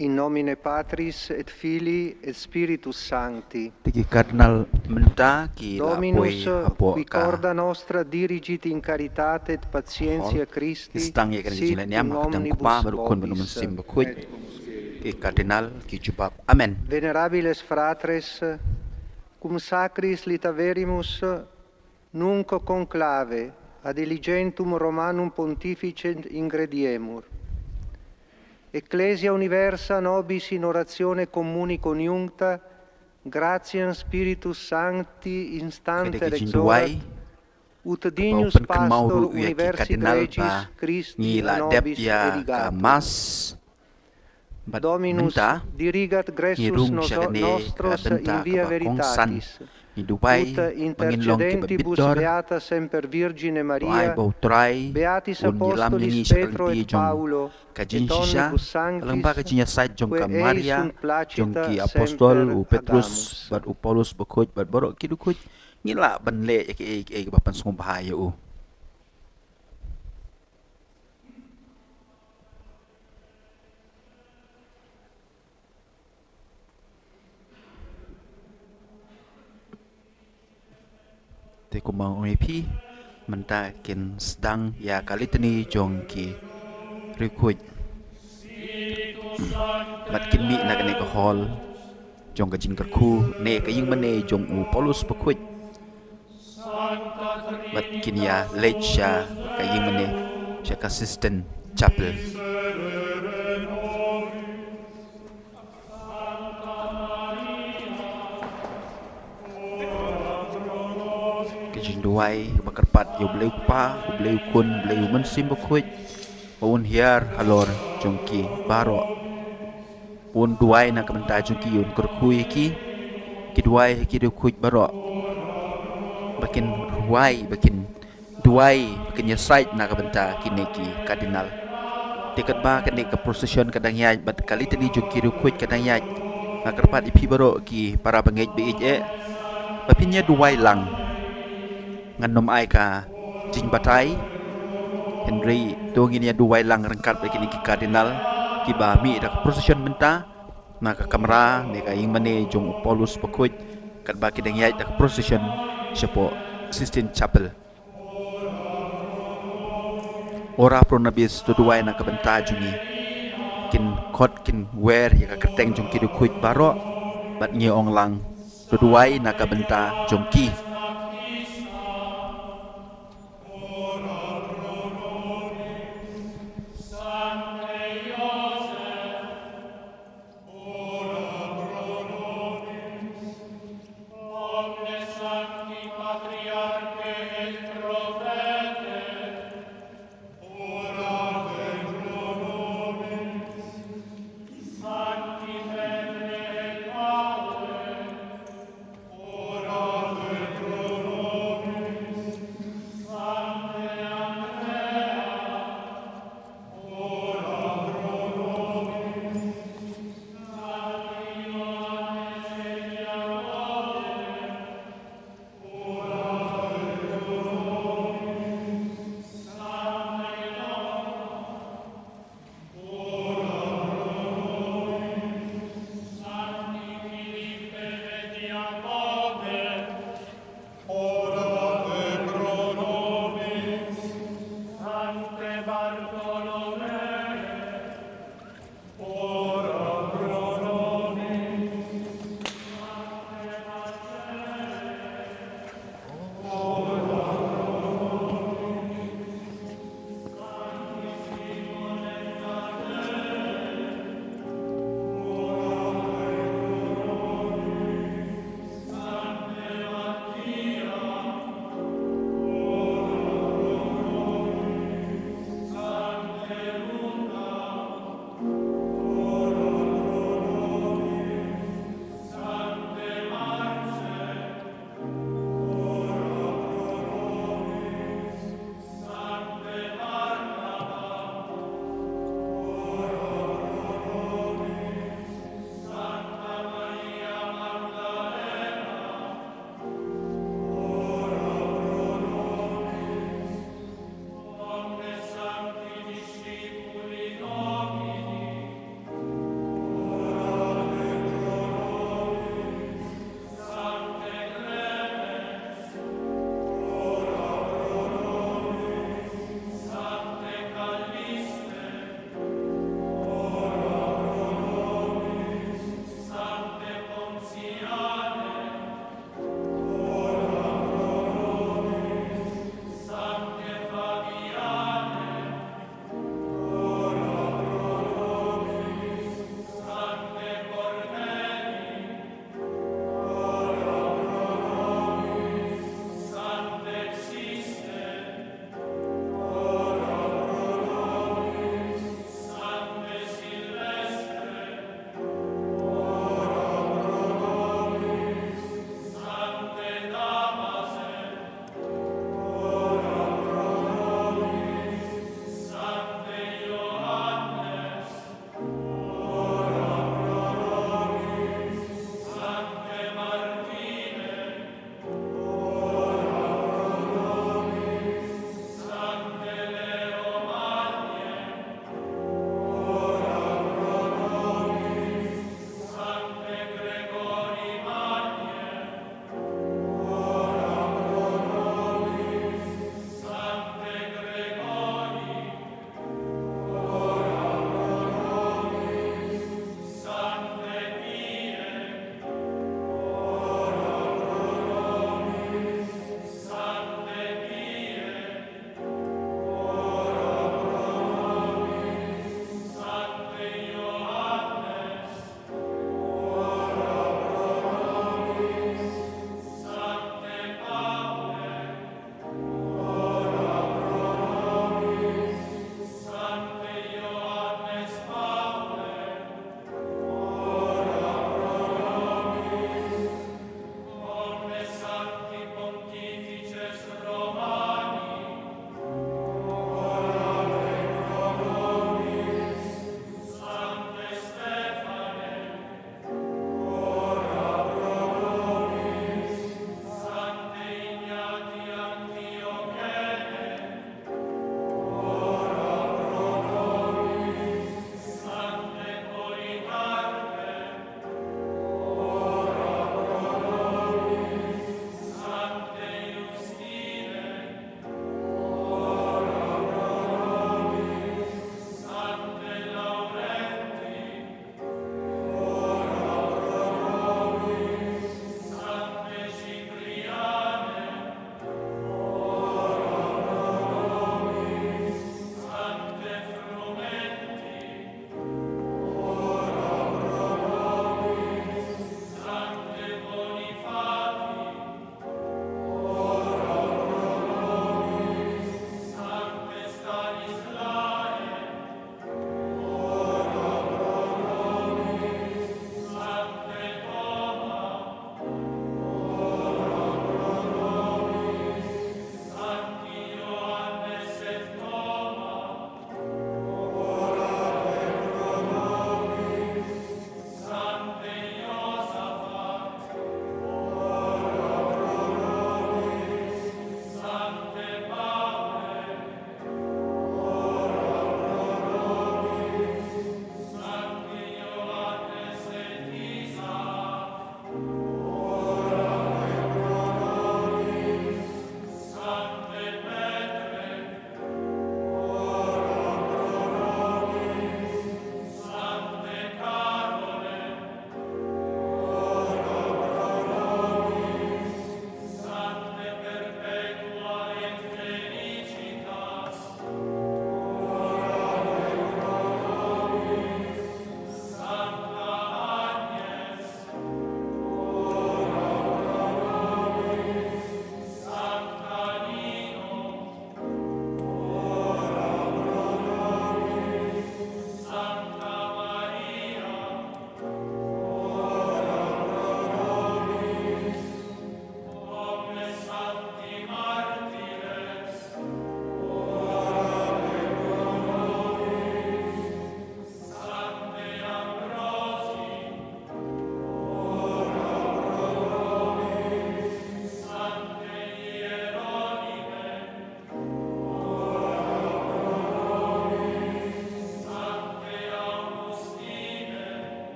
In nomine Patris et Filii et Spiritus Sancti. Tiki Cardinal menta ki la Dominus, poi hapo qui ka corda nostra dirigit in caritate et patientia Christi, istang ye kan sit jilan yam in kadang omnibus kupa baru kon benu vobis. mesim bakuj ki Cardinal ki jubab amen. Venerabiles fratres, cum sacris litaverimus nunc conclave ad diligentum Romanum Pontificem ingrediemur. Ecclesia universa nobis in oratione communi coniuncta, gratiam Spiritus Sancti instante exorat, ut dignus pastor universi Gregis Christi a nobis edigatur. Dominus dirigat gressus nostros in via veritatis, ut intercedentibus beata semper Virgine Maria, beatis apostolis Petro et Paulo, et omnibus sanctis, que eis sunt placita semper agamus. Bat Paulus bakuj bat borok kidukuj ngila banle ke bapan sung bahaya u. Te kumang OAP menta kin sedang ya kali tani jong ki rikuj mat kin mi na kane ko hall jong ka jing kerku ne ka ying mane jong u Paulus bakuj mat kin ya lecha ka ying mane cha assistant chapel Duai bakarpat yo bleu pa bleu kun bleu mensim bakuj un hiar halor jongki baro un duai na kamenta jongki un kurkui ki duai ki de kuj baro bakin duai bakin ya site na kamenta kineki Cardinal tiket ba kene ke procession kadang ya bat kali tani jongki de kuj kadang ya bakarpat ipi baro ki para bangej be bapinya duai lang ngan nom ai ka jing batai Henry tongin ya duai lang rengkat begini ki Cardinal ki ba mi dak procession menta maka kamera meka ing mane jong Paulus bakuj kat ba ki deng yai dak procession sepo Sistine Chapel ora pro nabis tu duai na ka benta jungi kin kot kin wear ya ka kerteng jong ki du kuj baro bat nye ong lang tu duai na ka benta jong ki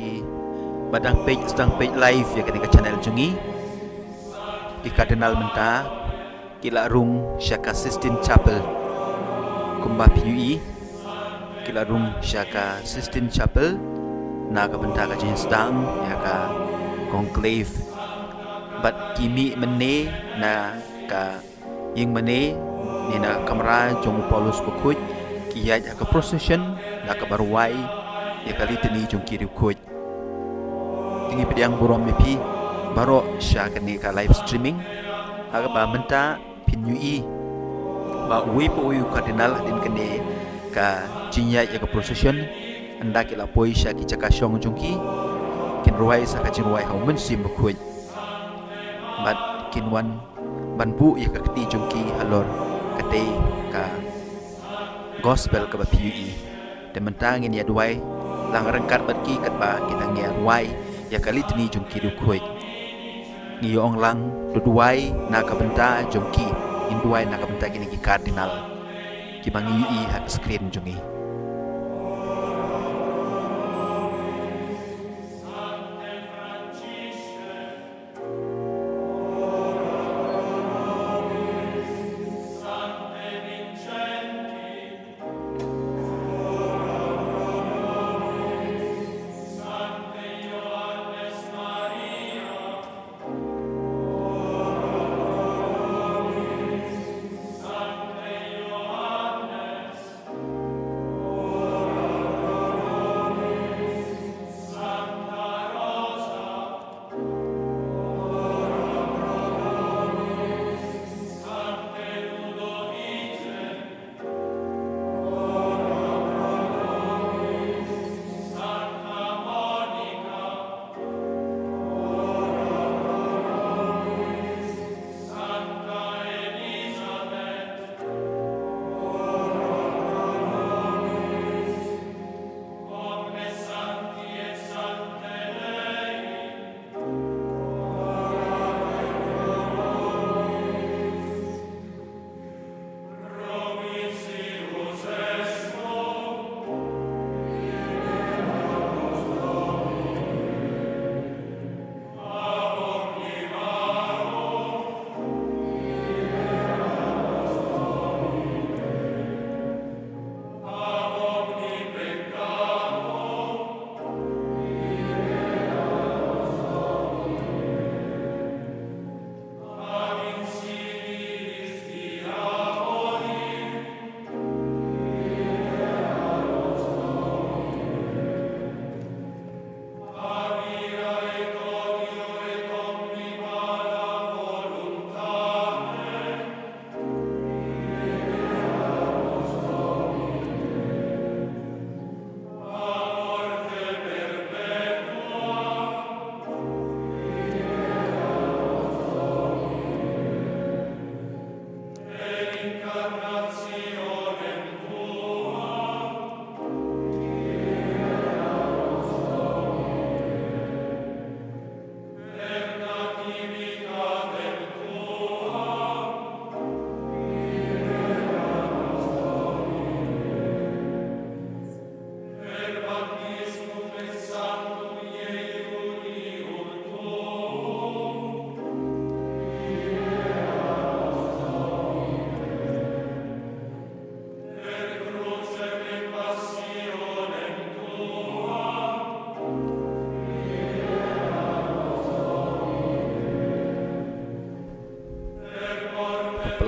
ki badang page live ya ketika channel jungi ki Kardinal menta kila rung Shaka Sistine Chapel kumba PUI kila rung Shaka Sistine Chapel na ka benta ka jin stang ya ka conclave bat kimi mene na ka ying mene ni na kamera jong Paulus kukuj ki ya ka procession na ka barwai ya kali tini jong kiri kuj tingi pediang burom mepi baro Shaka ni ka live streaming aga ba menta pinui ba ui po uyu Kardinal din kene ka jinya ya ka procession anda kila poi Shaki chaka shong jungki kin ruai sa ka jinwai hau mensim bukuj bat kinwan banbu ya ka kti jungki halor kate ka gospel ka ba PUI de mentangin ya duai lang rengkat bat ki kat ba kita ngia ruai ya kali tini jungki dukuj ngiyong lang duduai na kabenta jongki induai na kabenta kini ki Kardinal ki bangi i hak screen jongi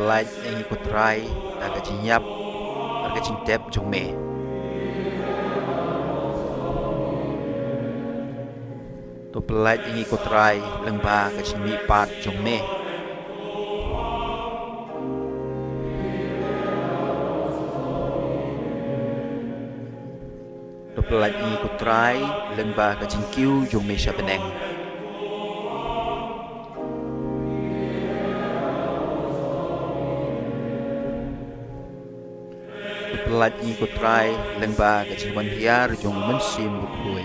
pelaj yang ikut rai agak jinyap agak cintep jongme to pelaj yang ikut rai lengba agak cimi pat jongme to pelaj yang ikut rai lengba agak cingkiu jongme syabeneng pelat ikut rai lengba ke jiwan hiar jong mensim bukui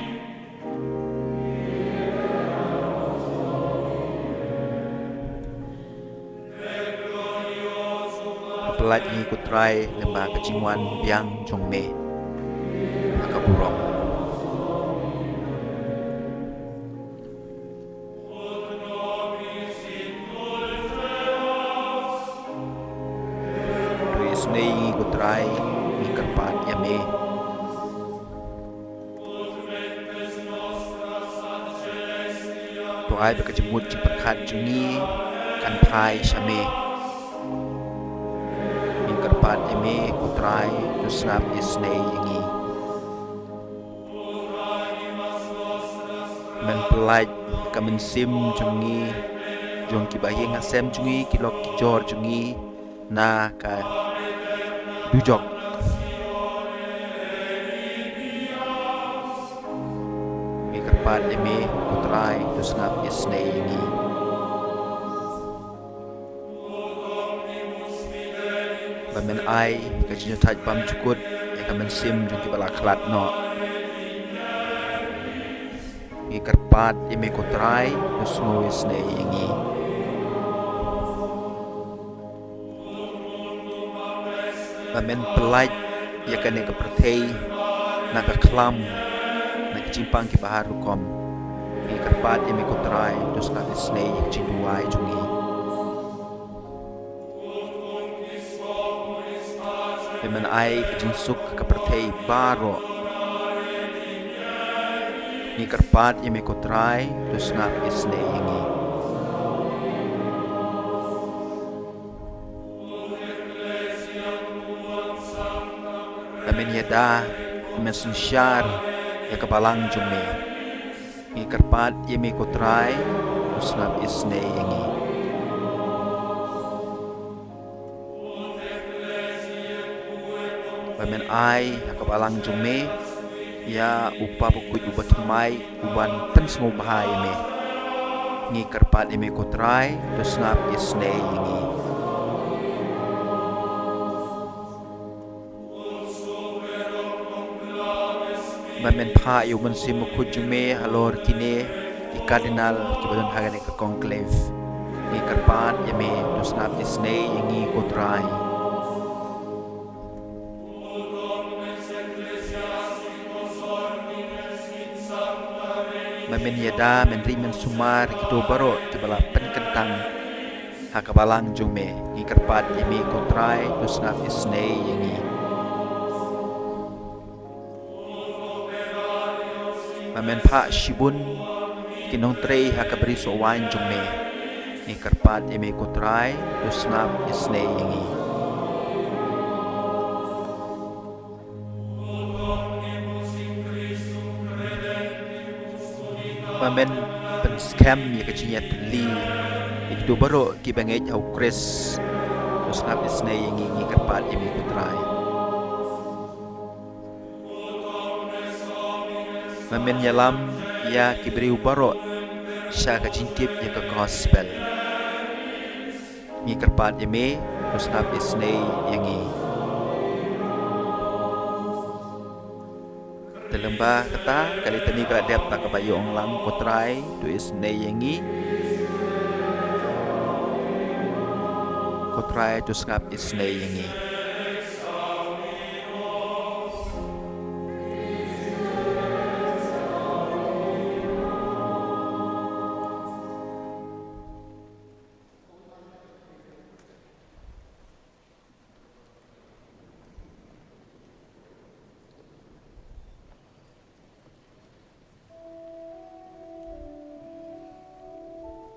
pelat ikut rai lengba ke jiwan biang jong me akaburong isnei ngi kutrai ngi karpat yame to ai bekajemut jing perkhat jungi kan phai shame ngi karpat yame kutrai to snap isnei ngi men pelaj kamen sim jungi jong ki bahi ngasem jungi kilok ki jor jungi na ka dujok ngi karpat yame kutrai to snap isnei ngi bamen ai ka jinyo taj pam cukut ya kamen sim jong ki bala klat no ngi karpat yame kutrai to snap isnei ngi bamen pelaj ya kane ka perthei na ka klam na chimpang ki bahar kom ngi karpat yame kutrai to snap isnei jinduai jungi bamen ai ka jinsuk ka perthei baro ngi karpat yame kutrai to snap isnei ngi bamen yada bamen sunsyar ya kabalang jume ngi karpat yame kutrai to snap isnei ngi bamen ai ya kabalang jume ya upa pukut ubat mai uban tan semua bahai me ngi karpat yame kutrai to snap isnei ngi bamen pha yu man sim khut jume halor kine ki cardinal ki badon hagane ka conclave ngi karpat yame to snap isnei ngi kutrai bamen yada men rimen sumar kito baro ki bala pen kentang hakabalang jume ngi karpat yame kutrai to snap isnei ngi bamen pha shibun kinong trei hakabri so wan jume ni karpat yame kutrai to snap isnei ngi bamen pen scam ya kacinyat li itu baro ki bangej au kres to snap isnei ngi karpat yame kutrai bamen yalam ya kibri baro sha ka jintip ya ka gospel ngi karpat yame to snap isnei ngi Telembah kata kali tani gradep tak kabayo ong lang kutrai to isnei ngi kutrai to snap isnei ngi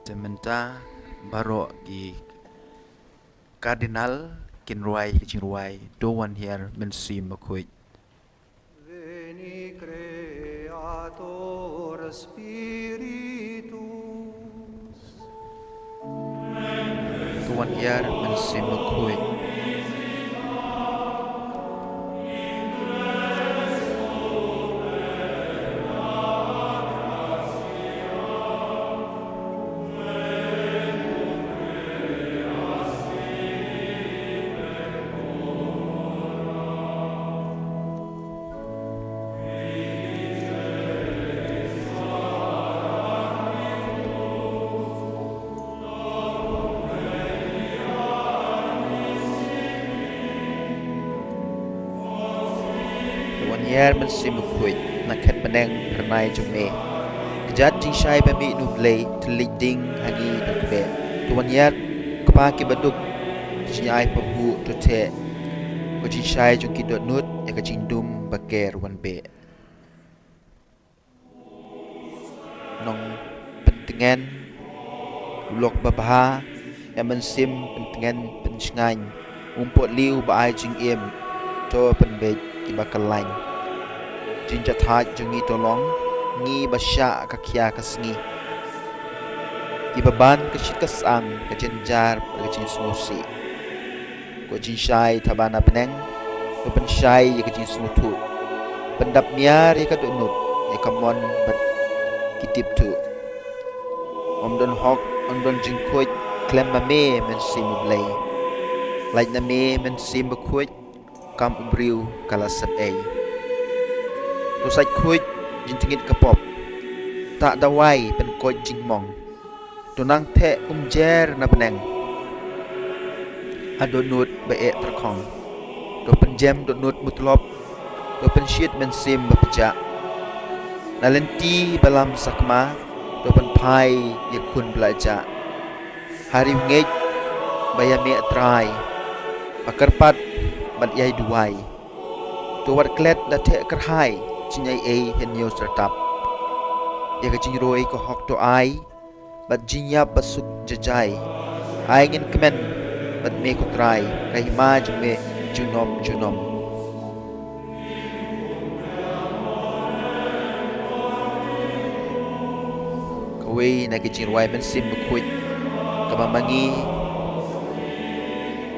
Sementa baro ki cardinal kinruai kinruai do one here men sim makuit Veni creator spiritus do one here men sim makuit Yer men sim kuit na khat maneng pernai jume kejat jing shai ba mi nu blei tleding hagi to be to wan yer kapa ki baduk chiai pa hu to te ko jing shai jung ki dot nut ya ka jing dum baker wan be nong pentingan lok babha ya men sim pentingan pensngan umpot liu ba ai jing em to pen be ki bakalain jing jatha jung ni tolong ngi basya ka kya kasngi ki baban ka shikas ang ka jenjar ka jing smusi ko jing shai thabana peneng ko pen shai ya ka jing smutu pendap miar ya ka donut ya ka mon bat kitip tu om don hok on don jing khoj klem ma me men sim blay like na me men sim ba khoj kam umbriu kala sat ai to sai khoj jing tingit ka pop tak dawai pen khoj jing mong to nang the jer na peneng adonut ba e terkhong to pen jam donut mutlop to pen shit men sim ba peja nalenti balam sakma to pen pai yakun belaja hari ngej bayame atrai pakarpat bat yai duai to wat klet da the kerhai chinyai e hen yo startup ya ka jingroi ko hok to ai bat jinya basuk jajai ai ngin kemen bat me ko trai kai ma jume junom kawai na ki jinrwai ben sim bukuit kabamangi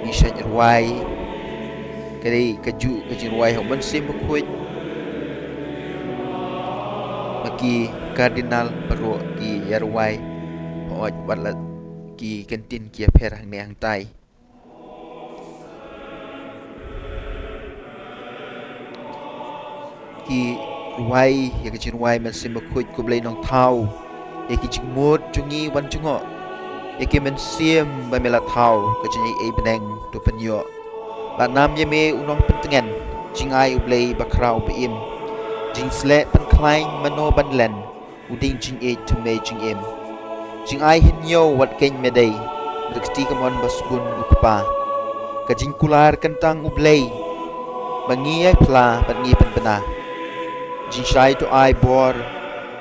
ni shan irwai kadi kaju ka jinrwai ho ben sim bukuit maki kardinal baro ki yarwai oj batla ki kantin ki apher hang ne hang tai ki ruai ya ki ruai men sim bukuit ko blai nong thau ya ki jingmut jungi wan jungo ya ki men sim ba mela thau ka jingi e beneng to penyo ba nam ye me unong pentengan jingai ublai ba krau ba im jing sle pen klain mano ban len uding jing e to me jing em jing ai hin yo wat ken me dei rekti kamon basbun uppa ka jing kular kentang ublai bangi ai pla ban ngi pen bena jing shai to ai bor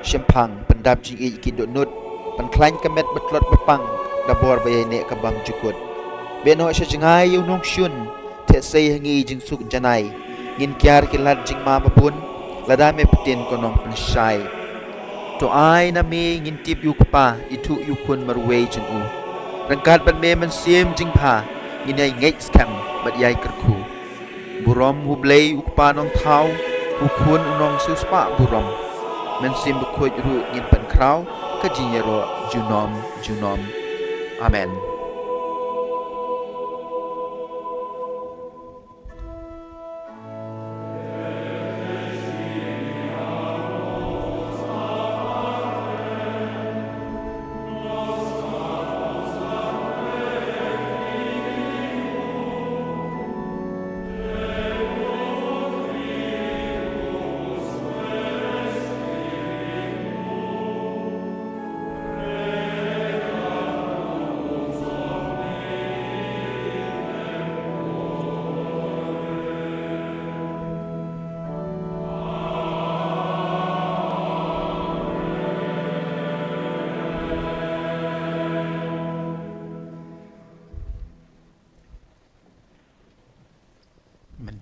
shempang pendap jing e ki do nut pan klain kamet betlot bepang da bor bayai ne ka bam jukut beno sha jingai yu nong shun te sei hangi jing suk janai ngin kyar kilat jing ma babun lada me putin ko nong pen shai to ai na me ngin tip yu kpa itu yu kun marwei chen u rangkat ban me man sim jing pha ngin ai ngei scam bat yai kerku burom hublei ukpa nong thau u kun unong su spa burom men sim bukhoj ru ngin pan krau ka jinyero junom amen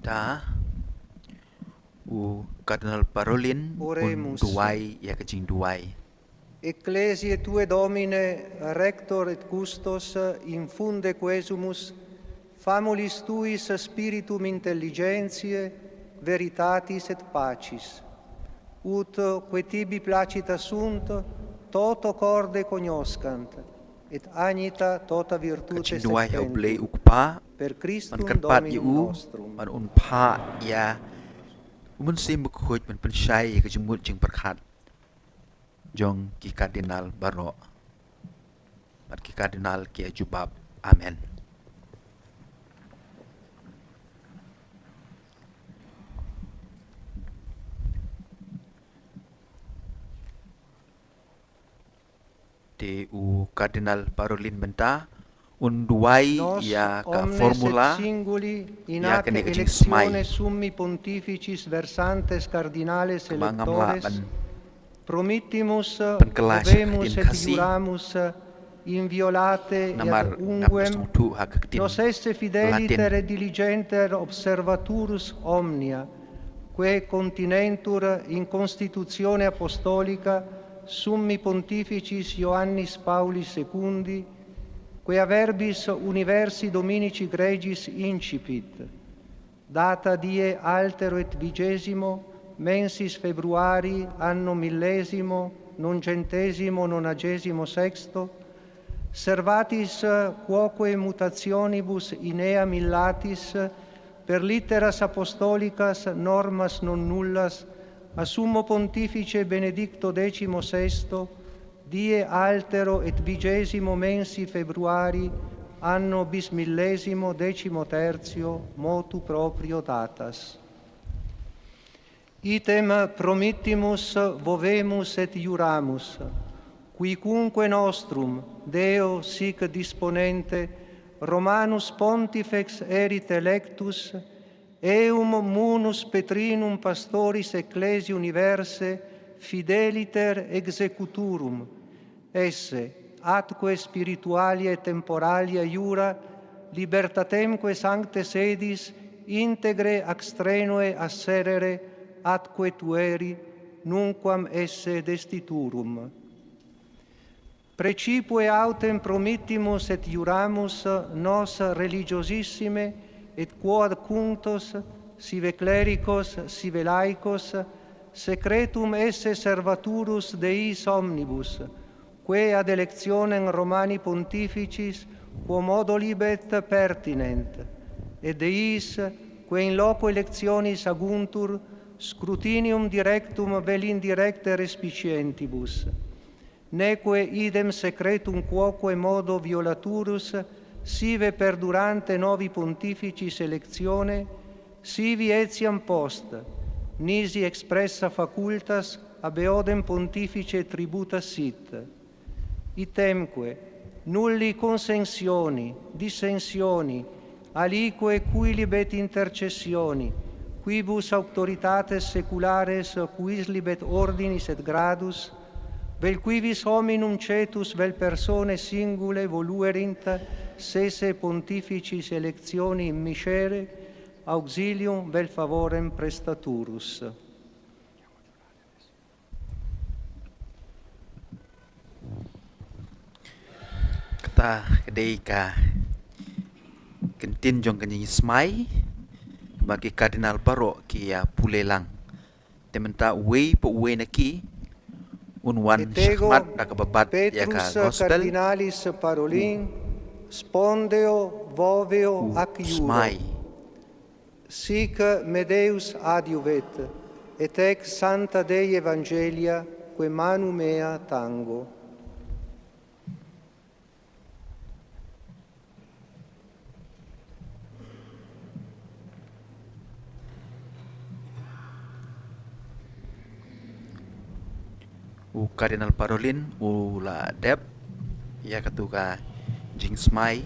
menta u Cardinal Parolin un duai ya kajing duai Ecclesiae tue Domine rector et custos infunde quesumus famulis tuis spiritum intelligentiae veritatis et pacis ut que tibi placita sunt toto corde cognoscant et agnita tota virtute septendi per Christum Dominum nostrum man unpa ya mun sim khoj man pensyai ka jemut jing perkhat jong ki kardinal baro mat ki kardinal ki jubab amen te u kardinal Parolin benta unduai Nos ia ka omnes formula et singuli in ia hac kene kajing electione smai summi pontificis versantes cardinales kemangam electores ban promittimus penkelas movemus in et kasih iuramus inviolate et namar unguem ngap tu hak tin nos esse fideliter et diligenter observaturus omnia quae continentur in constitutione apostolica summi pontificis Ioannis Paulis II, quea verbis universi dominici gregis incipit, data die altero et 20 mensis februari anno 1996, servatis quoque mutationibus in ea millatis per litteras apostolicas normas non nullas a Summo Pontifice Benedicto XVI, die altero et 20 mensi februari anno bismillesimo 13 motu proprio datas. Item promittimus vovemus et iuramus, quicunque nostrum Deo sic disponente Romanus Pontifex erit electus, eum munus Petrinum pastoris ecclesi universe fideliter executurum, esse atque spiritualia et temporalia iura libertatemque sancte sedis integre axtrenoe asserere atque tueri nunquam esse destiturum. Precipue autem promittimus et iuramus nos religiosissime et quod cunctos, sive clericos, sive laicos, secretum esse servaturus Deis omnibus, quae ad electionem Romani Pontificis quomodo libet pertinent, et Deis, quae in loco electionis aguntur, scrutinium directum vel indirecte respicientibus, neque idem secretum quoque modo violaturus sive perdurante novi pontificis electione, sivi etiam post, nisi expressa facultas abeodem pontifice tributa sit. Itemque, nulli consensioni, dissensioni, alique quilibet intercessioni, quibus auctoritates seculares quis libet ordinis et gradus, vel quivis hominum cetus vel persone singule voluerint sese pontificis electioni immiscere, auxilium vel favorem prestaturus. Kata kedai ka kentin jong kanyi smai bagi Kardinal Barok kia pulelang tementa wei po wei naki unwan syahmat na kababat ya ka gospel Cardinalis Parolin spondeo voveo ac iuro smai sic me Deus adiuvet et ex Santa Dei Evangelia quae manu mea tango. u Kardinal Parolin u la dep ya katuka jing smai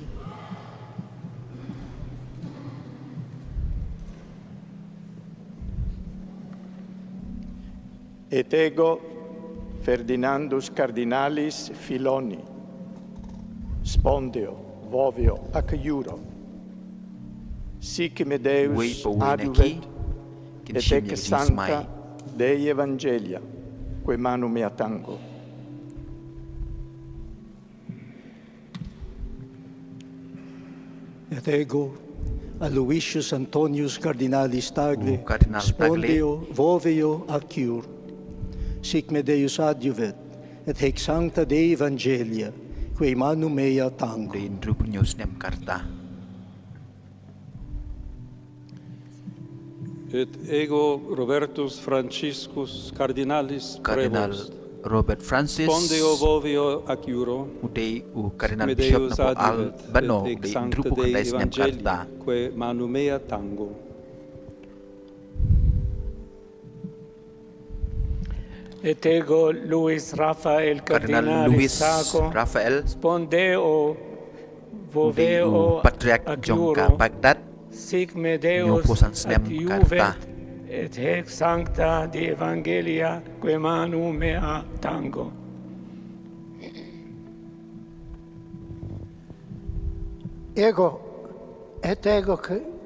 et ego Ferdinandus Cardinalis Filoni spondeo voveo ac iuro sic me Deus wei po wei naki adiuvet et kinshin ex ya jing Santa smai Dei Evangelia quae manu mea tango. Et ego Aloysius Antonius Cardinalis Tagle Cardinal spondeo voveo ac iur sic me Deus adiuvet et haec Sancta Dei Evangelia quae manu mea tango. Dein drupunius nem karta Et ego Robertus Franciscus Cardinalis Kardinal Prevost Robert Francis spondeo voveo ac iuro udei u Kardinal me Bishop Deus na po al adiuvet bano et ex dei Sancta drupu Dei kandais nem Evangelii karta quae manu mea tango. Et ego Luis Rafael Kardinal Cardinalis Luis Saco Rafael spondeo voveo Patriark Jongka acuro, Baghdad sic me nyo Deus posan snem karta adjuvet, et hec sancta de evangelia quae manu mea tango. Ego, et ego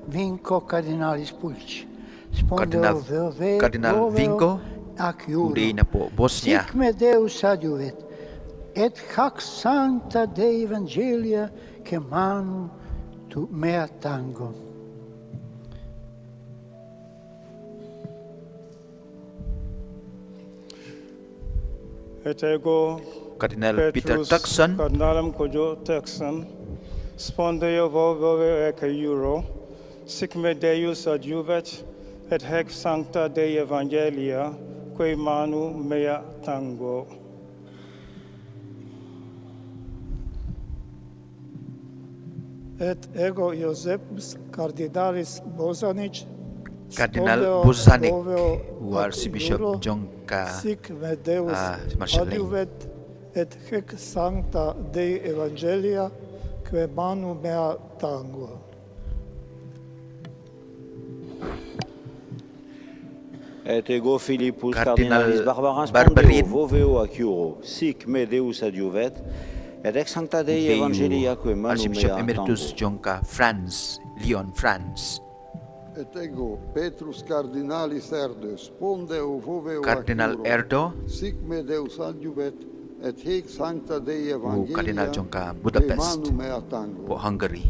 vinco cardinalis Pulci. Kardinal Vinko udi na po Bosnia Sic me Deus adjuvet, et hac sancta de evangelia que manu tu mea tango. Et ego Kardinal Peter Petrus Turkson Cardinalem Cojo Turkson spondeo voveo ec euro sic me Deus adjuvet et hec sancta Dei evangelia quae manu mea tango. Et ego Iosebs Cardinalis Bosanic Kardinal Bozanic u Archbishop Jongka sic me Deus Marshall Lane adjuvet et hec sancta Dei evangelia quae manu mea tango. Et ego Philippus Cardinal Cardinalis Barbarin Barbarin voveo acuro sic me Deus adjuvet et ex sancta Dei evangelia quae manu Archbishop mea Emeritus tango. Jongka France Lyon France Et ego Petrus Cardinalis Erdo spondeo voveo Kardinal acuro, Erdo sic me Deus adjuvet et hic sancta Dei evangelia Kardinal Jongka quae Budapest manu mea tango. po Hungary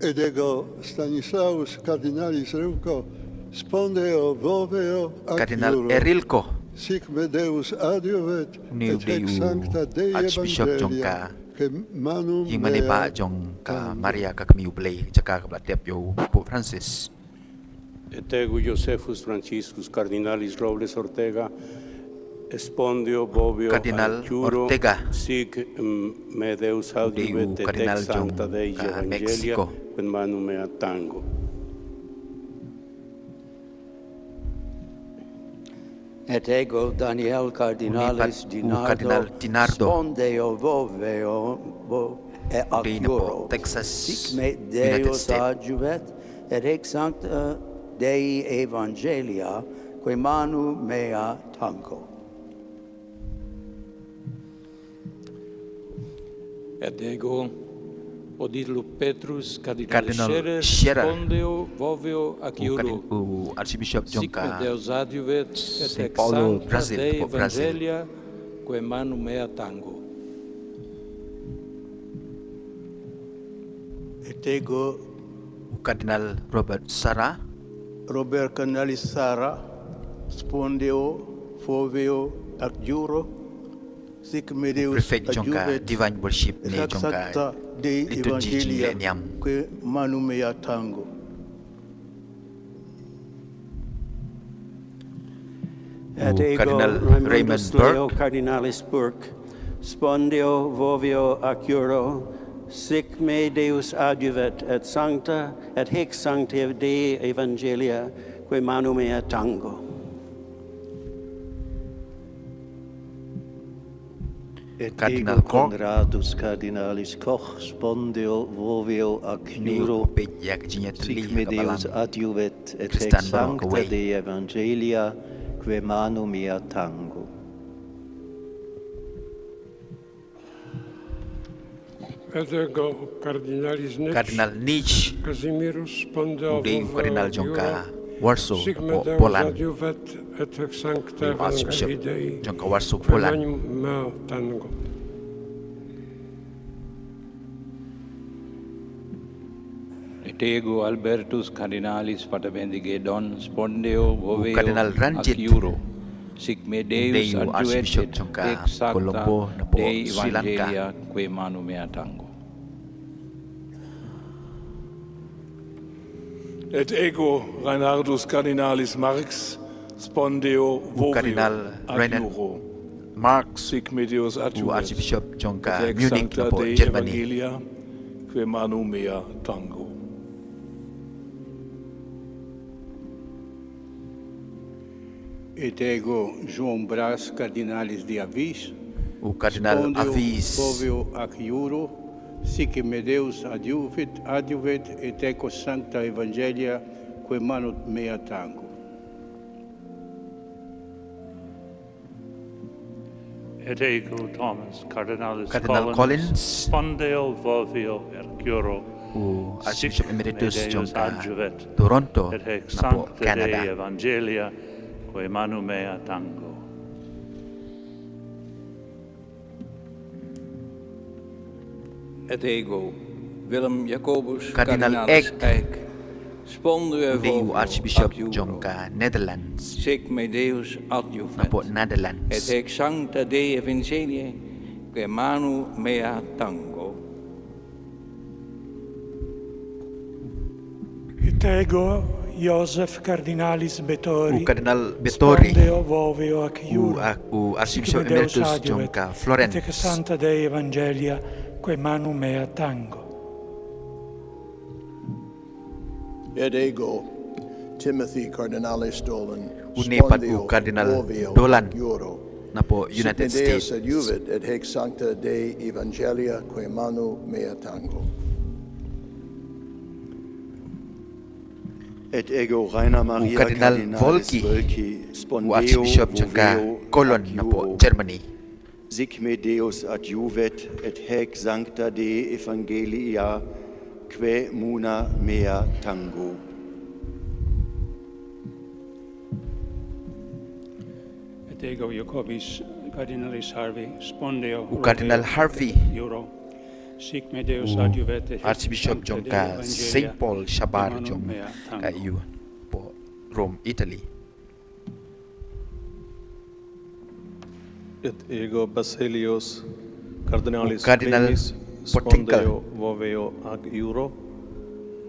Et ego Stanislaus Cardinalis Reuco spondeo voveo Kardinal acuro, Erilko sic me Deus adjuvet Niu et hic Deu sancta Dei Archbishop evangelia Jongka quae manu Yung mea manipa Jongka Maria Kakmiu Blay Jaka Kablatep Yo Pope Francis Et ego Josephus Franciscus Cardinalis Robles Ortega espondio bovio Cardinal acuro Ortega sic me Deus adjuvet et Cardinal ex sancta Dei Jongka evangelia Mexico quae manu mea tango. Et ego Daniel Cardinalis Cardinal Dinardo spondeo voveo e Dei na po acuro Texas sic me United Deus States adjuvet et ex sancta Dei evangelia quae manu mea tango. Et ego Odilo Petrus Cardinal Cardinal Scherer spondeo voveo acuro u Archbishop sic me Jongka Deus adjuvet et São ex Paulo, sancta Brasil, Dei po Brasil. evangelia quae manu mea tango. Et ego u Cardinal Robert Sarah Robert Cardinalis Sara spondeo voveo acuro sic me Deus Prefect Jongka adjuvet Divine Worship et ni hac sancta Jongka Dei Liturgy evangelia Millennium quae manu mea tango. Et ego Cardinal Raymond Raymondus Leo Burke Cardinalis Burke spondeo voveo acuro sic me Deus adjuvet et sancta et hic sancta Dei evangelia quae manu mea tango. Et Cardinal ego Koch Conradus Cardinalis Koch spondeo voveo ni acuro Pejak Jinya Teli sic me Deus adjuvet et Christian ex Baroque sancta Way. Dei evangelia quae manu mea tango. Et ego Cardinalis Nitsch Cardinal Nitsch Casimirus spondeo Udei voveo Cardinal acuro, Jongka Warsaw sic me po Deus Poland adjuvet et ex sancta ni Archbishop Evangelii Dei Jongka Warsaw quae Poland manu mea tango. Et ego Albertus Cardinalis Patavendigedon spondeo voveo Cardinal Ranjit acuro sic me Deus Dei adjuvet Archbishop et Jongka ex sancta Colombo na po Dei Sri Lanka evangelia quae manu mea tango. Et ego Reinhardus Cardinalis Marx spondeo voveo Cardinal Reinhard acuro Marx sic me Deus u adjuvet Archbishop Jongka et ex Munich sancta na po Dei Germany evangelia quae manu mea tango. Et ego João Brás Cardinalis de Avis o Kardinal Avis, Vovio ac iuro, sic me Deus adjuvet et eco sancta evangelia quae manu mea tango. Et ego Thomas, Cardinal Collins, Spondeo Vovio Erciuro, o Archbishop Emeritus Jonka Toronto, et hec na po sancta Dei Canada. Evangelia, quae manu mea tango. Et ego Willem Jacobus Cardinal Cardinalis Eck, Eck, Spondeo Deo Vovio Archbishop ac iuro, Jonka Netherlands, sic me Deus na adjuvet, po et Netherlands. hec sancta Dei Evangeliae, quae manu mea tango. Et ego Joseph Cardinalis Bettori, O Cardinal Bettori, Spondeo Vovio ac iuro, o Archbishop sic me Deus Emeritus adjuvet, Jonka et hec Florence, sancta Dei Evangelia, quae manu mea tango. Et ego Timothy Cardinalis Dolan, Unepat o Cardinal Dolan, na po United States. adjuvet et hec sancta Dei Evangelia quae manu mea tango. Et ego Rainer Maria Cardinal Volki, o Archbishop Jonka Cologne, na po Germany. Sic me Deus adjuvet et hec sancta Dei Evangelia quae muna mea tango. Et ego Jacobis Cardinalis Harvey, Spondeo O Cardinal Harvey, iuro, sic me Deus o adjuvet, et hec Archbishop sancta Dei Jonka Evangelia, Saint Paul Shabar quae manu Jong mea tango. ka iu po Rome, Italy. Et ego Basilios Cardinalis Cardinal Primis, Portingal, Spondeo Vovio ac iuro,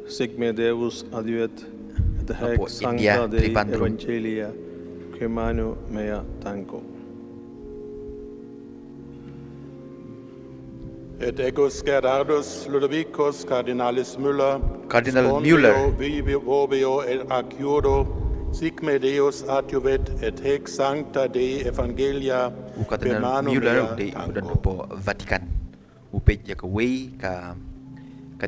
sic me Deus adjuvet, et hec po sancta India, Dei Trivandrum. Evangelia, quae manu mea tango. Et egos Gerardus Ludovicus Cardinalis Müller, Cardinal Spondeo Müller, Vovio ac iuro, sic me Deus adjuvet et hec sancta Dei Evangelia, o quae Cardinal manu Müller mea de tango. udan po Vatican. O pet ya ka way ka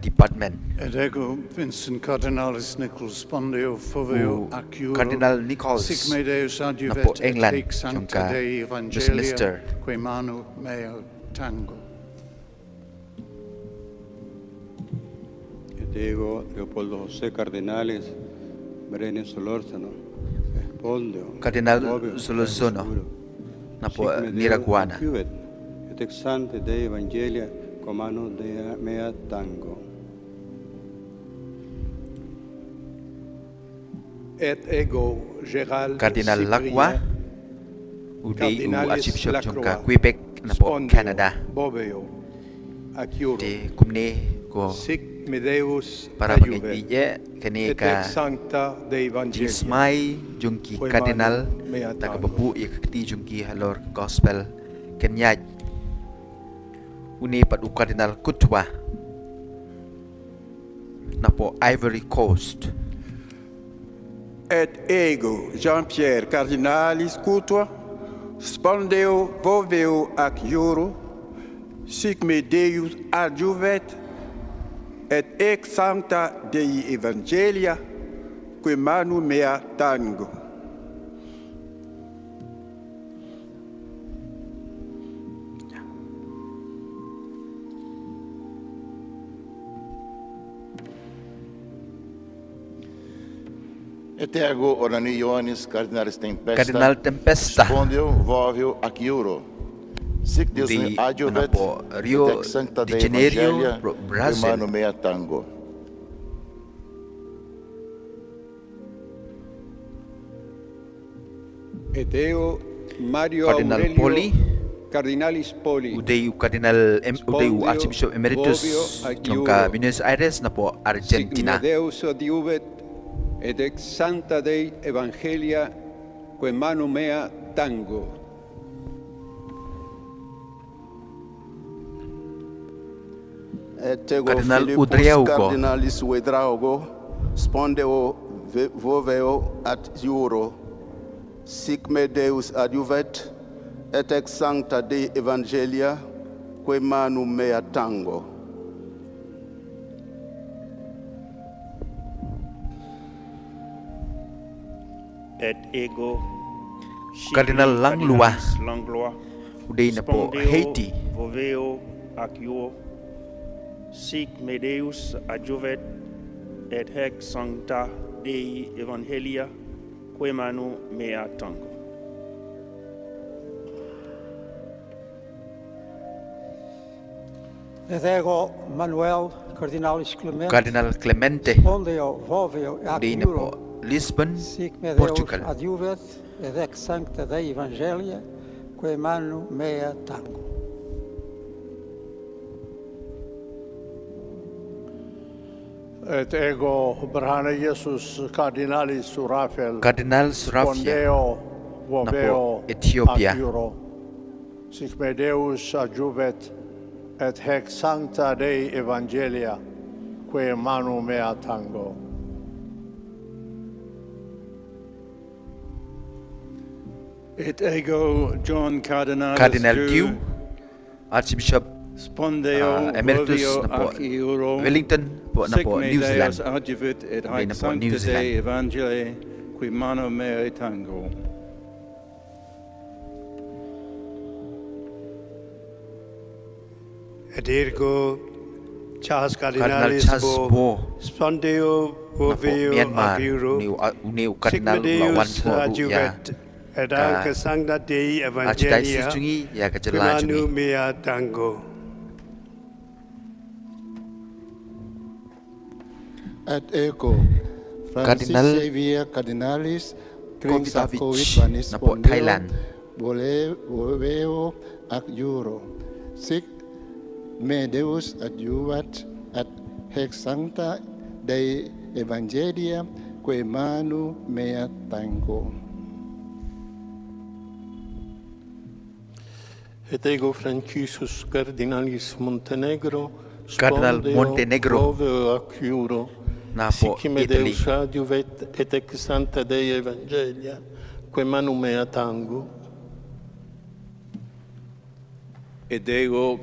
department. Et ego Vincent Cardinalis Nichols Spondeo Vovio O ac iuro, Cardinal Nichols, sic me Deus na po adjuvet et England, hec sancta Jonka Dei Westminster. Evangelia, quae manu mea tango. Et ego Leopoldo José Cardinalis Brene Solórzano, Spondeo Cardinal Vovio Solorzano, na po sic me Deus Niraguana. adjuvet, et ex sancta Dei Evangelia quae manu mea tango. Et ego Gérald Cardinal Cyprien, Lacroix, o de o Cardinalis Archbishop Lacroix, Jonka Quebec, na po Spondeo Canada. Vovio ac iuro, De kumne ko sic me Deus para adjuvet, pag-iya kani et ka hec sancta Dei Evangelia, Jismay Jungki quae Cardinal manu mea na tango. kababu ikakti Jungki halor gospel kenyaj uni pat u Cardinal Kutwa na po Ivory Coast. Et ego Jean-Pierre Cardinalis Courtois, Spondeo Vovio ac iuro, sic me Deus adjuvet, et ex sancta Dei Evangelia, quae manu mea tango. Et ego Orani Ioannis Cardinalis Tempesta, Cardinal Tempesta, Spondeo Vovio ac iuro, sic Deus di adjuvet, po Rio et ex sancta de Dei Janeiro, Evangelia, quae Brazil. manu mea tango. Et eo Mario Cardinal Aurelio Poli, Cardinalis Poli, Udeu Cardinal Udeu Archbishop Emeritus Vovio ac Jonka iuro, Buenos Aires na po sic Argentina. me Deus adjuvet, et ex sancta Dei Evangelia, quae manu mea tango. Et ego Cardinal Philippus Udriaugo, Cardinalis Uedraugo, Spondeo Vovio at iuro, sic me Deus adjuvet, et ex sancta Dei Evangelia, que manu mea tango. Et ego Kardinal Langlois Langlois udai na po Haiti voveo acquio sic me Deus adjuvet et hec sancta Dei Evangelia que manu mea tango. Et ego Manuel Cardinalis Clemente Kardinal Clemente spondeo voveo udai na acquiuro po Lisbon, sic me Deus Portugal. adjuvet et ex sancta Dei Evangelia que manu mea tango. Et ego Brhana Jesus Cardinalis Surafiel. Kardinal Surafiel Spondeo voveo Ethiopia. acquiuro. Sic me Deus adjuvet et hec sancta Dei Evangelia, que manu mea tango. Et ego John Cardinalis Cardinal Dew, Archbishop Spondeo Emeritus voveo na po acquiuro Wellington po na sic po me New Deus Zealand. adjuvet et Udai haec na po New sancta Dei Zealand. Evangelii qui manu mea tango. Et ergo Charles Kardinal Cardinalis Charles Bo Spondeo na po voveo Myanmar acquiuro Uneu Kardinal Lawan Sigmedeus po ya adjuvet et anche sancta Dei Archdiocese Evangelia jungi ya qui kajala manu jungi. mea tango. Et ego Francis Kardinal Xavier Cardinalis Kovitavich Vanis na po Thailand. Voleo ac Euro sic me Deus adjuvat et hec sancta Dei Evangelia que manu mea tango. Et ego Franciscus Cardinalis Montenegro, Cardinal spondeo Montenegro voveo acquiuro, na po sic me Italy. Deus adjuvet et ex sancta Dei Evangelia, que manu mea tango. Et ego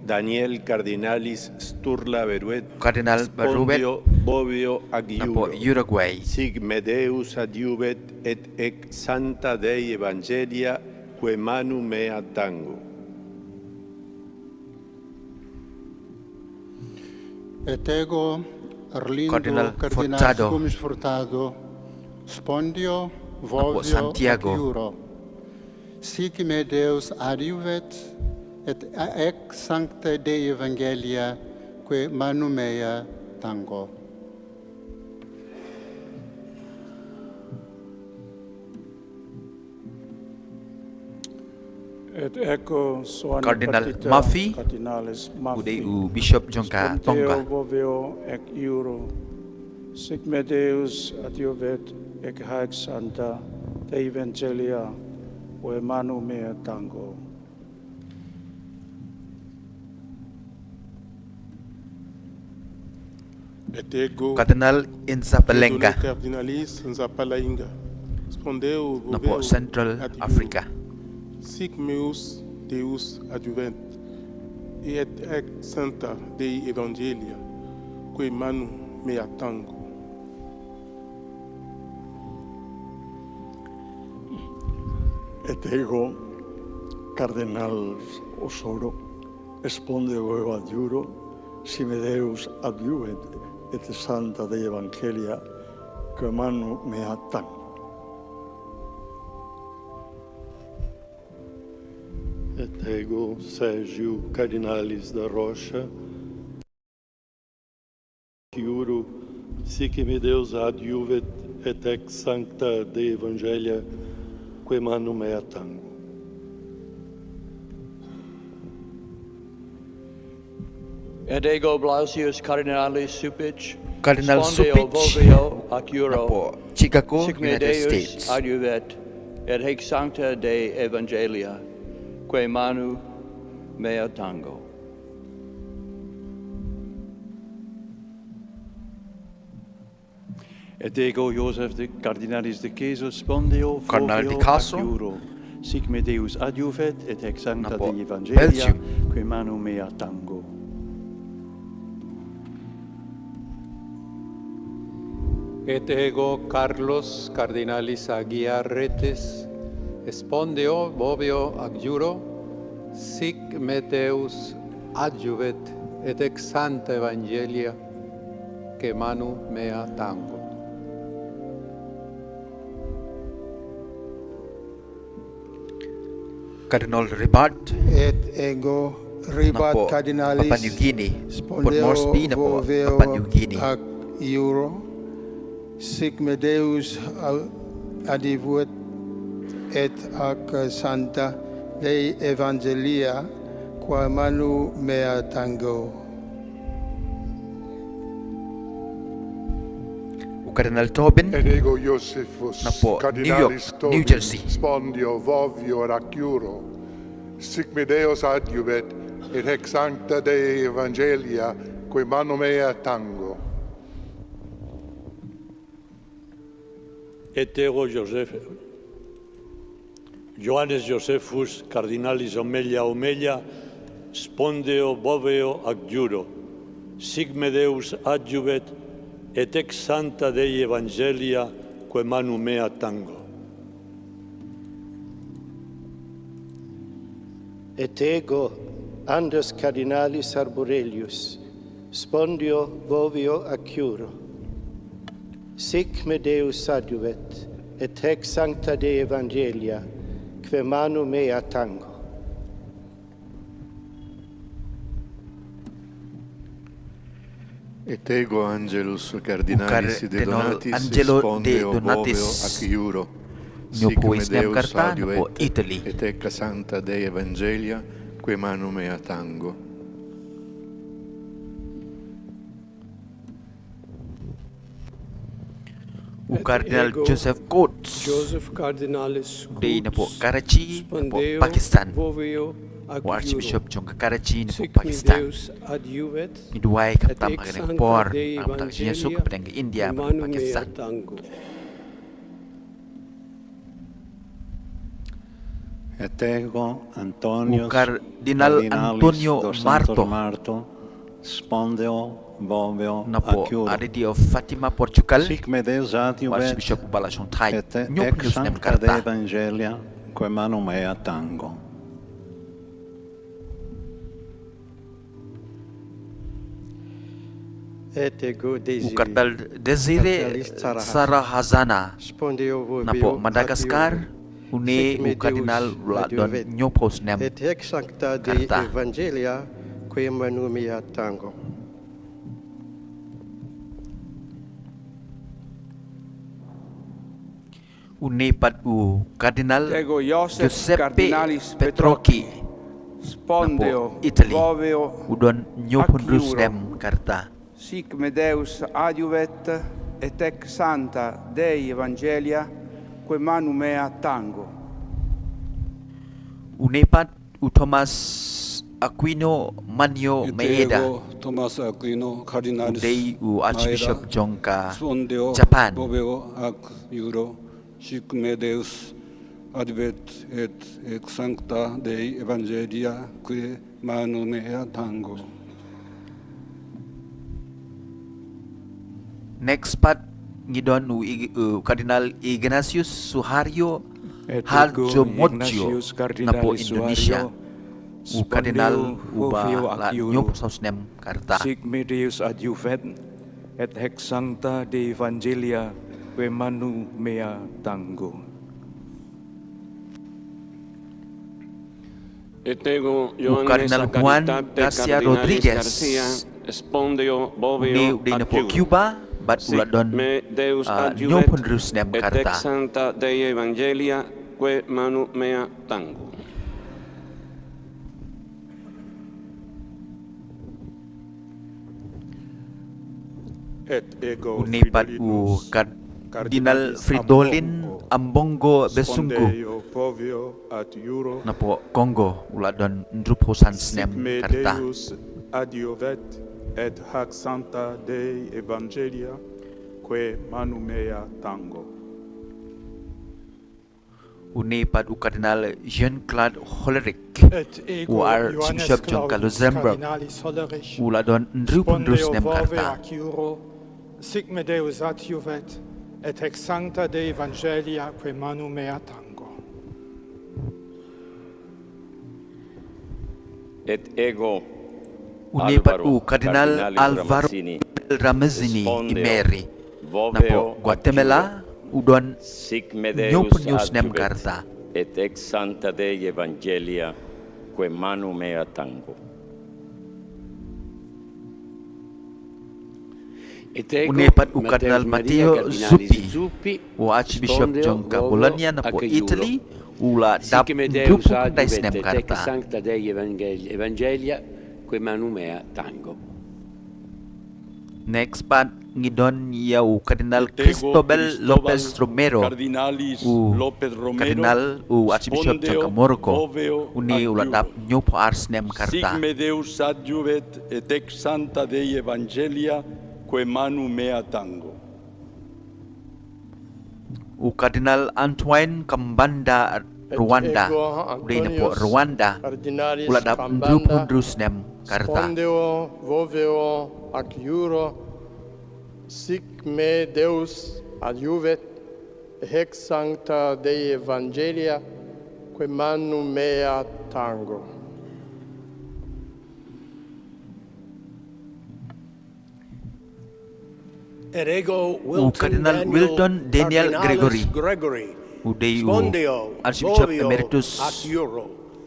Daniel Cardinalis Sturla Beruet, Cardinal Beruet spondeo voveo na po agiuro, Uruguay. sic me Deus adjuvet et ex sancta Dei Evangelia, que manu mea tango. Et ego Arlindo Cardinal Cardinalis Furtado Gomes Furtado Spondeo na po voveo Santiago. acquiuro sic me Deus adjuvet et ex sancta Dei Evangelia que manu mea tango. Et ecco soane Cardinal partita Murphy Cardinalis udai Murphy u Bishop Jongka Tongka. Spondeo voveo ec Euro sic me Deus adjuvet ec haec sancta Dei Evangelia que manu mea tango. Et ego Cardinal Insapalenga Cardinalis Nzapalainga, spondeo na po voveo Central ad Africa. sic meus Deus adjuvent, et ex sancta Dei Evangelia, que manu mea tango. Et ego Cardenal Osoro spondeo adjuro si me Deus adjuvet et sancta Dei Evangelia que manu mea tango. Et ego Sergio Cardinalis da Rocha, Iuro, sic me Deus adjuvet et ex sancta Dei Evangelia, que manu mea tango. Et ego Blasius Cardinalis Supich, Cardinal spondeo Supich voveo na acquiuro, po Chicago, sic me United Deus States. adjuvet et hic sancta Dei Evangelia, que manu mea tango. Et ego Joseph de Cardinalis de Caso spondeo Cardinal voveo de Caso acquiuro, sic me Deus adjuvet et ex sancta Napo Dei Evangelia, Belgium. que manu mea tango. Et ego Carlos Cardinalis Aguiarretes, espondeo bovio adjuro, sic me Deus adjuvet et ex Santa Evangelia, que manu mea tango. Cardinal Ribad Et ego ribat Napo cardinalis Papua New Guinea, Port spondeo Moresby na po voveo Papua New Guinea. ac euro, sic me Deus adivuet et ac Santa Dei Evangelia, qua manu mea tango. Cardinal Tobin Et ego Josephus, na po New Cardinalis York, Tobin, New Jersey. Spondio vovio raciuro, sic me Deus adjuvet, et ex sancta Dei Evangelia, que manu mea tango. Et ego Johannes Josephus, Cardinalis Omelia, spondeo boveo adjuro, sic me Deus adjuvet, et ex Santa Dei Evangelia, que manu mea tango. Et ego Andres Cardinalis Arborelius, spondio vovio acciuro, sic me Deus adjuvet, et ex Sancta Dei Evangelia, que manu mea tango. Et ego Angelus Cardinalis de Donatis, Angelo de spondeo Donatis boveo ac iuro, nyo sic po me isnem Deus karta na po adjuvet, Italy. et ex Santa Dei Evangelia, que manu mea tango. U Cardinal ego Joseph Coates Joseph Cardinalis di na po Karachi na po spondeo Pakistan. voveo ac O Archbishop euro, jong ka Karachi na po sic me Pakistan. Deus adjuvet, Iduay ka et tam ex ka Sancta por Dei ang tak siya Evangelia, ka pedang India que pa manu mea Pakistan. tango. Et ego Antonio U Cardinal Antonio Marto spondeo boveo na po acciuro, Aridi of Fatima Portugal. sic me Deus O adjuvet, Archbishop Balasong Thai. et Nyo ex plus nem Sancta Dei karta. Evangelia, que manu mea tango. Et ego U Desire, Cardinal Desire Sarahazana spondeo na po voveo Madagascar. ac euro, Une sic me u Cardinal Deus Ladon adjuvet, nyo pos nem et ex Sancta Dei karta. Evangelia, que manu mea tango. Unipat u Cardinal Ego Joseph Giuseppe Cardinalis Petrocchi Spondeo na po Italy. voveo Udon nyopon ac rus iuro. nem karta. Sic me Deus adjuvet, et ex Santa Dei Evangelia, que manu mea tango. Unipat u Thomas Aquino Manio Maeda. Thomas Aquino Cardinalis Udei u Archbishop Jongka Spondeo Japan. boveo ac euro, sic me Deus advet et ex Sancta Dei Evangelia, que manu mea tango. Next part ngidon u Cardinal Ignatius Suharyo Et Harjo ego Mojo Ignatius na po Cardinalis Indonesia. Suharyo, U Cardinal spondeo uba voveo la ac euro, nyop saus nem karta. sic me Deus adjuvet, et ex Sancta Dei Evangelia, que manu mea tango. Et ego U Cardinal Juan Garcia Rodriguez spondeo boveo Neu di na po Cuba bat ulat don me Deus nyopon rus nem et karta. ex Santa Dei Evangelia, que manu mea tango. Et ego Unipat u Cardinal Fridolin Ambongo Besungu Spondeo vovio ad euro, na po Congo ulat don ndruposan sic nem me karta. Deus adjuvet, et hac Santa Dei Evangelia, que manu mea tango. Une pad u Kardinal Jean-Claude Hollerich u Archbishop John Luxembourg u la don ndrupundrus nem karta. Sic me Deus adjuvet, et ex sancta Dei Evangelia quae manu mea tango. Et ego Une pad u Kardinal Alvaro Ramazzini Imeri na po Guatemala u don sic me Deus nyopunius nem karta. et ex sancta Dei Evangelia quae manu mea tango. Une pad u Kardinal Matteo Zuppi u Archbishop John Bologna na po Italy u la dap grupo kundais nem karta. Sancta Dei Evangelia quae manu mea tango. Next pad ngidon ya u Kardinal Cristobal Lopez Romero u Kardinal u Archbishop John Camorco uni u la dap nyopo ars nem karta. Sic me Deus adjuvet et ex sancta Dei Evangelia quae manu mea tango. U Kardinal Antoine Kambanda Rwanda udi na po Rwanda u la dap ndrupundrus nem karta. Spondeo voveo ac iuro, sic me Deus adjuvet, hex sancta Dei Evangelia, quae manu mea tango. U Kardinal Wilton Daniel Gregory u Dei u Archbishop Emeritus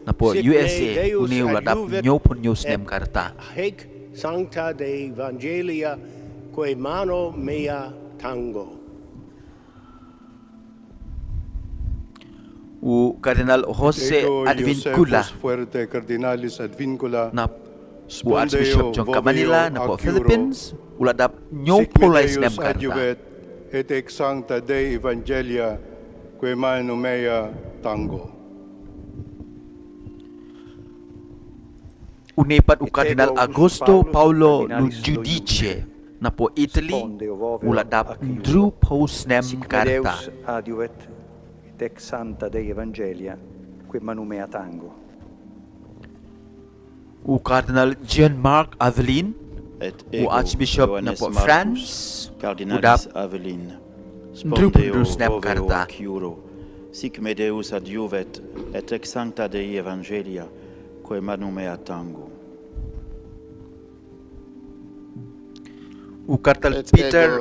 na po USA uni u la dap nyopunius nem karta. Haec sancta Dei Evangelia quae mano mea tango. U Kardinal Jose Advincula na u Archbishop John Camanila na po Philippines u la dap nyopulais nem karta. Et ex sancta Dei Evangelia quae manu mea tango. Unepat u Kardinal Augusto Paulo Giudice na po Italy u la dap ndru pos nem karta. Deus adjuvet et ex sancta Dei Evangelia quae manu mea tango. U Kardinal Jean-Marc Aveline u Archbishop na po France u dap ndru pundrus nem karta. Sic me Deus adjuvet et ex sancta Dei Evangelia quae manu mea tango. U Kardinal Peter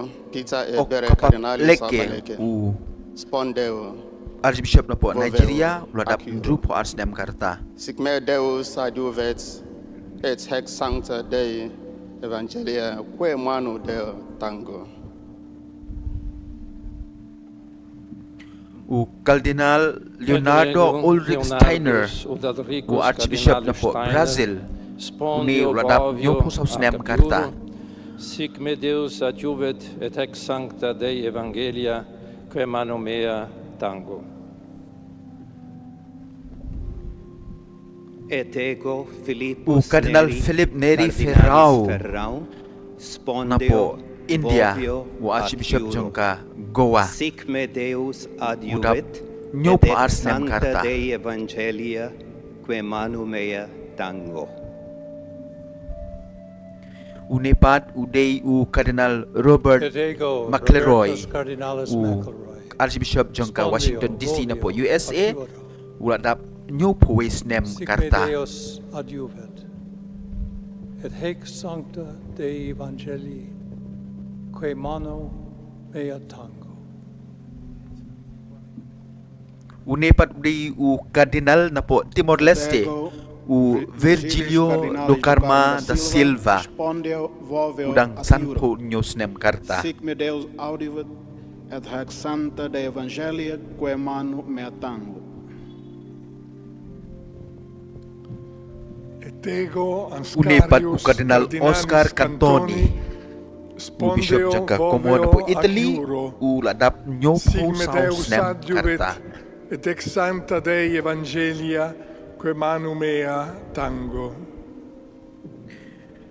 Okapableke u Archbishop na po Nigeria u la dap ndru po ars nem karta. Sic me Deus adjuvet et hex sancta Dei Evangelia quae manu Deo tango. U Kardinal Leonardo Ulrich Steiner u Archbishop na po Brazil uni u la dap nyopos nem karta. Sic me Deus adjuvet et ex sancta Dei Evangelia quae manu mea tango. Et ego Philippus u Kardinal Philip Neri Ferrau na po India u Archbishop John Goa sic me Deus u adjuvet dap nyopo ars nem karta. Dei Evangelia quae manu mea tango. Unepat u Dei u Kardinal Robert McElroy u Archbishop John Washington DC na po USA u la dap nyopo wes nem karta. Deus adjuvet et haec sancta Dei Evangelii quae manu mea tango. Unepat u Dei u Kardinal na po Timor Leste u Virgilio do Carma da Silva udang sanpo nyos nem karta. Sic me Deus adjuvet et haec sancta Dei Evangelia quae manu mea tango. Unepat u Kardinal Oscar Cantoni u Bishop John Como na po Italy u la dap nyopo saus nem karta. Et ex sancta Dei Evangelia quae manu mea tango.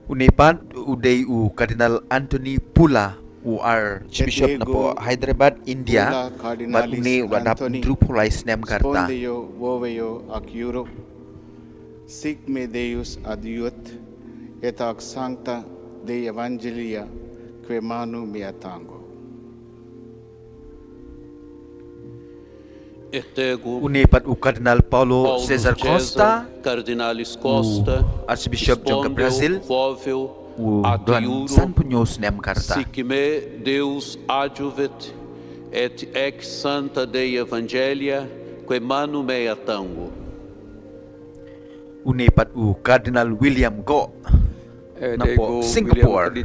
Unepat u Dei u Kardinal Anthony Pula Archbishop na po Hyderabad, India, but uni uladap Drupulais nem karta. Spondeo voveo ac iuro, sic me Deus adiuet, et ac sancta Dei Evangelia, que manu mea tango. Unipat u Cardinal Paulo Cesar Costa, Cardinalis Costa, Archbishop John Brazil, u Don San Punyos nem karta. Sic me Deus adjuvet, et ex Santa Dei Evangelia, que manu mea tango. Unipat u Cardinal William Go, na po Singapore,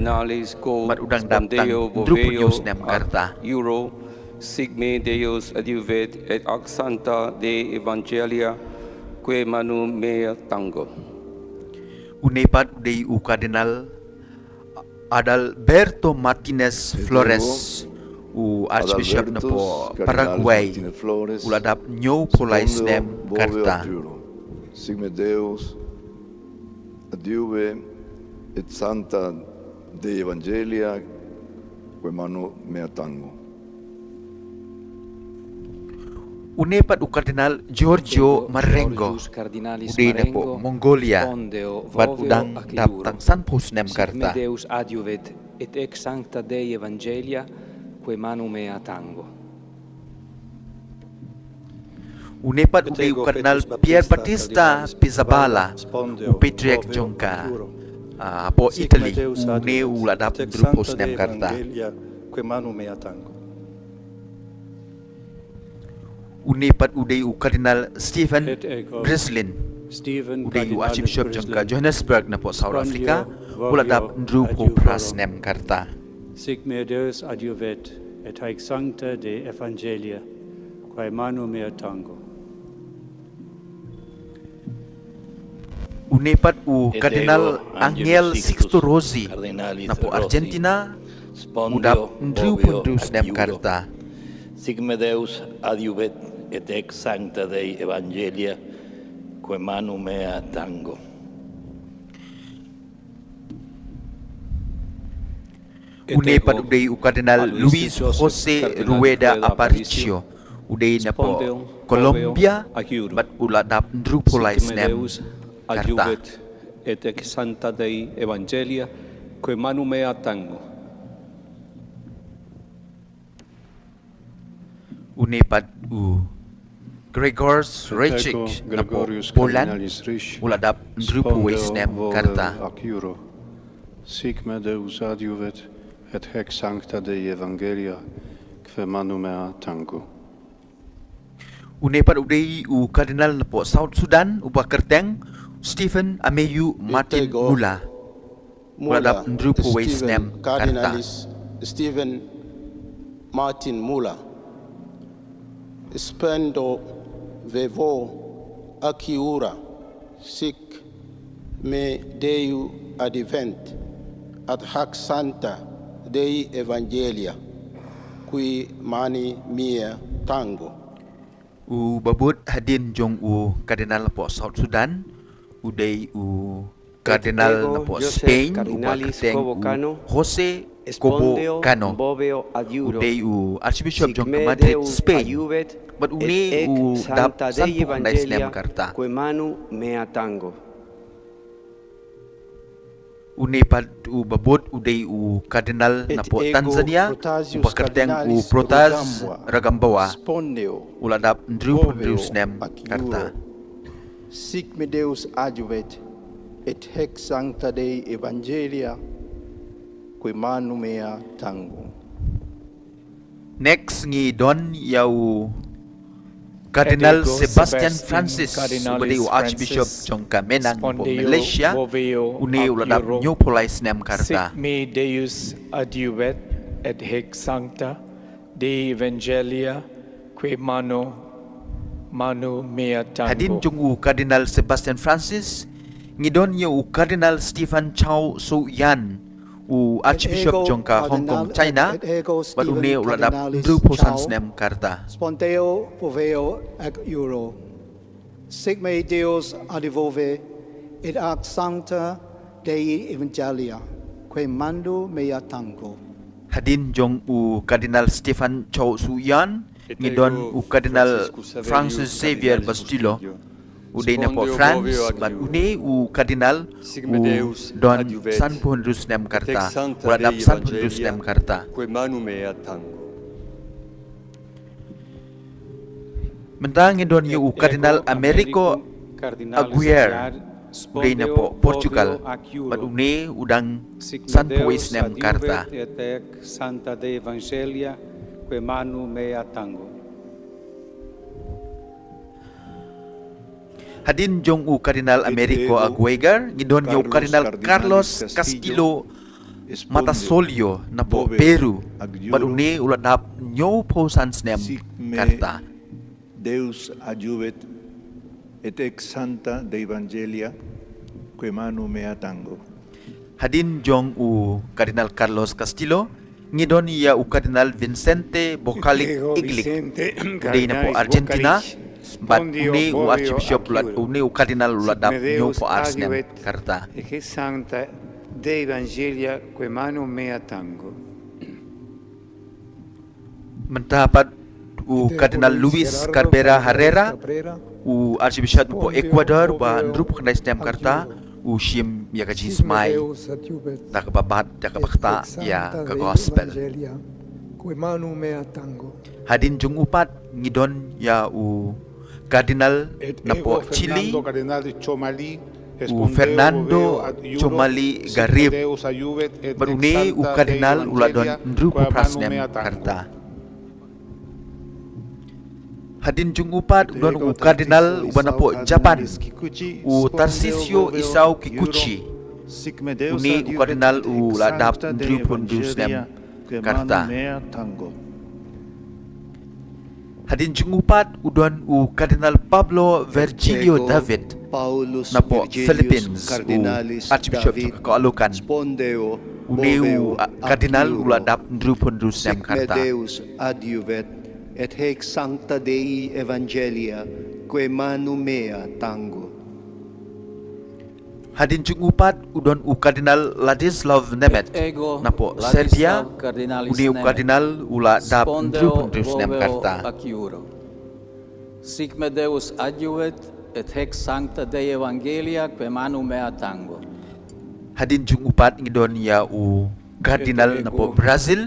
mat udang daptang Drupunyos nem karta. Euro, sic me Deus adiuvet, et ac Santa Dei Evangelia, que manu mea tango. Unipat Dei u Cardinal Adalberto Martinez Flores, u Archbishop na po Paraguay, uladap nyo polais nem karta. Sic me Deus adiuve et Santa Dei Evangelia, que manu mea tango. Unepat u Cardinal Giorgio Marengo, uday na po Mongolia, bat udang daptang sanpos nem karta. Deus adiuvet, et ex sancta Dei Evangelia, que manu mea tango. Unepat uday u Cardinal Pier Battista Pizzaballa, u Patriarch Jonka, po Italy, une uladap grupos nem karta. Que manu mea tango. Unipat uday u Cardinal Stephen Breslin, uday u Archbishop Jonka Johannesburg na po South Africa, uladap drupo pras nem karta. Sic me Deus adiuvet, et haec sancta Dei Evangelia, quae manu mea tango. Unepat u Cardinal Angel Sixto Rossi, na po Argentina, udap drupo drus nem karta. Sic me Deus adiuvet, et ex sancta Dei Evangelia, que manu mea tango. Unepat uday u Cardinal Luis Jose Rueda Aparicio, uday na po Colombia, bat uladap drupolais nem karta. Et ex Santa Dei Evangelia, que manu mea tango. Unepat u Gregors Rechik na po Poland, uladap drupois nem karta. Sic me Deus adiuvet, et haec sancta Dei Evangelia, que manu mea tango. Unepat uday u Cardinal na po South Sudan, Ubakerteng, Stephen Ameyu Martin Mula, uladap drupois nem karta. Cardinalis Stephen Martin Mula, spendo vevo aciura, sic me Deu advent, ad hac Santa Dei Evangelia, qui mani mea tango. U babut hadin jong u Cardinal na po South Sudan, uday u Cardinal na po Spain, Ubakerteng u Jose Cobo Cano, uday u Archbishop John Madrid, Spain, but uni u dap sanpo na Islam karta. Que manu mea tango. Unipat u babot uday u Cardinal na po Tanzania, Ubakerteng u Protaz Ragambawa, uladap drupo drus nem karta. Sic me Deus adiuvet, et haec sancta Dei Evangelia, que manu mea tango. Next ngi don yau Cardinal Sebastian Francis, uday u Archbishop Jonka Menang po Malaysia, uni uladap nyo polais nem karta. Sic me Deus adiuvet, et haec sancta Dei Evangelia, que manu mea tango. Hadin jong u Cardinal Sebastian Francis, ngidon yu u Cardinal Stephen Chow Su Yan, u Archbishop Jonka Hong Kong, China, but uni uladap drupo sans nem karta. Spondeo poveo ac euro. Sic me Deus adivove, et ac sancta Dei Evangelia, que manu mea tango. Hadin jong u Kardinal Stefan Chow Su Yan, ngidon u Kardinal Francis Xavier Bastido, udai na po France, but une u Kardinal u don San Pondrus nem karta, uladap San Pondrus nem karta. Mentang ngidon yu u Kardinal Americo Aguirre, udai na po Portugal, but une udang San Puis nem karta. Santa Dei Evangelia, que manu mea tango. Hadin jong u Kardinal Americo Aguirre, ngidon yu Kardinal Carlos Castillo Matasolio na po Peru, but une uladap nyo po sans nem karta. Deus adjuvet et ex Santa Dei Evangelia, que manu mea tango. Hadin jong u Kardinal Carlos Castillo, ngidon ia u Kardinal Vicente Bocalic Iglik, udai na po Argentina, but une u Archbishop une u Kardinal uladap nyo po ars nem karta. Ex Santa Dei Evangelia, que manu mea tango. Mentapat u Kardinal Luis Cabrera Herrera, u Archbishop po Ecuador ba ndrup kandais nem karta, u shim ya kaji smai da kababat da kabakta ya ka gospel. Hadin jung upat ngidon ya u Kardinal na po Chile, u Fernando Chomali Garib, barune u Kardinal uladon ndrup prasnem karta. Hadin jung upat udon u Kardinal ubana po Japan, u Tarsisio Isao Kikuchi, uni u Kardinal u ladap ndrupun dusnem karta. Hadin jung upat udon u Kardinal Pablo Virgilio David na po Philippines, u Archbishop Kaalokan, uni u Kardinal u ladap ndrupun dusnem karta. Et haec Sancta Dei Evangelia, que manu mea tango. Hadin jung upat udon u Kardinal Ladislav Nemet na po Serbia, uni u Kardinal ula dap ndrupun nem karta. Sic me Deus adjuvet, et haec Sancta Dei Evangelia, que manu mea tango. Hadin jung upat ngidon ya u Kardinal na po Brazil,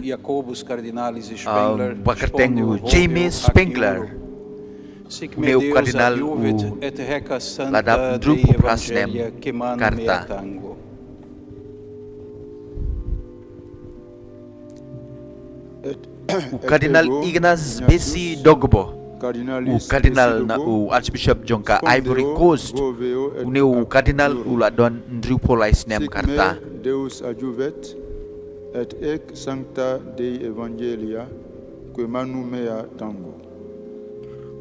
bakarteng u James Spengler, uni u Kardinal u ladap drupu prasnem karta. U Kardinal Ignaz Besi Dogbo, u Kardinal na u Archbishop jongka Ivory Coast, uni u Kardinal u ladon drupu laisnem karta. Deus adjuvet et ec Sancta Dei Evangelia, que manu mea tango.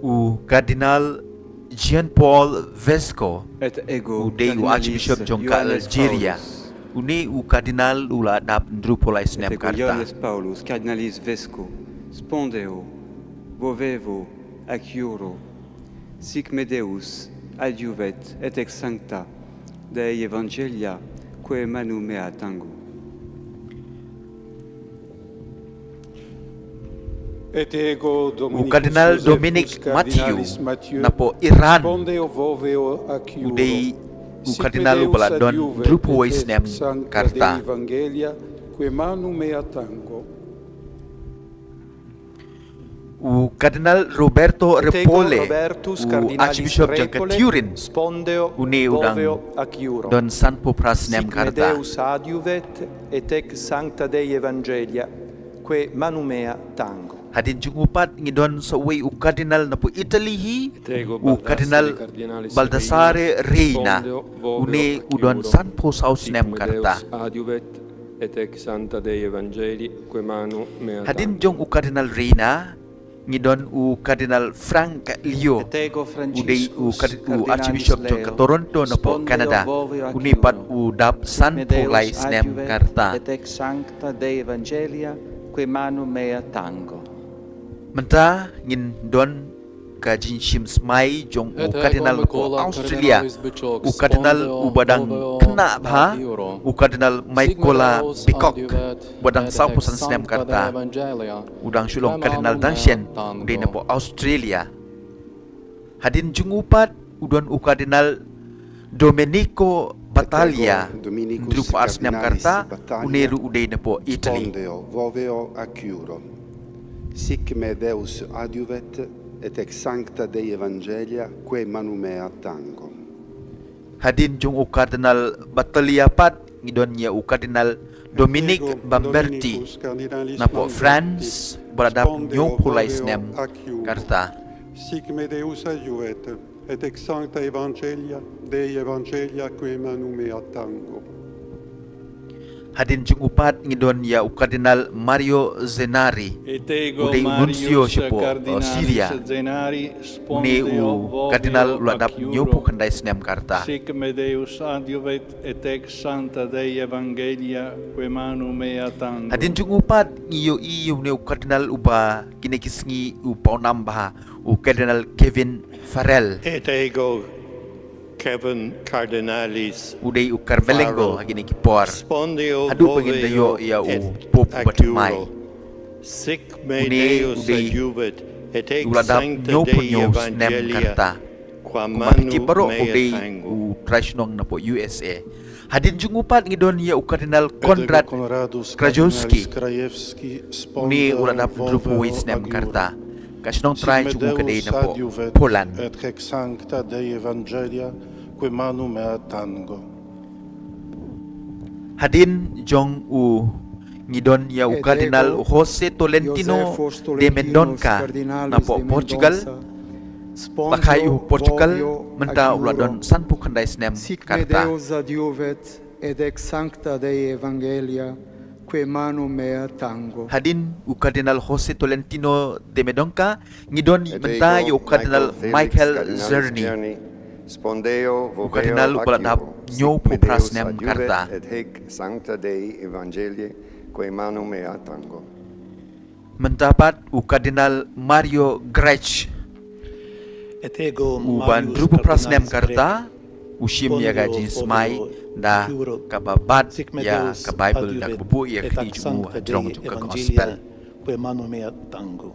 U Kardinal Jean-Paul Vesco, u dei u Archbishop jongka Algeria, uni u Kardinal u ladap ndrupolais nem karta. Paulus Cardinalis Vesco, spondeo, vovevo, acciuro, sic me Deus adjuvet et ex Sancta Dei Evangelia, que manu mea tango. U Kardinal Dominic Matthew na po Iran, udei u Kardinal Baladon drupu waisnem karta. U Kardinal Roberto Repole, u Archbishop jangka Turin, uni udang don San Popras nem karta. Deus adjuvet et ec Sancta Dei Evangelia, que manu mea tango. Hadin jungupat ngidon sa way u Kardinal na po Italy hi, u Kardinal Baldassare Reina, uni udon San Posaus nem karta. Hadin jong u Kardinal Reina, ngidon u Kardinal Frank Leo, udai u Archbishop jong ka Toronto na po Canada, uni pat u dap San Polais nem karta. Et ex Sancta Dei Evangelia, que manu mea tango. Menta ngin don ka jinshim smai jong u kardinal ko Australia u kardinal u badang kena bha u kardinal Michaela Peacock badang saupusan snem karta udang shulong kardinal Danshen di napo Australia hadin jungupat udon u kardinal Domenico Battaglia drupo arsnem karta uneru udei napo Italy. Sic me Deus adiuvet et ex sancta Dei Evangelia quae manu mea tango. Hadin jung u kardinal Battaglia pat ngidon nya u kardinal Dominic Bamberti napo France beradap nyopulai snem karta. Sic me Deus adiuvet et ex sancta Evangelia Dei Evangelia quae manu mea tango. Hadin jung upat ngidon ya u kardinal Mario Zenari udei nuncio sipo Syria une u kardinal uladap nyopo kendai snem karta. Sic me Deus adiuvet et ex sancta Dei Evangelia quae manu mea tango. Hadin jung upat iyo ne u kardinal uba kinekisngi u paunambah u kardinal Kevin Farrell Et ego Kevin Cardinalis udei u Carmelengo agini kipor adu pengin dayo ya u pop batemai Sic me Deus adiuvet et ex sancta Dei karta Evangelia kumati baro udei u trashnong na po USA. Hadin jungupat ngidon ya u kardinal Konrad Krajewski uni uladap drupo wisnem karta kasnong try jungu kadei na po Poland. Et ex sancta Dei Evangelia quae manu mea tango. Hadin jong u ngidon ya u kardinal Jose Tolentino de Mendonca na po Portugal pakai u Portugal menta uladon sanpu kandai snem karta. Deus adiuvet et ex sancta Dei Evangelia quae manu mea tango. Hadin u kardinal Jose Tolentino de Mendonca ngidon menta ya u kardinal Michael Zerny u kardinal uladap nyo po prasnem karta. Et hic sancta Dei Evangelie quae manu mea tango. Mendapat u kardinal Mario Grech uban drupo prasnem karta ushim ya gajin smai da kababat ya ka Bible da bubu ya kini jumu hadrong juga gospel quae manu mea tango.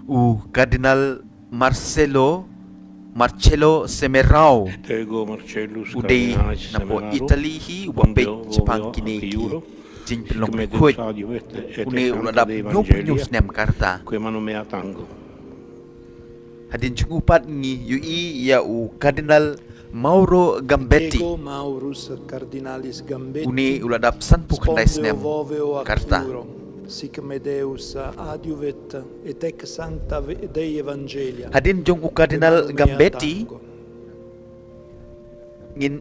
U kardinal Marcello Semerao udei napo Italy hi ubapek Jepang kini ki jing pelong kuit une uladap nyop snem karta. Hadin cukupat ngi UI ya u kardinal Mauro Gambetti uni uladap sanpu kendai snem karta. Sic me Deus adiuvet et ex sancta Dei Evangelia. Hadin jong u kardinal Gambetti ngin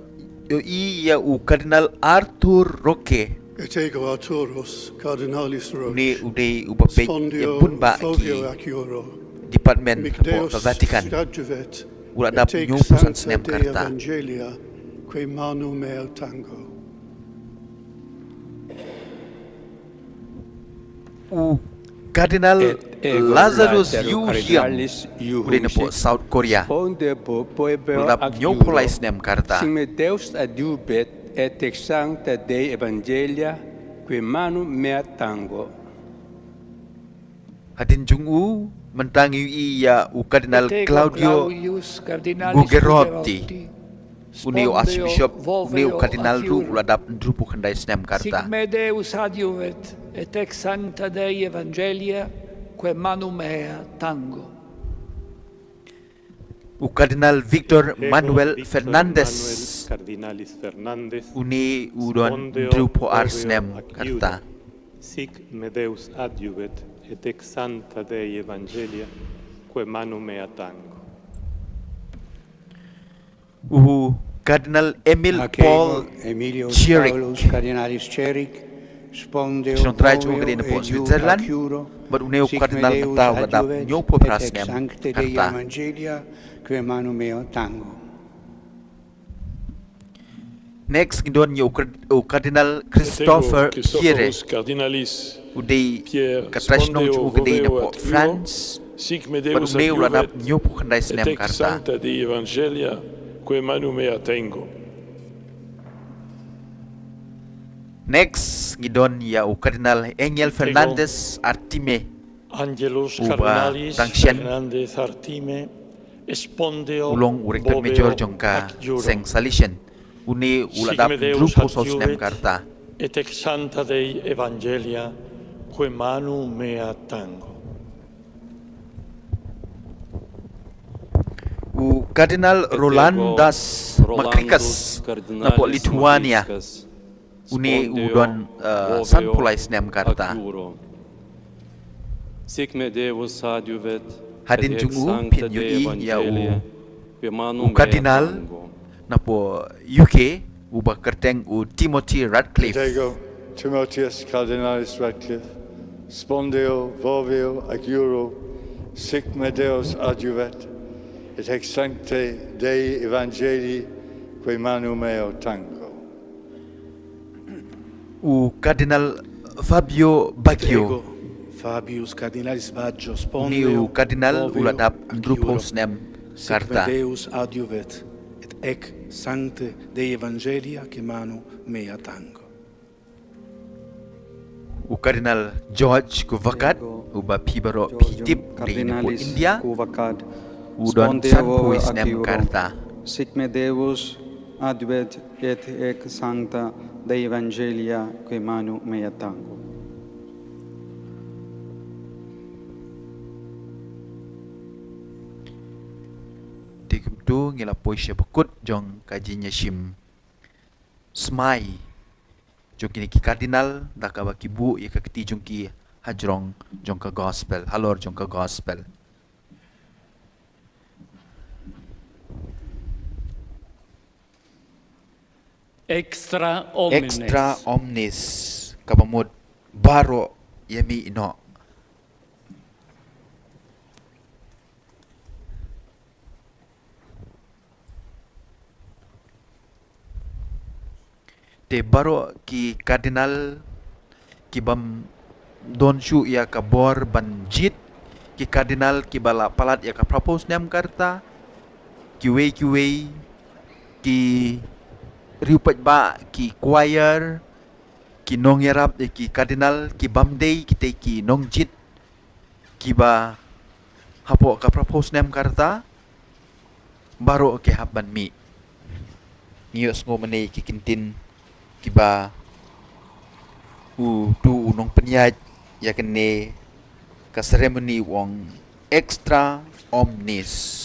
UI ya u kardinal Arthur Roque Et ego Arturus Cardinalis Roche uni udei ubapek bunba ki Departemen po Vatikan uladap nyupusan snem karta. Evangelia quae manu mea tango. U Kardinal Lazarus Yu Hyam udei po South Korea uladap nyopolai snem karta. Sic me Deus adiuvet et ex sancta Dei Evangelia quae manu mea tango. Hadin jungu mentangi ya u kardinal Claudio Gugerotti uni u archbishop uni u kardinal ru uladap drupu kendai snem karta. Sic me Deus adiuvet et ex sancta Dei Evangelia quae manu mea tango. U kardinal Victor Manuel Fernandez uni udon drupu arsnem karta. Sic me Deus adiuvet et ex sancta Dei Evangelia quae manu mea tango. U kardinal Emil Paul Chirik Sono traj ugrine po Switzerland but uneu kardinal menta wadap nyopo prasnem karta. Next ngidon yo kardinal Christopher Pierre udei katrashno chu gdei na po France sic me Deus Padumeu ladap adiuvet, nyu pukandai et snem ex karta. sancta Dei Evangelia, quae manu mea tengo. Next ngidon ya u Kardinal Angel Fernandez Artime Angelus uba Cardinalis tangsian Fernandez Artime espondeo ulong urektor major jongka seng salishen uni uladap grupo sos nem karta. Et ex sancta Dei Evangelia, quae manu mea tango. U Kardinal Rolandas Makrikas napo Lithuania uni udon san pulais nem karta. Sic me Deus adiuvet, Hadin jungu pin yui ya u Kardinal napo UK uba kerteng u Timothy Radcliffe. Ego Timotheus Cardinalis Radcliffe, spondeo vovio ac euro, sic me Deus adiuvet, et ex sancte Dei Evangelii, quae manu meo tango. U Kardinal Fabio Baggio Fabius Cardinalis Baggio, uni spondeo u Kardinal vovio uladap ac grupo euro, nem sic karta. me Deus adiuvet, et ec sancte Dei Evangelia, quae manu mea tango. U Kardinal George Kuvakat uba pibaro pitip di Nepal India udon san puis nem karta. Sic me Deus advet et ec sancta Dei Evangelia, quae manu mea tango. Tikum tu ngila poisya bekut jong kajinya shim smai jong kini ki kardinal daka baki bu ya kakti jong ki hajrong jong ka gospel halor jong ka gospel. Extra omnes. Extra omnis kabamud baro yami ino. Te baro ki kardinal ki bam don shu ya ka bor banjit ki kardinal ki bala palat ya ka propose nem karta ki wei ki riupat ba ki choir ki nong yarap ki kardinal ki bamdei kita ki nong jit ki ba hapo ka propose nem karta baro ke haban mi nios ngomene ki kintin ki ba tu unong penyaj ya kene ka ceremony wong extra omnis.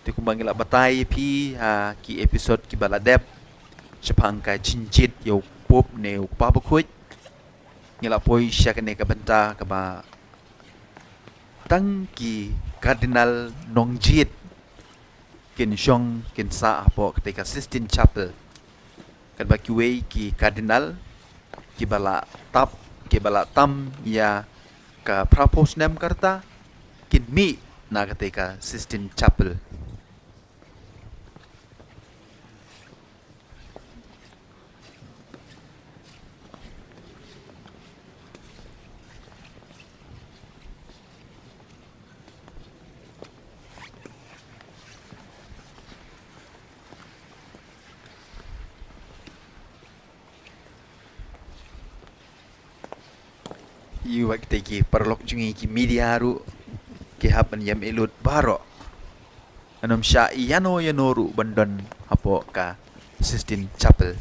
Ti kumbang ila batay pi ki episode ki baladep sepang ka cincit yo pop ne upabakut ngila poi sya kene ka benta ka ba tang ki Kardinal Nongjit kin syong kin sa apo ketika Sistine Chapel kan ba kiwei ki Kardinal ki bala tam ya ka propose nem karta kin mi na ketika Sistine Chapel. Iwak teki perlok jungi ki media haru ki hapan yam elut baro anom sya yano yanoru bandon hapo ka Sistine Chapel.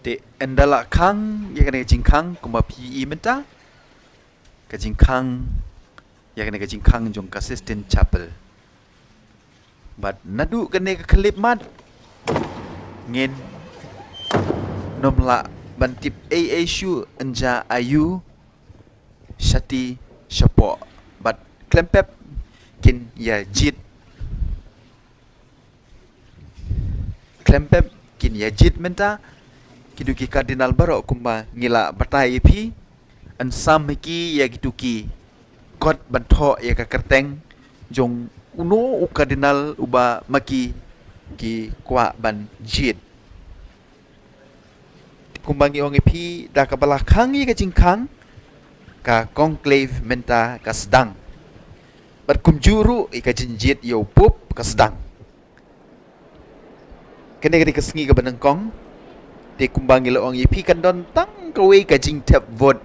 Te endala kang ya kena jingkang kuma PE menta kajingkang ya kene kajingkang jong ka Sistine Chapel but nadu kene ka klip mat ngin nomla bantip ASU enja ayu shati shapo but klempep kin ya jit klempep kin ya jit menta kiduki kardinal baro kumba ngila batai pi an sam ki ya kiduki god bantho ya ka kerteng jong uno u kardinal uba maki ki kwa ban jit kumbangi ong pi da ka balakang yi ka jingkang ka conclave menta ka sedang bat kumjuru ika jinjit yo pup ka sedang kene ka kesngi ka banengkong te kumbangi lo ong yi pi kan don tang ka we ka jing tap vote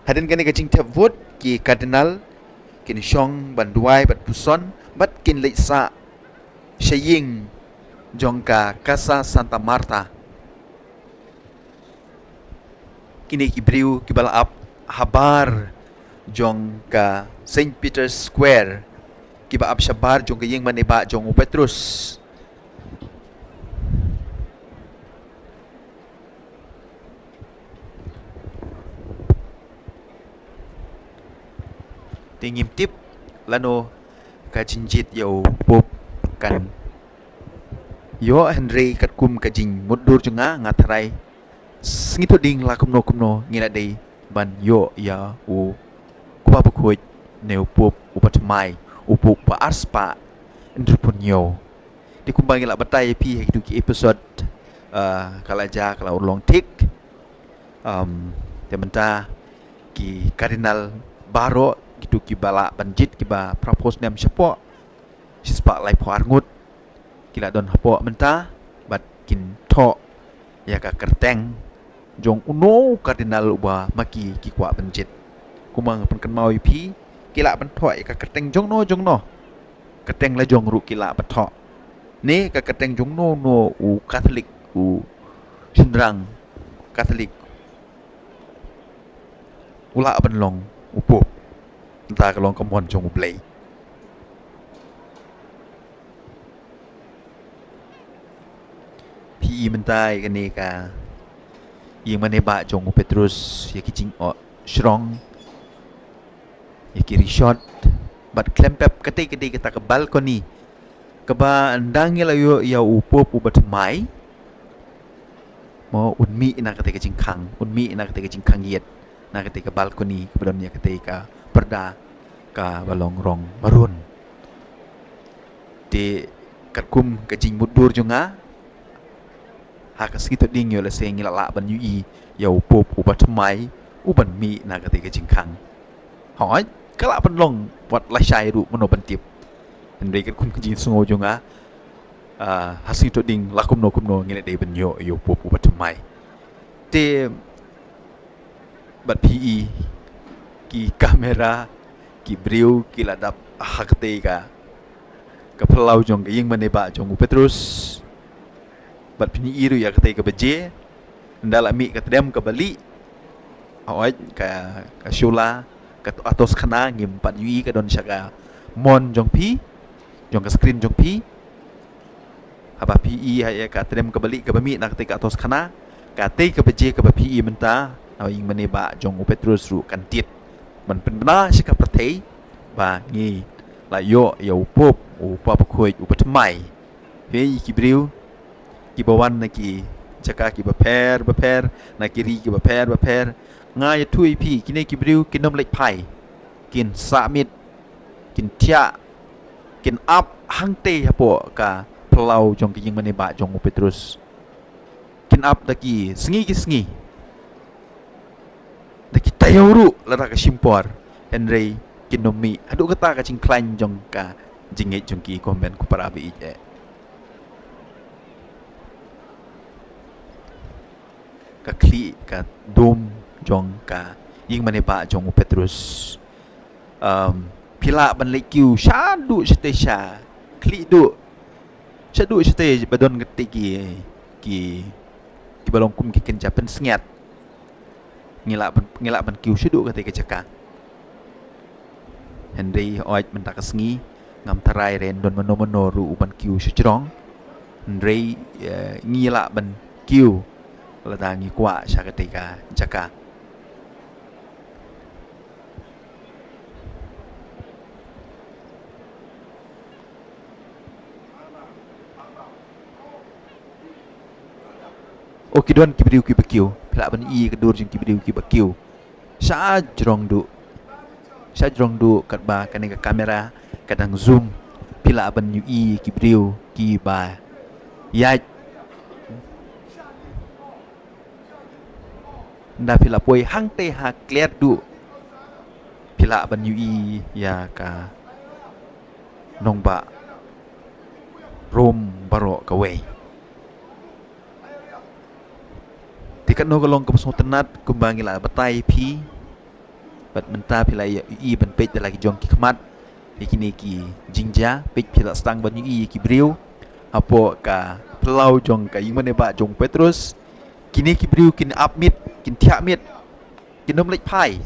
hadin kene ka jing tap vote ki kardinal kin shong banduai bat puson bat kin leisa shaying jongka Casa Santa Marta kini kibriu kibala up habar jong ka St. Peter's Square kiba up shabar jong ka ying maniba jong Petrus tingim tip lano ka jinjit yo pop kan yo Henry kat kum ka jing mudur junga ngatrai ngito ding la kumno ngina dei ban yo ya u kuba bukuit neu pop upatmai upuk pa arspa entrepreneur di kumbangi la batai pi hidu ki episode kalaja kala ulong tik tementa ki kardinal baro gitu ki bala banjit ki ba propose nem sepo sispa lai pharngut kila don hapo menta bat kin tho ya ka kerteng jong uno kardinal uba maki ki kwa banjit kumang pen kan mau pi kila ban tho ya ka kerteng jong no kerteng la jong ru kila ban tho ne ka kerteng jong no u katolik u sindrang katolik ula ban long upop ta ka long kamon jong ublei pi mentai kene ka yang maneba jong Petrus ya kijing o strong ya kiri shot but klempep kete kita ke balkoni keba andang la yo ya upop ubat mai mo unmi ina kete kijing kang unmi ina kete kijing kang yet na kete ke balkoni keberon ya kete ka perda ka balong rong marun di katkum kijing mudur jonga hakas kita ding yo la seng la ban yu ya upop ubat mai uban mi na kete kijing kang hỏi kala ban long wat la shai ru mono ban tip Henry katkum kijing sungo jonga hasil to ding la kumno ngene de ban yo upop ubat mai te bat PE ki kamera ki briu ki ladap hakte ka pelau jong ying maneba jong Petrus bat pini iru ya kate ka beje ndala mi ka tdem ka bali awaj ka shula ka atos khana ngim pat yui ka don syaga mon jong pi jong ka screen jong pi haba PE ya ka tdem ka bali ka bami nak te ka atos khana ka te ka beje ka ba PE menta ying maneba jong Petrus ru kan titมันเป็นบนาชิกาประเทศบางี้ลายโยยาวปบอุปาปคุยอุปธรรมายเฮียกิบริวกิบวันนักีจักากิบแพรนักีรีกิบแพรง่ายทุยพี่กินกิบริวกินนมเล็กไผ่กินสามิดกินเทียกินอับหังเตยฮะปะกาพลาวจงกิยิงมันในบาจงเปโตรสกินอับตะกี้สงีdaki tayoru lara ka simpor Henry kinomi adu kata ka cingklan jong ka jinge jongki komen ku para bi je ka kli ka dom jong ka ying maneba jong Petrus pila ban lekiu shadu stesha kli du shadu ste badon ngeti ki balong kum ki kenja pen sngiat ngelak ban kiu syuduk kata kecaka Henry oit mentak sengi ngam tarai ren don mano ru ban kiu syujrong Henry ngelak ban kiu ladangi kwa syakatika jaka Okidon kibriu kibakiu pelak ban i kedur jeng kibriu kibakiu sya jrong du kat ba kane ka kamera kadang zoom pelak ban yu i kibriu ki ba ya nda pelak poi hang te ha clear du pelak ban yu i ya ka nong ba rom baro ka wei Tikat no kalong kapasong tenat kumbang ila batai pi bat menta pila i ban pej lagi jong ki khamat ikini ki jingja pej pila stang ban i ki briu apo ka pelau jong ka imane ba jong Petrus kini ki briu kin apmit kin tiak mit kin nom lek pai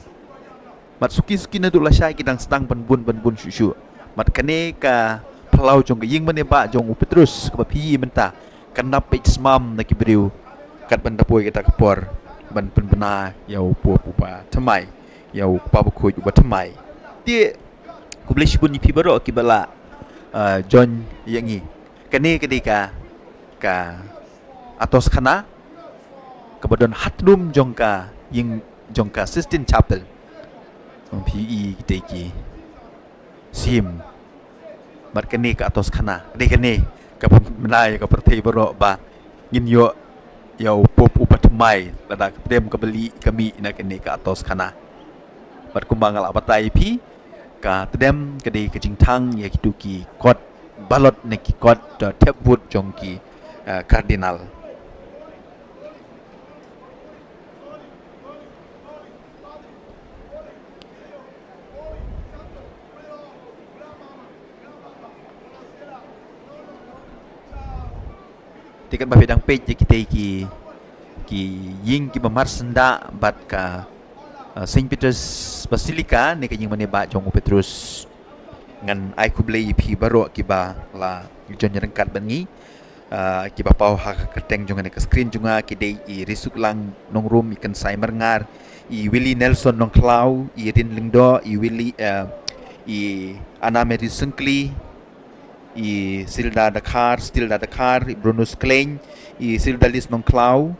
mat suki na du la syai kidang stang ban bun shu mat kane ka pelau jong ka ying mane ba jong Petrus ka pi menta kanap pej smam na ki briu kat ban tapoi kita kepor ban penbena yau pupa thamai yau pa bukoi uba thamai ti kublish bun pi baro kibala John yangi kani ketika ka atos khana kabadon hatrum jongka ying jongka Sistine Chapel pi kiteki sim mat kani ka atos khana kani ka menai ka pertai baro ba ngin yo Yau pop upat mai ladak dem kebeli kami nak ini ke atas kana berkumbang ala batai pi ka tedem kedi kejing tang ya kitu ki kot balot ne ki kot tepwood jongki kardinal Tikat ba pedang pej kita ki ying ki bamar senda bat ka Saint Peter's Basilica ne ka ying mane ba jong Petrus ngan ai ku blei pi baro ki ba la jon rengkat bangi ki ba pau ha ka teng jong ne ka screen junga ki dei i risuk lang nong room ikan sai marngar i Willie Nelson nong Clau i Rin Lingdo i Willie i Anna Mary Sungkli I Silda Dakar, I Brunus Klein, I Sildalis nong Clau,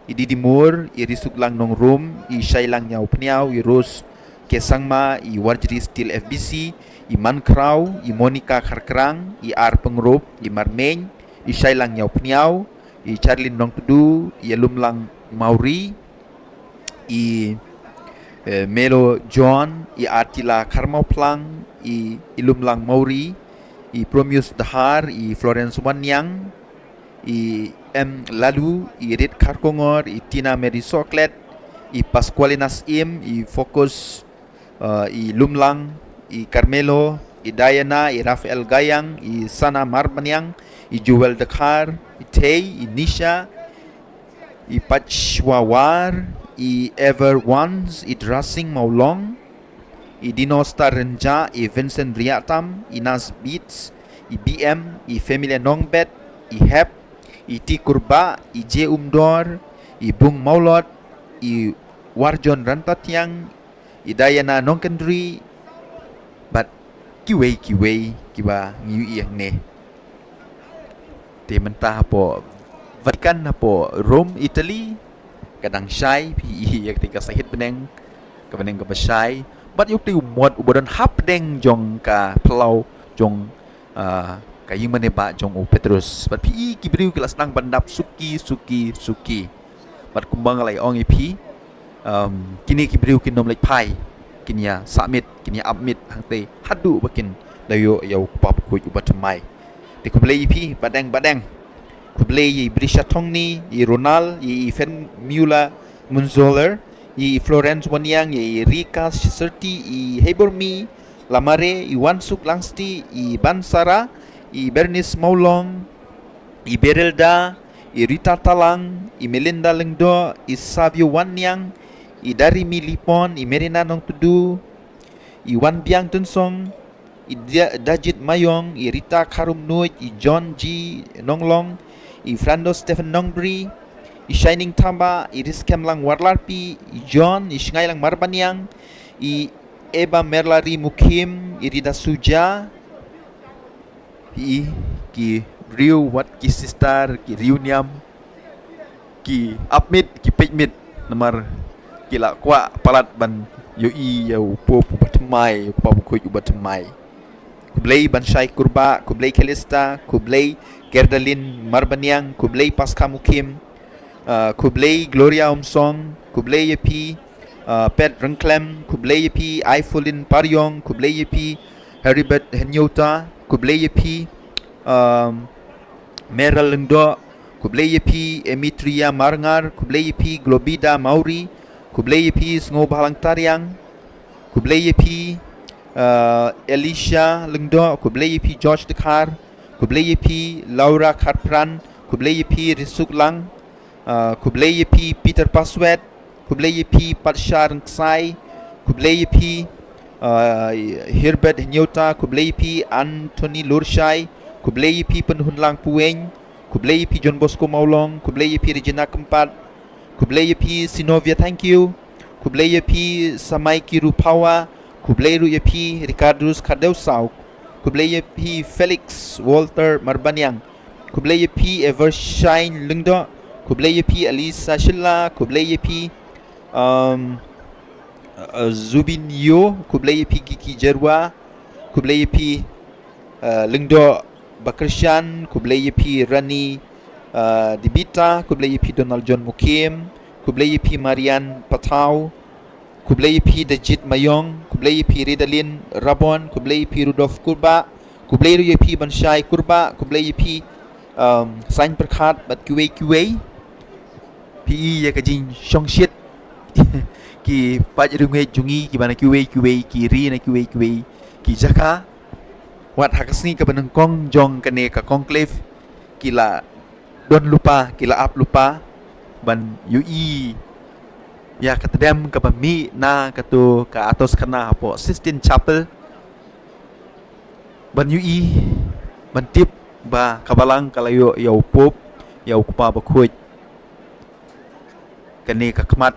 I Didi Moore, I Risuklang nong Rum, I Shailang Nyau Pniau, I Rose Kesangma, I Warjri Steel FBC, I Man Krau, I Monica Karkrang, I Ar Pengrup, I Marmeng, I Shailang Nyau Pniau, I Charlin nong Tudu, I Alumlang Mauri, I Melo John, I Atila Karmau Plang, I Ilumlang Mauri, I Promius Dahar, I Florence Wanyang, I M Lalu, I Red Karkongor, I Tina Mary Soklet, I Pasqualinas Im, I Focus, I Lumlang, I Carmelo, I Diana, I Rafael Gayang, I Sana Marbanyang, I Joel Dakar, I Tay, I Nisha, I Pachwawar, I Ever Ones, I Dressing Maulong, I Dino Star Renja, I Vincent Riatam, I Nas Beats, I BM, I Familia Nongbet, I Hep, I T Kurba, I J Umdor, I Bung Maulot, I Warjon Rantatiang, I Diana Nongkendri, but kiwei kiba ngiu yang ne. Te mentah po Vatican po Rome Italy, kadang syai pi yang tinggal sahit beneng, kebeneng ke syai. Bat yuk ti umot ubodan hap deng jong ka pelau jong ka ying maneba jong Petrus. Bat pi kibriu kelas nang bandap suki. Bat kumbang lai ong ipi kini kibriu kinom lai pai kinya samit kinya abmit hangte hadu bakin dayo yau pap ku ubat mai. Ti kublei ipi badeng kublei Brisha Tongni I Ronald I Fen Mula Munzoler I Florence Wanyang I Rika Serti I Hebormi Lamare I Wansuk Langsti I Bansara I Bernice Maulong I Berilda I Rita Talang I Melinda Lengdo I Savio Wanyang I dari milipon I merina nong tudu I wan biang tunsong I Dajit Mayong I Rita Karum Nuj I John G Nonglong I Frando Stephen Nongbri I Shining Tamba I Riskem Lang Warlarpi I John I Shngai Lang Marbanyang I Eba Merlari Mukim I Rida Suja I Ki Riu Wat Ki Sistar Ki Riu Niam Ki Apmit Ki Pekmit Namar Ki La Kwa Palat Ban Yoi Yau Pop Ubatamai Kupabukuj Ubatamai Kublai Banshai Kurba Kublai Kelista Kublai Gerdalin Marbanyang Kublai Pasca Mukim Kublai Gloria Omsong Kublai Yepi Pet Rengklem Kublai Yepi Aifolin Paryong Kublai Yepi Heribert Henyota Kublai Yepi Meral Lengdo Kublai Yepi Emitria Marngar Kublai Yepi Globida Mauri Kublai Yepi Sngo Bahalang Tariang Kublai Yepi Elisha Lengdo Kublai Yepi George Dekar Kublai Yepi Laura Kharpran Kublai Yepi Risuk Lang Kublai Yepi Peter Paswet Kublai Yepi Patsha Rengsai Kublai Yepi Herbert Nyota Kublai Yepi Anthony Lurshai Kublai Yepi Penhun Lang Pueng Kublai Yepi John Bosco Maulong Kublai Yepi Regina Kempat Kublai Yepi Sinovia Thank You Kublai Yepi Samai Kiru Pawa Kublai Yepi Ricardus Cardeusau Kublai Yepi Felix Walter Marbanyang Kublai Yepi Evershine Lengdo Kublai Yepi Alisa Shilla Kublai Yepi Zubin Yo Kublai Yepi Kiki Jerwa Kublai Yepi Lengdo Bakershan Kublai Yepi Rani Dibita Kublai Yepi Donald John Mukim Kublai Yepi Marian Patau Kublai Yepi Dajit Mayong Kublai Yepi Ridalin Rabon Kublai Yepi Rudolf Kurba Kublai Yepi Banshai Kurba Kublai Yepi Sain Perkhat Bat Kuwei PE ya kajing Shongshit Ki Paj Rungwe Jungi Ki Bana Kuwei Ki Ri na Kuwei Ki Jaka Wat Hakasni ka Benengkong Jong Kane ka Conclave Kila Don lupa Kila Ap lupa Ban Yui Ya katadam ka Bami na Katu ka atos kana po Sistine Chapel Ban Yui Ban Tip Ba Kabalang Kalayo Yau Pop Yau Kupa Bakuj Kane ka Kemat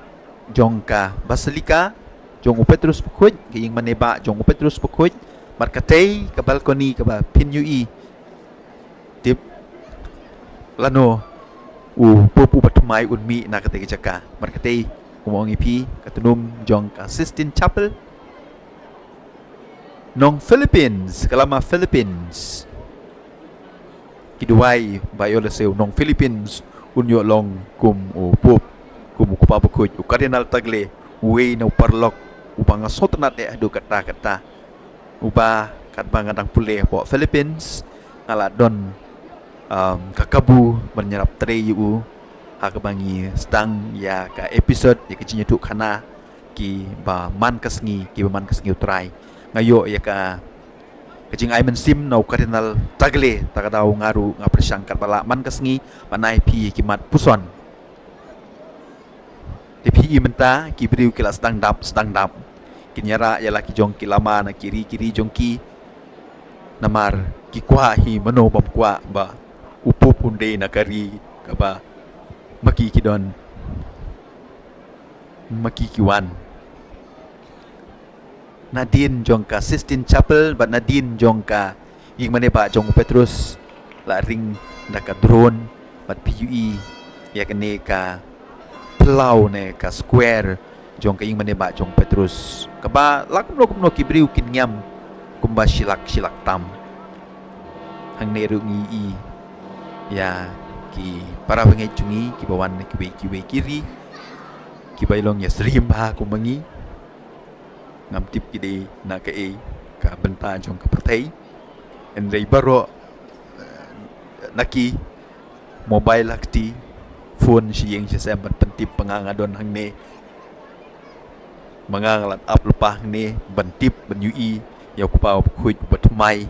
Jong ka Basilika Jong Petrus Bakuj Kaying maneba Jong Petrus Bakuj Markatay ka balkoni ka ba Pin Yui Tip Lano Pupu Batumay Unmi na katay jaka Markatay Kumong ipi Katunum Jong ka Sistine Chapel Nong Philippines Kalama Philippines Kiduay Bayola Sew Nong Philippines Unyo long Kum Pup Kum Kupabakuj Ukardinal Tagle Uwe na uparlok Upang asot na te Adu kata Uba kat bangadang pulih po Philippines ngaladon kakabu menyerap tre yu hakabangi sedang ya ka episode ya kijinya tu kana ki ba man kasngi ki ba man kasngi utrai ngayo ya ka kajing ai mensim no Cardinal Tagle takadaw ngaru ngapersangkat bala man kasngi manai pi kimat puson DPI menta ki briu kila sedang dap kinyara ialah ki jong ki lama na kiri jong ki namar ki kwa hi mano bam kwa ba upu punde na kari ka ba maki ki don maki ki wan Nadine jong ka Sistine Chapel ba Nadine jong ka ing mane ba jong Petrus la ring na ka drone bat PUE ya kene ka pelau ne ka square jong kaing maneba jong Petrus kaba lakum kibriu kinyam kumba silak tam hang neru ngi ya ki para wengai jungi ki bawan ki kiri ki bailong ya serim ba kumangi ngam tip ki de na ka ka benta jong ka pertai endai baro naki mobile akti phone siyeng siya pentip pengangadon hang ne mangangalat up lepah ni bentip benyui ya kupau kuit batmai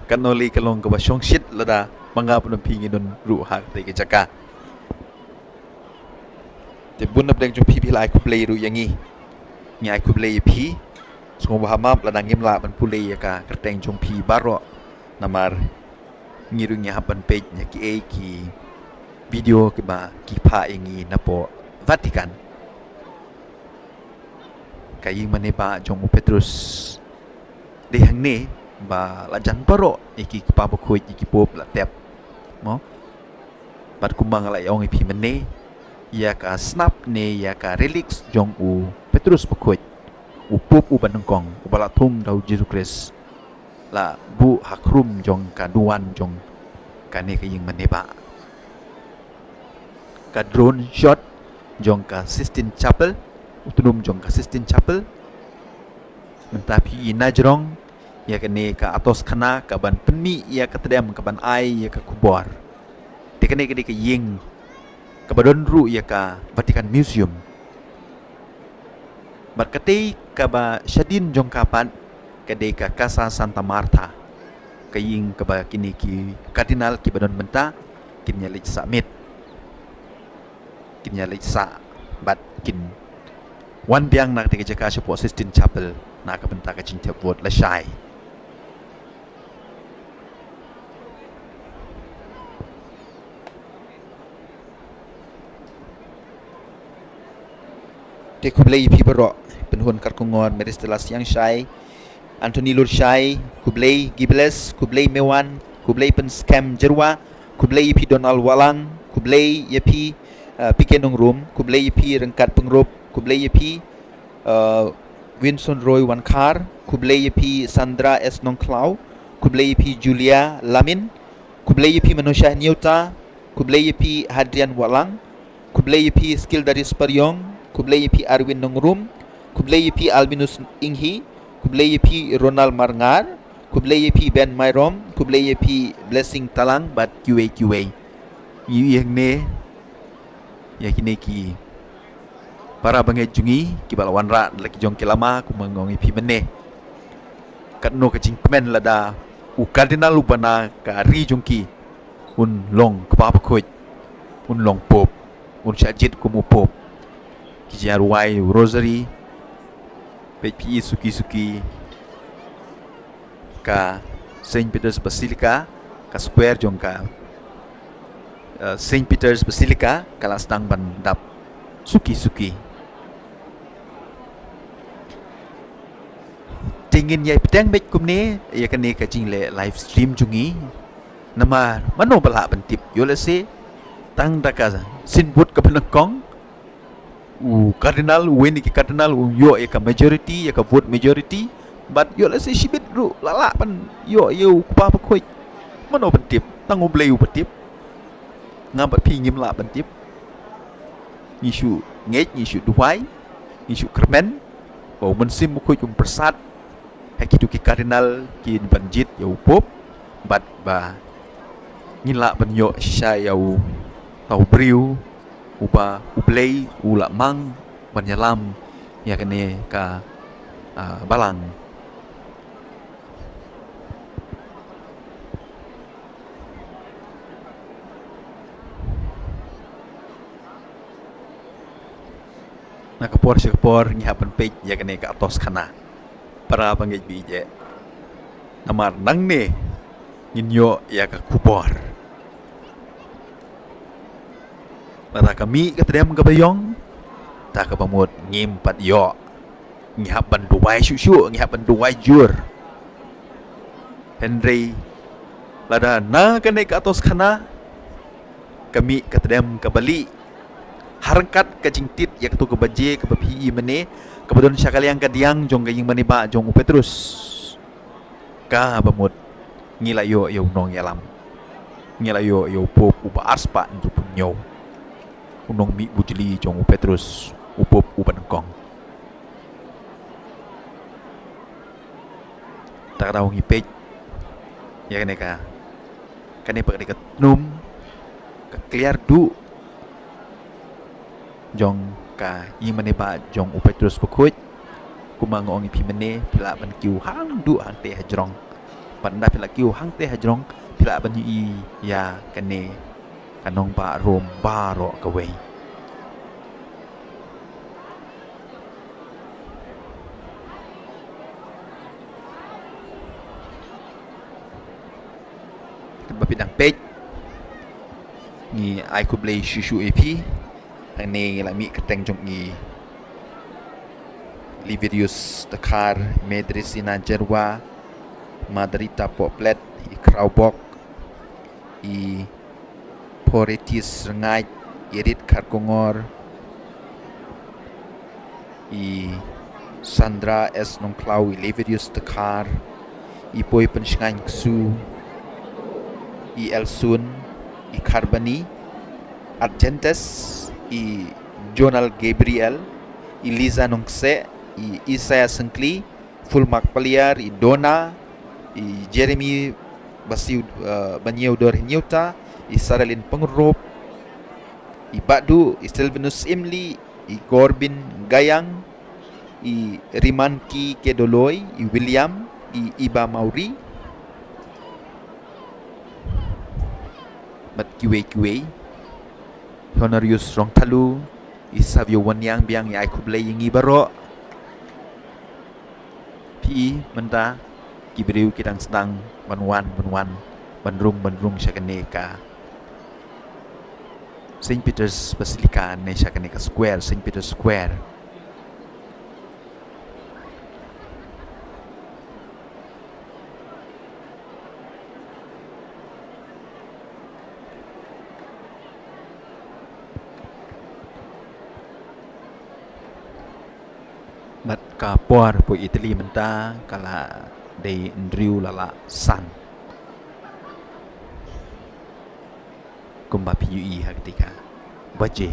kanoli kalong ka basyong shit lada mangap no pingin don ru hak te jaka te bun na bleng jong pi pi lai ku play ru yang ni nyai ku play pi song bahamap la dangim la ban pulei ka kerteng jong pi baro namar ngiru nya hapan page nya ki e ki video ki ba ki pha ingi napo Vatican kaying mane ba jong Petrus de hang ne ba la jan baro iki pa ba khoi iki pop la tep mo bat kumbang la yong pi mane ya ka snap ne ya ka relics jong u Petrus ba khoi u pop u banengkong u bala thum dau Jesus Christ la bu hakrum jong ka duan jong ka ne kaying mane ba ka drone shot jong ka Sistine Chapel utunum jong ka Sistine Chapel mentapi inajrong ya kene ka atos khana ka ban penmi ya ka tedam ka ban ai ya ka kubor tekene ke ying ka badon ru ya ka Vatican Museum barkatei ka ba Shadin jong kapan ka de ka Casa Santa Marta ka ying ka ba kini ki kardinal ki badon menta kinya lich summit kinya lich sa bat kin wan biang nak de ka chapo Sistine Chapel na ka benta ka chin tep vot la shai te kublai pi baro penhun karkungon meristelas yang shai Anthony Lur shai kublai gibles kublai mewan kublai pen scam jerwa kublai pi Donald Walang kublai yapi pikenong room kublai pi rengkat pengrup kublai yapi Winston Roy Wankar kublai yapi Sandra S Nongklau kublai yapi Julia Lamin kublai yapi Manusia Nyota kublai yapi Hadrian Walang kublai yapi Skill dari Sparyong kublai yapi Arwin Nongrum kublai yapi Albinus Inghi kublai yapi Ronald Marngar kublai yapi Ben Myrom kublai yapi Blessing Talang bat QA yu yang ne ya kini ki para bangai jungi ki balawan ra laki jong kelama ku mangong ipi mene katno ka jingmen lada u kardinal ubana ka ri jongki un long ka pa khoj un long pop un shajit ku mu pop ki jarwai rosary pi suki ka Saint Peter's Basilica ka square jong ka Saint Peter's Basilica kalastang bandap suki tingin yai pedang bet kumne ya kane ka jingle live stream jungi nama mano bala bantip yolese tang daka sinbut ka penekong u cardinal weni ki cardinal yo ya ka majority ya ka vote majority but yolese shibit ru lala pan yo pa khoi mano bantip tang obleu bantip ngabat pi ngim la bantip nisu ngej nisu duai nisu kermen o mensim khoi jung persat hakitu ki cardinal ki banjit yau pop bat ba ngila banyo sha yau tau briu uba ublei ula mang banyalam ya kene ka balang nakapor ngihapan page ya kene ka atos khana para bangit bije namar nang ne nginyo ya ka kubor para kami katadem ka bayong ta ka pamut ngim pat yo ngihapan duwai syusyu ngihapan duwai jur Henry lada na kene ka atos khana kami katadem ka bali harangkat ka jingtit ya ketu ka baje ka bapi mene kabadon syakaliang kadiang jong gaying maniba jong Petrus ka bamut ngilayo yo nong yalam ngilayo yo pop uba arspa ndu punyo unong mi bujili jong Petrus upop uban kong tak daw ngipej ya kene ka kane pa dekat num ka clear du jong ka ying maniba jong Petrus pukut kumangong ipi mene pila ban kiu hang du hang te hajrong panda pila kiu hang te hajrong pila ban yi ya kane kanong ba rom baro ka wei bapidang page ni ai ku blei shu ap ani la mi keteng jong ni Lividius Dakar Medresina Jerwa Madrita Poplet i Kraubok i Poretis Rengai Irit Karkongor i Sandra S Nongklau i Lividius Dakar i Poi Pensngan Ksu i Elsun i Karbani Argentes i Jonal Gabriel i Liza Nongse i Isaiah Sengkli Fulmak Paliar i Dona i Jeremy Basiu Banyeudor Nyuta i Saralin Pengrop i Badu i Silvanus Imli i Gorbin Gayang i Rimanki Kedoloi i William i Iba Mauri Mat Kiwe Honorius Rongtalu i Savio Wanyang biang i Kublai Yingi Baro Pi menta Kibriu Kidang Sedang Banwan Bandrung Shakaneka St. Peter's Basilica ne Shakaneka Square St. Peter's Square Mat ka por po Italy menta kala de Andrew lala san kumba PUI haktika baje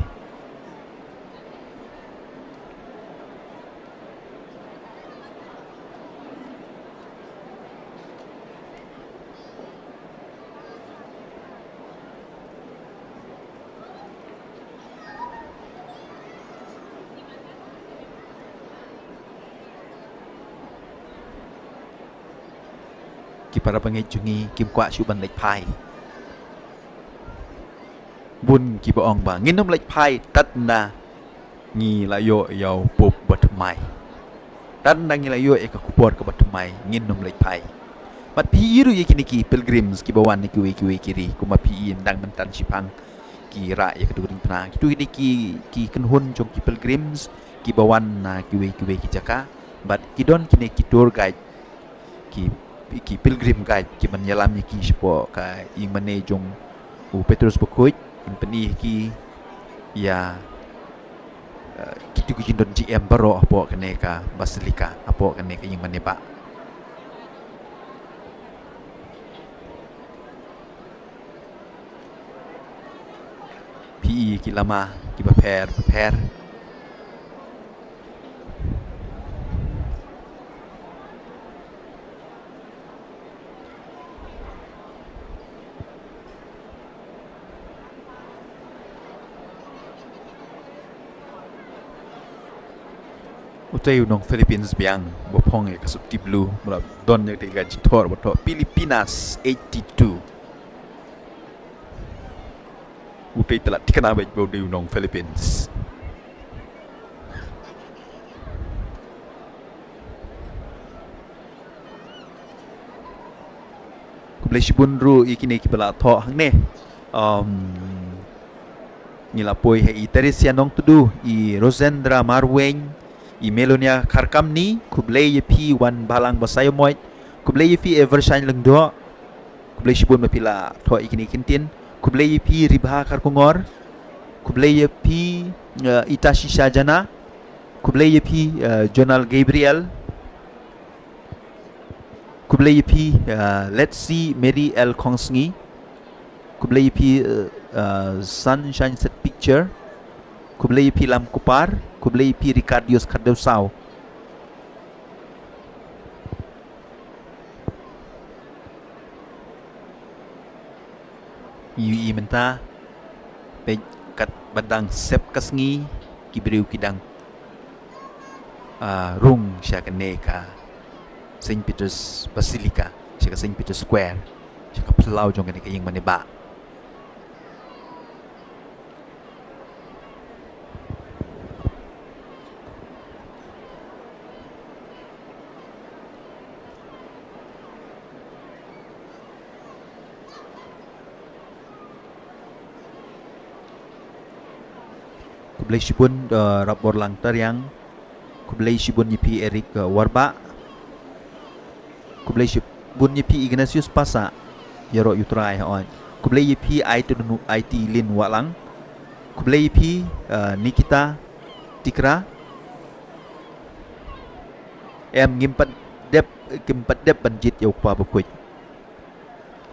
para pengejungi kim kwa syuban lek pai bun ki boong ba nginom lek pai tatna ngi layo yau pop batmai tatna ngi layo e ka kupor ka batmai nginom lek pai mat piiru ye kiniki pilgrims ki bawan ni kiwe kiri kuma pi ndang mentan sipang ki ra ye keduring pna kitu ki kenhun jong ki pilgrims ki bawan na kiwe ki jaka bat kidon kini ki tour guide ki pilgrim guide ki menyelami ki sepo ka ing mane jong u Petrus Bukut in peni ki ya kitu ki jindon GM baro apo kene ka Basilika apo kene ka ing mane ba PE ki lama ki prepare Utayu nong Philippines biang bopong e kasut tiblu mula don yang tiga jitor boto Pilipinas 82 Utay telah dikenal baik bau nong Philippines Kublai Shibunru ikini kibala tho hang ne ngilapoi hei Teresia nong tudu i Rosendra Marweng i Melonia Karkamni kublai yepi wan balang basayo moit kublai yepi evershine lengdo kublai Shibun mapila tho ikini kintin kublai yepi Ribha Karkongor kublai yepi Itashi Shajana kublai yepi Jonal Gabriel kublai yepi Let's See Mary L Kongsngi kublai yepi Sunshine Set Picture kublai yepi Lam Kupar kublai yepi Ricardios Cardeusau Yui menta pe kat badang sep kasngi kibriu kidang rung syakane ka St. Peter's Basilica syaka St. Peter's Square syaka pelau jong kane kayeng maneba Kublai Shibun Rabor Lang Taryang, Kublai Shibun Yipi Eric Warba, Kublai Shibun Yipi Ignatius Pasa, Yaro Yutrai on, Kublai Yipi IT Lin Walang, Kublai Yipi Nikita Tikra, ngimpat dep banjit yau pa bukuit.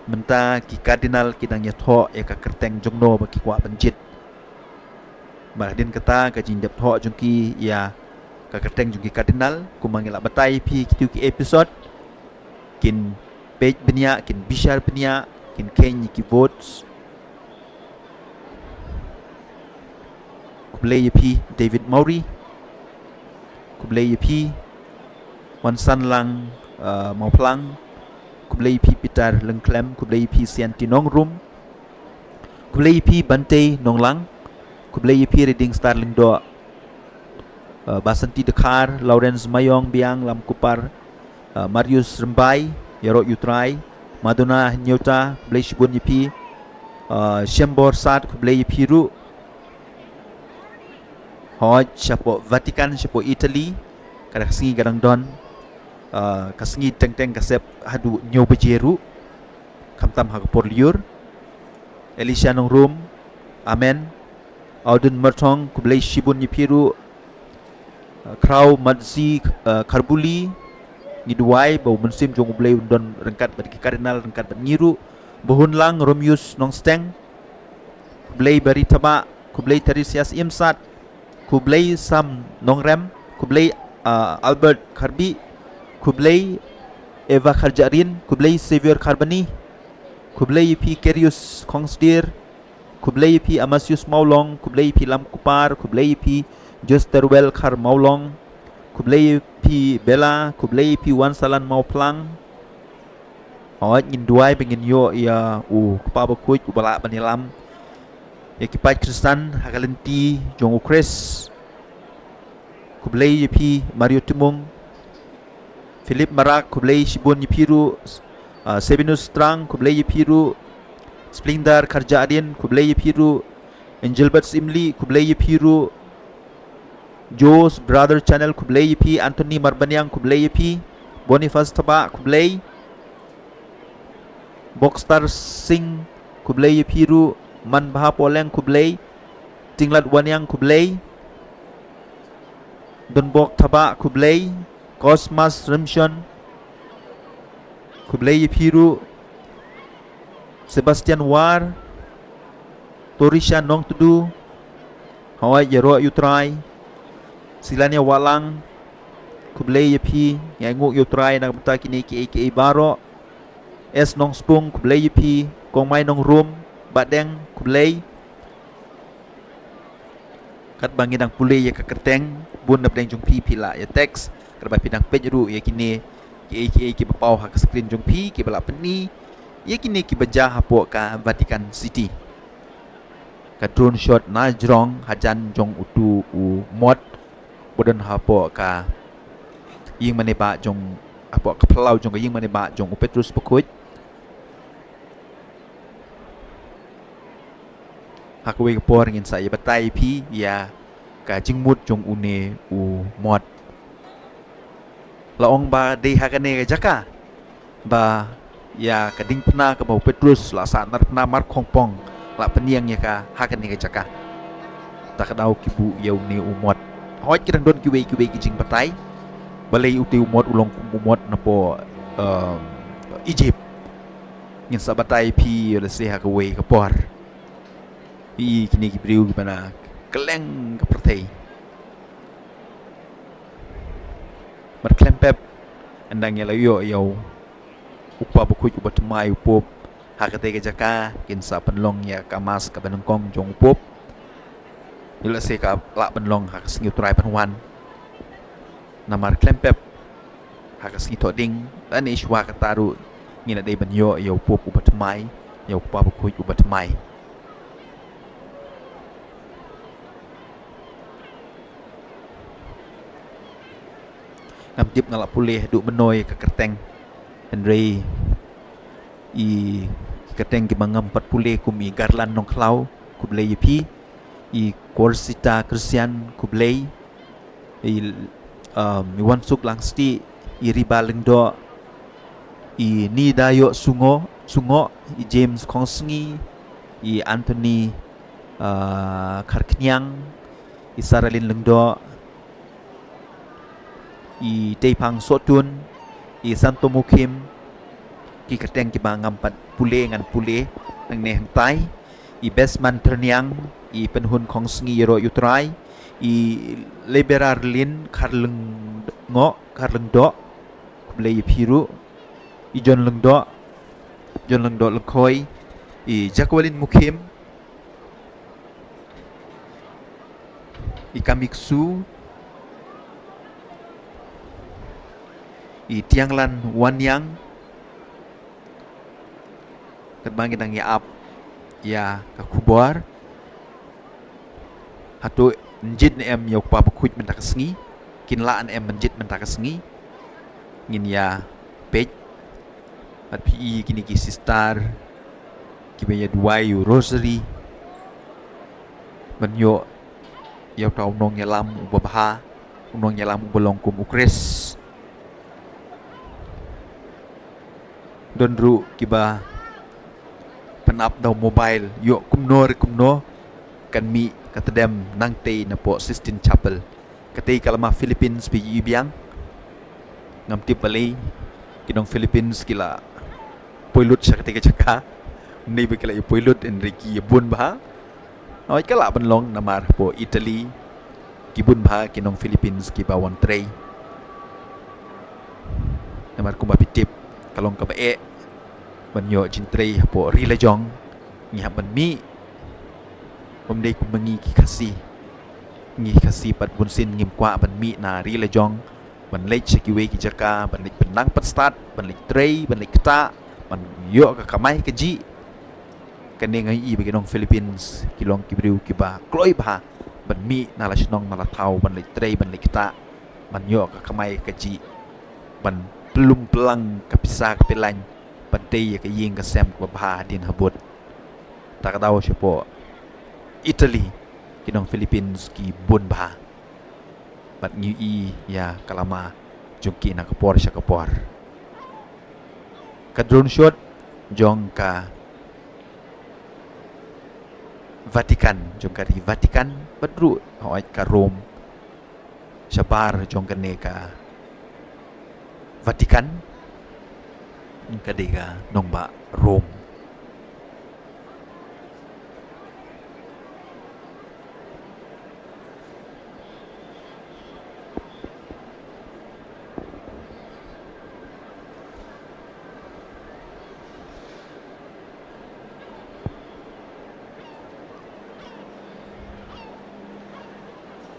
Menta ki kardinal kidang yatho ya ka kerteng jongno baki kwa banjit. Maradin kata ka jindap tho jungki ya ka kerteng jungki kardinal kumangila batai pi kitu ki episode kin page benia kin bishar benia kin ken ki votes. Kublai pi David Maury, Kublai pi Wan San Lang Mau Plang, Kublai pi Peter Lengklem, Kublai pi Sianti Nongrum, Kublai pi Bante Nonglang, Kublai pi Reading Star Lingdo, Basanti Dekar, Lawrence Mayong Biang Lam Kupar, Marius Rembai, Yarok Yutrai, Madonna Nyota, Kublai Shibun Yipi, Shembor Sad, Kublai Yipi Ru, Hoj Shapo Vatican, Shapo Italy, kada kasingi gadang don, kasingi teng-teng kasep hadu nyo bejeru, kamtam hagapor liur, Elisha nong room, amen, Auden Mertong, Kublai Shibun Yipiru, Krau Madzi Karbuli, Ngiduai, bau mensim jong Kublai undon rengkat bagi kardinal rengkat bernyiru, Bohunlang Romius nong steng, Kublai Baritaba, Kublai Teresias Imsat, Kublai Sam Nongrem, Kublai Albert Karbi, Kublai Eva Kharjarin, Kublai Xavier Karbani, Kublai P. Kerius Kongsdir, Kublai P. Amasius Maulong, Kublai P. Lam Kupar, Kublai P. Josterwell Kar Maulong, Kublai P. Bella, Kublai P. Wan Salan Mauplang. Awak ingin duai pengen yo ya kepala kuit kubala banilam. Ya kipai Kristan hakalenti jong ukres. Kublai Yipi Mario Timung, Philip Marak, Kublai Shibun Yipiru, Sebinus Strang, Kublai Yipiru, Splendor Karjadin, Kublai Yipiru, Angelbert Simli, Kublai Yipiru, Joe's Brother Channel, Kublai Yipi, Anthony Marbanyang, Kublai Yipi, Boniface Taba, Kublai, Boxstar Singh, Kublai Yipiru, Man Bahapoleng, Kublai, Tinglat Wanyang, Kublai, Donbok Taba, Kublai, Cosmas Remshon, Kublai Yipiru, Sebastian War, Torisha Nong Tudu, Hawaii Yero Yutrai, Silania Walang, Kublai Yipi, Yanguk Yutrai nak beta kini ki AKA Baro, S Nong Spung, Kublai Yipi, Kong Mai Nong Rum, Badeng, Kublai, kat bangin ang pulih ya kekerteng bun dap deng jong pi pila ya teks kerba pidang pejru ya kini ki bapau hak screen jong pi ki bala peni ya kini ki beja hapo ka Vatican City ka drone shot na jrong hajan jong utu u mod bodan hapo ka ying maneba jong hapo ka pelau jong ying maneba jong u Petrus Pekuit hakwe por ngin saya batai pi ya ka jingmut jong une u mod laong ba de hakane ka jaka ba ya ka ding pna ka bau Petrus la sa nar pna mar khongpong la peniang ya ka hakane ka jaka ta ka dau kibu yau ne u mod hoj kirang don kiwe ki jing batai balai uti u mod ulong ku mod na po Egypt ngin sa batai pi le se hakwe ka por i kini ki priu gimana keleng ke pertai marklempep andang ya layo yo upa bukuj ubat mai upop hakate ke jaka kin sa penlong ya kamas ka benengkong jong upop ila se ka la penlong hak singi trai penwan namar klempep hak singi to ding dan iswa ka taru ngina dei benyo yo upop ubat mai yo upa bukuj ubat mai namtip ngalak pulih duk menoi ke kerteng Henry i kerteng ki mangam 40 kumi garlan nong klau Kublai Yipi i Korsita Christian Kublay i Iwan Suk Langsti i Ribaleng do i Nidayo Sungo i James Kongsngi i Anthony Karknyang i Saralin Lengdo i Teipang Sotun i Santo Mukim ki kateng ki bangampat pule ngan pule nang nehang tai i Besman Terniang i penhun Kongsngi Yero Yutrai i Liberarlin Karleng Do Kublay Piru i John Lengdo Lekoi i Jakwalin Mukim i Kamiksu i Tianglan Wanyang terbangin nang yaap ya kakubor hatu njit em yok pa bakuj mentakasngi kinlaan em menjit mentakasngi ngin ya pej at pi kini ki sistar ki be ya duayu rosary banyo ya tau nong ya lam ubaha nong ya lam bolong kum ukres donru kiba penap daw mobile yo kumno kan mi katadem nang te na po Sistine Chapel katay kalama Philippines bi ibiang ngam tipali kinong Philippines kila poilut siya katay kachaka ni bi kila poilut Enrique bun ba ay kala banlong namar po Italy kibun ba kinong Philippines kibawan tray namar kumba pitip kalong kabae banyo cintrei po rilajong ngiha ban mi umdei ku mengi ki kasi pat bunsin ngim kwa ban mi na rilajong ban lech kiwe ki jaka ban lech benang pat start ban lech trei ban lech kta ban yo ka kamai ka ji kane ngai i bagi nong Philippines kilong kibriu kiba kloi ba ban mi na la shnong na la thau ban lech trei ban lech kta ban yo ka kamai ka ji ban pelum pelang kapisa kapilan Pantai ka ying ka sem ko bah din habot tak daw siya po Italy kinong Philippines ki bun bah pat ngi ya kalama jungki na kapor siya kapor ka drone shot jong ka Vatican jong ka di Vatican badru hoy ka Rome sabar jong ka ne ka Vatican kadega nongba Rome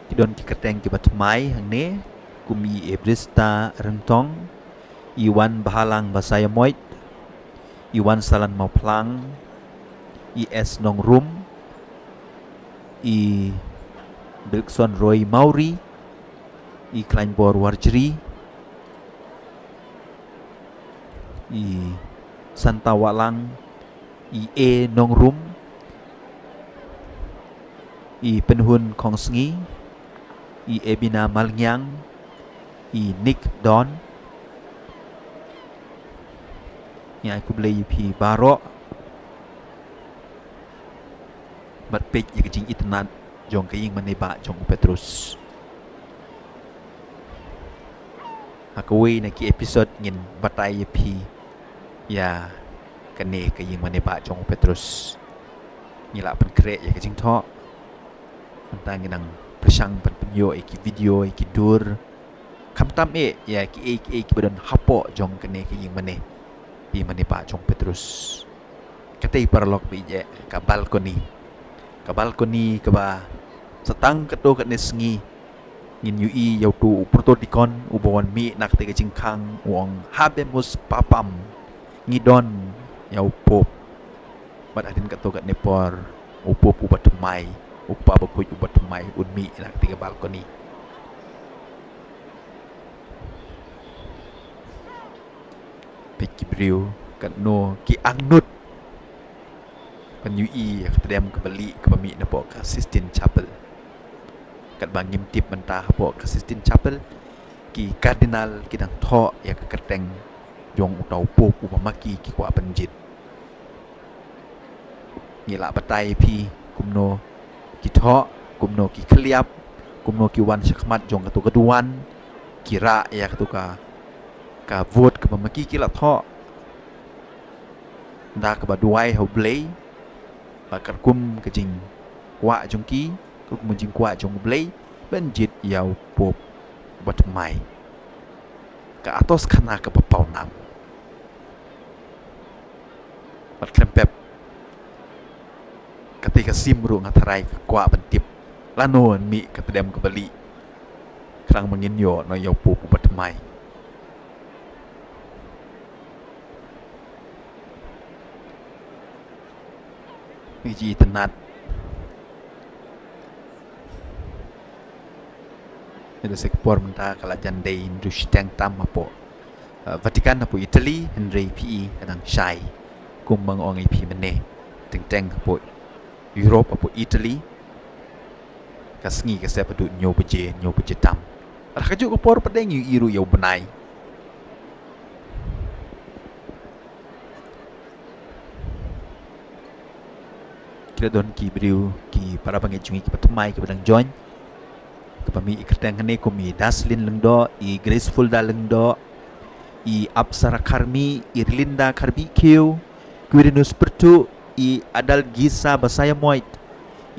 kidon ki kateng ki batmai hangne kumi ebrista rentong Iwan Bahalang Basaya Moit Iwan Salan Mauplang IS Nong Rum I Dirkson Roy Mauri I Kleinbor Warjri I Santa Walang I E Nong Rum I Penhun Kongsngi I Ebina Malnyang I Nick Don yang aku beli pi barok bat pek ya kecing internet jong kaying maneba jong Petrus aku we na ki episode ngin batai pi ya kane kaying maneba jong Petrus ngila pen krek ya kecing tho tentang nang persang pen penyo iki video iki dur kamtam ya ki badan hapo jong kane kaying mane di manipa jong Petrus katay paralog bi je ka balcony ka ba satang kato kat nesngi ngin yui yau tu protodikon ubawan mi nak te jingkang wong habemus papam ngidon yau pop bat adin kato kat nepor upop ubat mai upa bakuj ubat mai unmi nak te balcony Kibriu kat no ki angnut penyui kedem kembali ke pemik napa ke Sistine Chapel kat bangim tip mentah apa ke Sistine Chapel ki kardinal kidang tho ya ke keteng jong utau pop upamaki ki kwa penjit ngila batai pi kumno ki tho kumno ki khliap kumno ki wan syakmat jong katu keduan kira ya katu ka vote ke pemaki ki la tho nda ke baduai ho blei bakar kum ke jing kwa jong ki kum jing kwa jong blei penjit yau pop batmai ke atas kana ke papau nam bat klempep ketika simru ngatarai ke kwa bentip lanon mi ke tedem ke bali kerang menginyo no yau pop batmai Wiji tenat Itu sekpor mentah kalau jandai industri yang tam apa Vatikan apa Italy Henry PE kadang syai kumbang orang IP meneh teng-teng apa Europe apa Italy kasngi kasih apa duk nyo beje tam Arah kajuk kepor pedeng yu iru yau benai Kira don ki beriu ki para pangejungi ki patemai ki padang join kepami ikreteng kene kumi daslin lengdo I graceful da lengdo I apsara karmi I Rinda karbi kiu Quirinus pertu I adal gisa basaya moit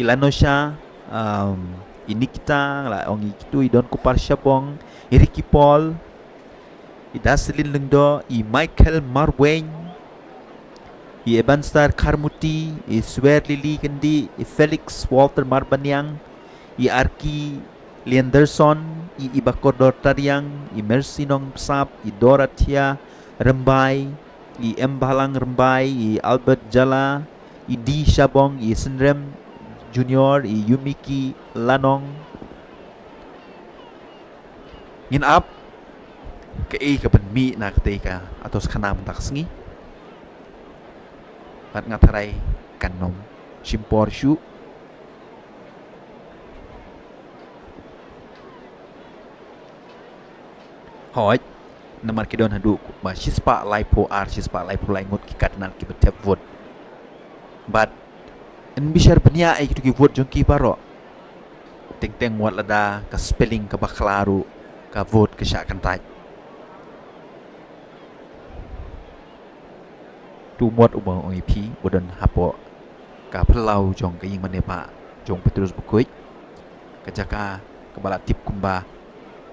I lanosha I Nikita la ongi kitu I don kupar syapong I Ricky Paul I daslin lengdo I Michael Marwain I Ebanstar Karmuti, I Swer Lili Kendi, I Felix Walter Marbanyang, I Arki Lianderson, I Ibakodor Tariang, I Mercy Nong Psap, I Doratia Rembai, I Embalang Rembai, I Albert Jala, I D Shabong, I Senrem Junior, I Yumiki Lanong. Ngin up ke ke penmi na ketika atau sekanam tak sengi. Pat ngatarai kanom simpor syu hoj namar kidon hadu ma shispa laipo ar shispa laipo laingut ki kadnal ki betep vot bat en bishar benia ai ki vot jong ki baro teng wat lada ka spelling ka baklaru ka vot ka syak kantai tu muat ubang ong ipi bodan hapo ka pelau jong ka ying manepa jong Petrus bukuit kajaka kebala tip kumba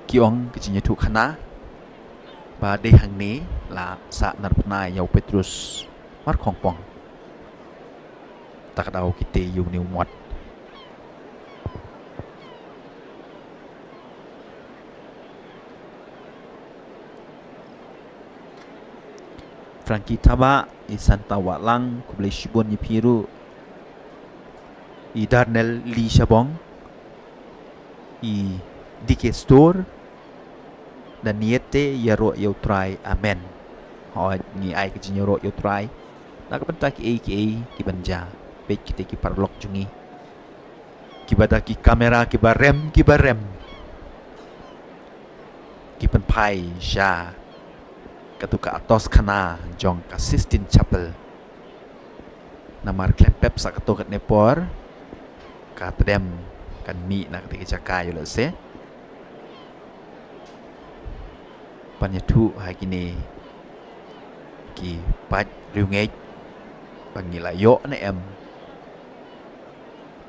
kiong kecinya tu khana ba de hang ni la sa narpna yau Petrus mar khongpong tak dau kite yu ni muat Frankie Taba I Santa Watlang Kublai Shibon Ni Piru I Darnell Lee Shabong I Dike Store dan niete yaro yau try amen ho ni ai ke yaro yau try nak bentak ki ki banja page kita ki parlok jungi ki bada ki kamera ki barem ki penpai sha katuka atos kana jong ka Sistine Chapel namar klempep sak katokat nepor ka tedem kan mi nak ketika caka yo se panyatu hagini ki pat riungej pangila yo na em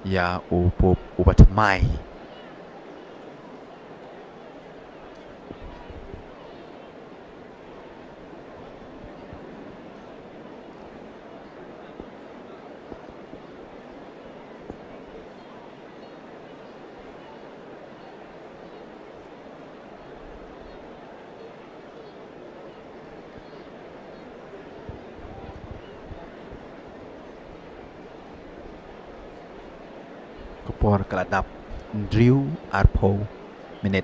ya upop ubat mai kepor keladap Drew Arpo menit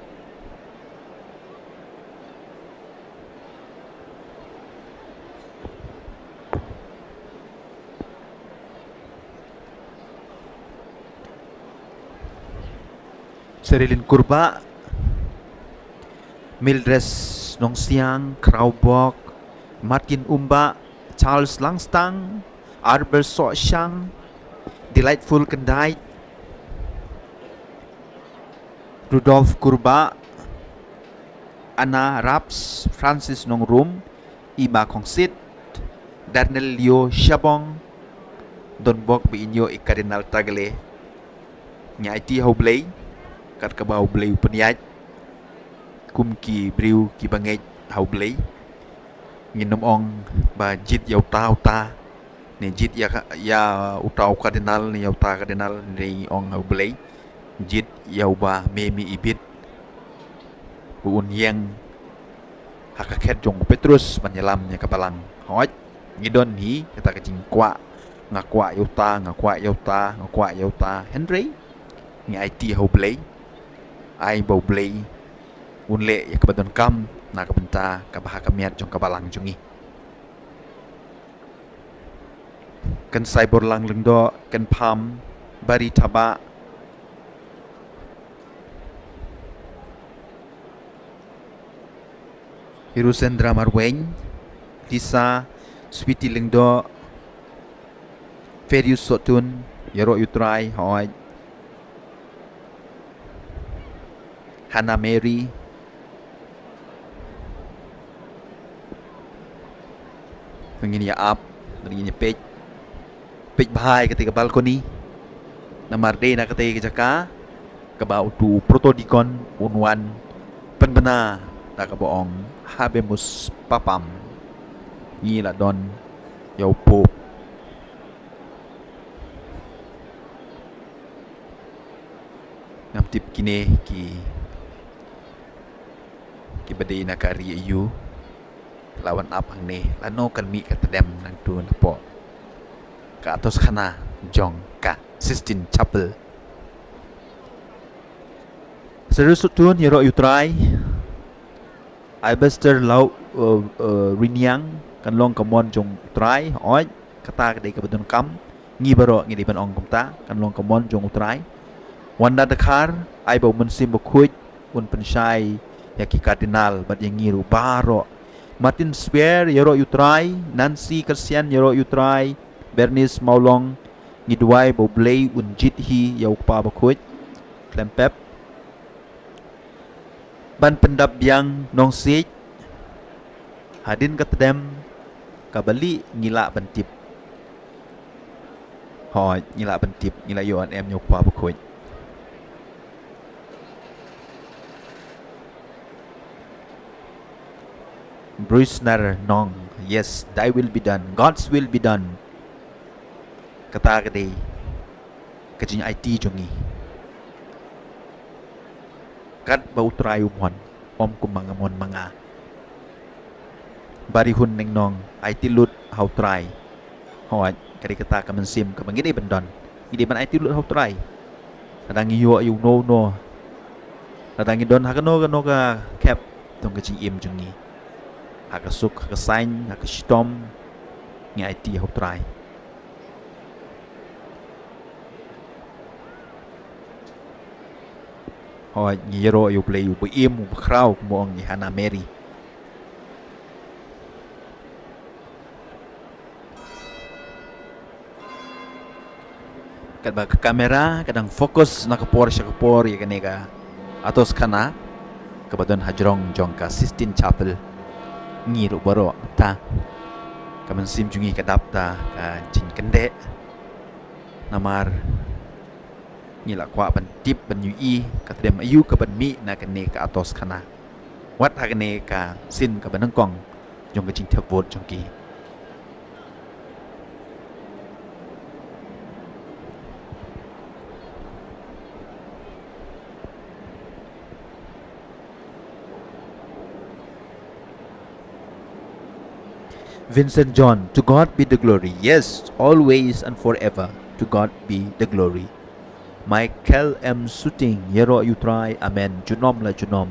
Serilin Kurba, Mildres Nong Siang, Kraubok, Martin Umba, Charles Langstang, Arbel So Shang, Delightful Kendai, Rudolf Kurba, Anna Raps, Francis Nong Rum, Iba Kong Sit, Daniel Leo Shabong, Don Bok Binyo Ikardinal Tagale, Nyai Ti Haublay, Kat Kabau Blay Upanyat, Kum Ki Briu Ki Bangay Haublay, Nginom Ong Ba Jit Yau Ta, Ni Jit Ya Utau Kardinal, Ni Yau Ta Kardinal, Ni Ong Haublay, Jit Yau Ba Memi Ibit, Buun Yang Hakaket Jong Petrus Panyalamnya Kapalang Hoj Ngidon Hi Kata Kecing Kwa Ngakwa Yauta Henry Ni IT Haublay Ai Bau Blay Unle Ya Kabadon Kam Na Kabenta Kabahakamiat Jong Kapalang Jongi Kan Saibor Lang Lengdo Kan Pam Bari Taba Hirusendra Marweng, Lisa, Sweetie Lingdo, Ferius Sotun, Yero Utrai, Hoi, Hannah Mary, Pengini Up, Pengini Pej Bahai ketika balkoni, Namarde na ketika jaka, Kabau tu Protodikon, Unwan, Penbena, Nakaboong, Habemus Papam, Ngila Don, Yau Pop, Namtip Kine Ki Badai Nakari Ayu, Lawan Apang Ne, Lano Kan Mi Katadem Nang Tu Napo, Ka Atos Khana, Jong Ka, Sistine Chapel, Serusutun Yero Utrai, Albester Lau Rinyang Kan Long Kamon Jong Utrai Oi Kata Kadai Kabadon Kam Ngibaro Ngidiban Ong Kumta Kan Long Kamon Jong Utrai Wanda Dakar Ai Bau Mensim Bakuj Un Pensyai Yaki Kardinal Bad Yang Ngiru Baro Martin Spear Yero Utrai Nancy Kersian Yero Utrai Bernice Maulong Ngidwai Bau Blay Un Jithi Yau Pa Bakuj Klempep Ban Pendap Yang Nong Sik Hadin Katadem Kabali Ngila Bantip Hoi Ngila Bantip Ngila Yoan Em Nyok Pa Bakuj Bruce Nar Nong Yes, thy will be done, God's will be done Kata Kadai Kajing IT Jongi Kat Bau Trayu Mon Om Kumangamon Manga Barihun Neng Nong IT Lut Hau Trai Hoi Kari Kata Kamansim Kamangini Bendon Ini ban IT Lut Hau Trai Kadangi Yo Ayu No Kadangi Don Hakano Kano Ka Kep Tong Kajing Im Jongi Hakasuk Hakasain Hakashitom Ngi IT Hau Trai Hoi Yero Ayu Play Ubu Im Ubu Krau Kumong Ngi Hannah Mary Kat ba kamera kadang fokus nakapor ya kaneka atos kana kabadon hajrong jong ka Sistine Chapel ngiru baro ta kaman sim jungi kadap ta ka jin kende namar ngila kwa ban tip ban ui ka tdem ayu ka ban mi na kane ka atos kana wat ha kane ka sin ka ban kong jong ka jing thapot jong ki Vincent John, to God be the glory. Yes, always and forever. To God be the glory. Michael M. Suting, Yero you try. Amen. Junom la junom.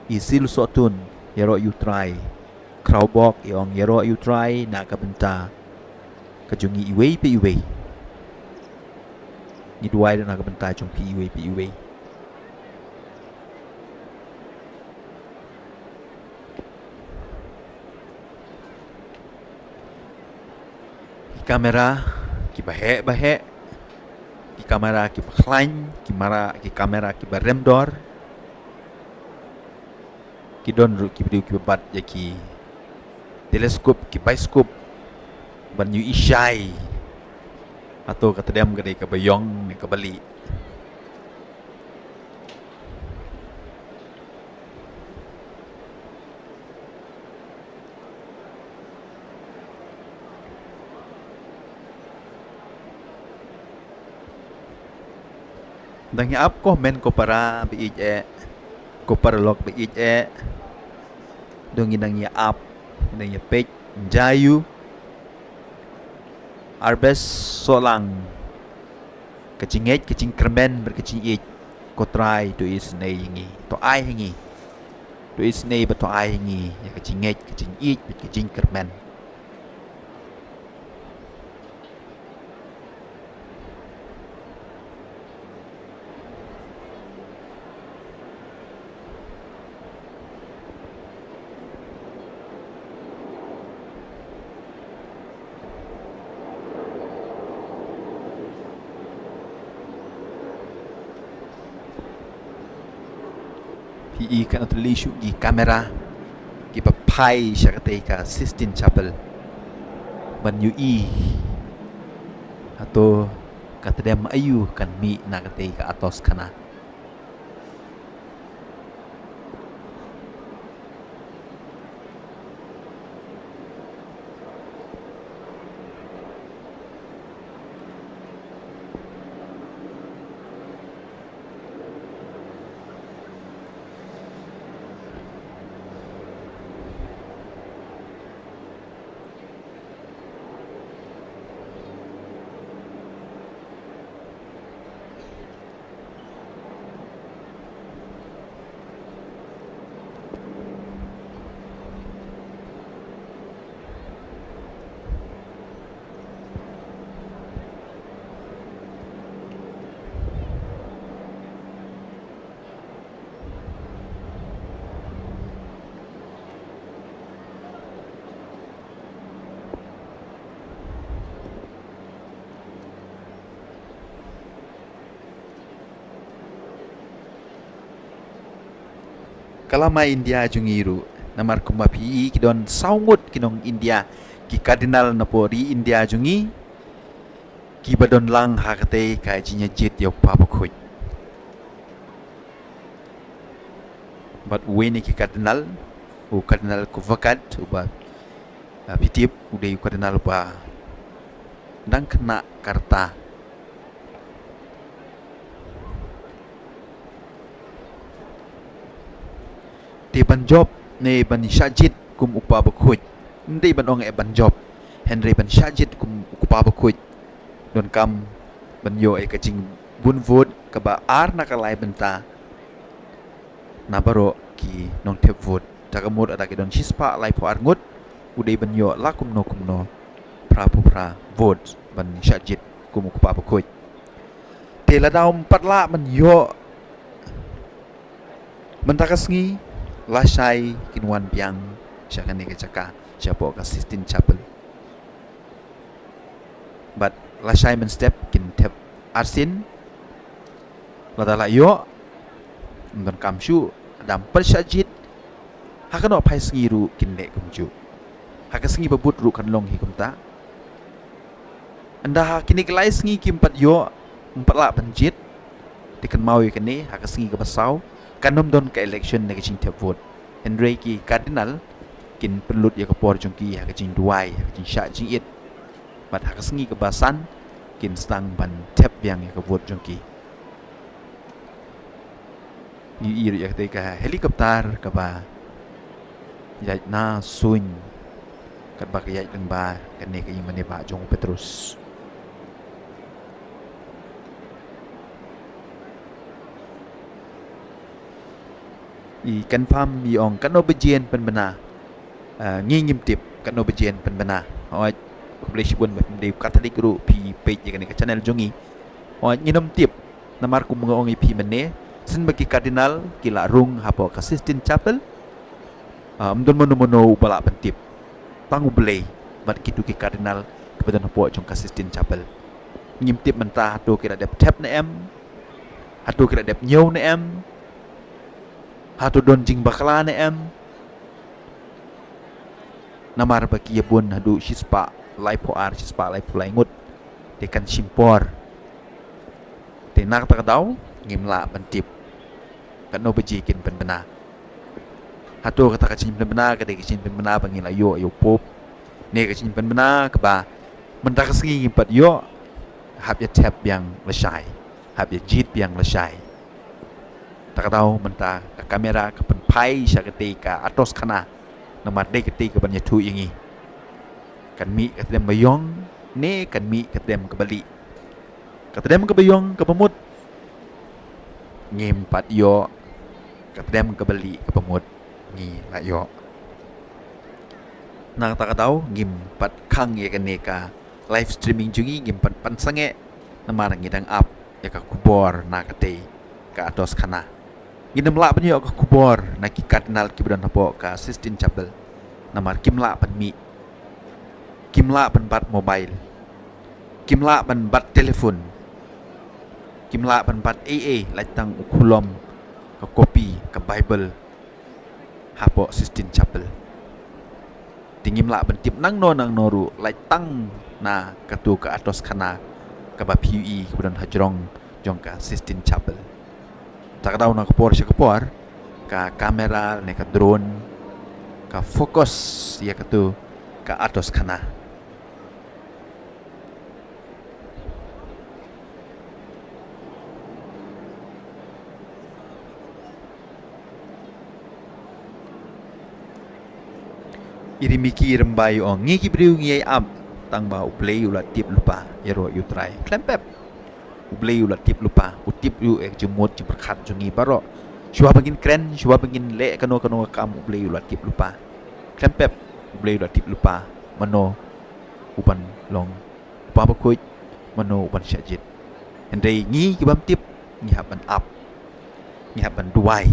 Isil Sotun, Yero you try. Kraubok, Yong Yero you try. Nakabenta. Kajungi iway pa iway. Nidway na nakabenta jung pi iway pa iway. kamera ki bahe ki kamera ki bakhlain ki kamera ki baremdor ki don ru ki video ki bat ya ki teleskop ki bioskop ban yu ishai atau kata diam gede ke bayong ni ke Bali. Dang ap ko men ko para biij ko para lok biij dong inang ya ap nang ya pej jayu arbes solang kecingej kecing kermen berkecing ij ko try to is nei ngi to ai ngi to is nei ba to ai ngi ya kecingej kecing ij kecing kermen. I kan tulishu di kamera ki papai syakate ka Sistine Chapel ban yu i atau kata dia ayu kan mi na kate ka atos kana. Kalama India jungiru namar kumapi ki don saungut kinong India ki kardinal napori India jungi ki badon lang hakate ka jinya jit yok papakhoy but weni ki kardinal ku vakat uba pitip ude kardinal ba dang kena karta di banjob ne ban syajid kum upa bakhuj ndi ban ong e banjob Henry ban syajid kum upa bakhuj don kam ban yo e kacing bun vot ka ba ar na kalai benta na baro ki nong tep vot takamut ada ki don shispa lai po ar ngut udai ban yo la kumno pra vot ban syajid kum upa bakhuj te la daum patla ban yo mentakasngi lasai kinwan biang syakan ni kecaka siapa ka Sistine Chapel but lasai men step kin tep arsin ladala yo don kamshu adam persajid hakano pai sengiru kin le kumju hakasengi babut ru kan long hi kumta anda kini kelai sengi kimpat yo empat la banjit dikan mau ikani hakasengi ke basau kanom don ke election na kicing tep vote Henry ki cardinal kin perlut ya kapor jongki ya kicing duai ya kicing syak jing it bat hakasengi ke basan kin stang ban tep yang ya ke vote jongki ni ir ya ketika helikopter ka ba ya na sun kat ba ya deng ba kan ne ke mane ba jong Petrus i kan fam i ong kan obedient pen bena ngingim tip kan obedient pen bena oi publish bun ba de katolik ru pi page kan ke channel jongi oi nginom tip namar ku mengong i pi mene sen bagi kardinal kila rung hapo ka Sistine Chapel mdon mono bala pen tip tangu blei bat kitu ki kardinal kepada napok jong ka Sistine Chapel ngimtip mentah hatu kira dep tap na em hatu kira dep nyaw na em hatu don jing bakla na em namar bagi yabun hadu shispa lai po ar shispa lai po lai ngut tekan simpor te nak tak daw ngimla bantip kan no bejikin penbena hatu kata kacin penbena kade kacin penbena bangil ayo ayo pop ne kacin penbena ke ba mentak sengi ngimpat yo hab ya tap yang lesai hab ya jit yang lesai tak tahu mentah ke kamera ke penpai syakete atos kana nomor de ketika banyak tu ingi kan mi ketem bayong ne kan mi ketem kebali ketem kebayong ke pemut ngimpat yo ketem kebali ke pemut ngi la yo nang tak tahu ngimpat kang ye kaneka live streaming jungi ngimpat pansange nomor ngidang up ya ka kubor na kate ka atos kana Ginem la banyo ka kubor na ki kardinal ki budan hapo ka Sistine Chapel namar kimla pan mi kimla pan bat mobile kimla pan bat telefon kimla pan bat AA latang ukulom ka kopi ka Bible hapo Sistine Chapel tingim la ban tip nang noru latang na katu ka atos kana ka ba PUE ki budan hajrong jong ka Sistine Chapel tak tahu nak kapor siya kapor ka kamera ne ka drone ka fokus ya katu ka atos kana irimiki irembai ong ngi kibriu ngi am tang ba uplay ulat tip lupa yero utrai klempep ublei ulat tip lupa utip yu ek jemut berkat jungi baro shua bangin kren shua bangin le kano kam ublei ulat tip lupa klempep ublei ulat tip lupa mano upan long upa bakuj mano upan syajit endai ngi kibam tip ngi haban up ngi haban duai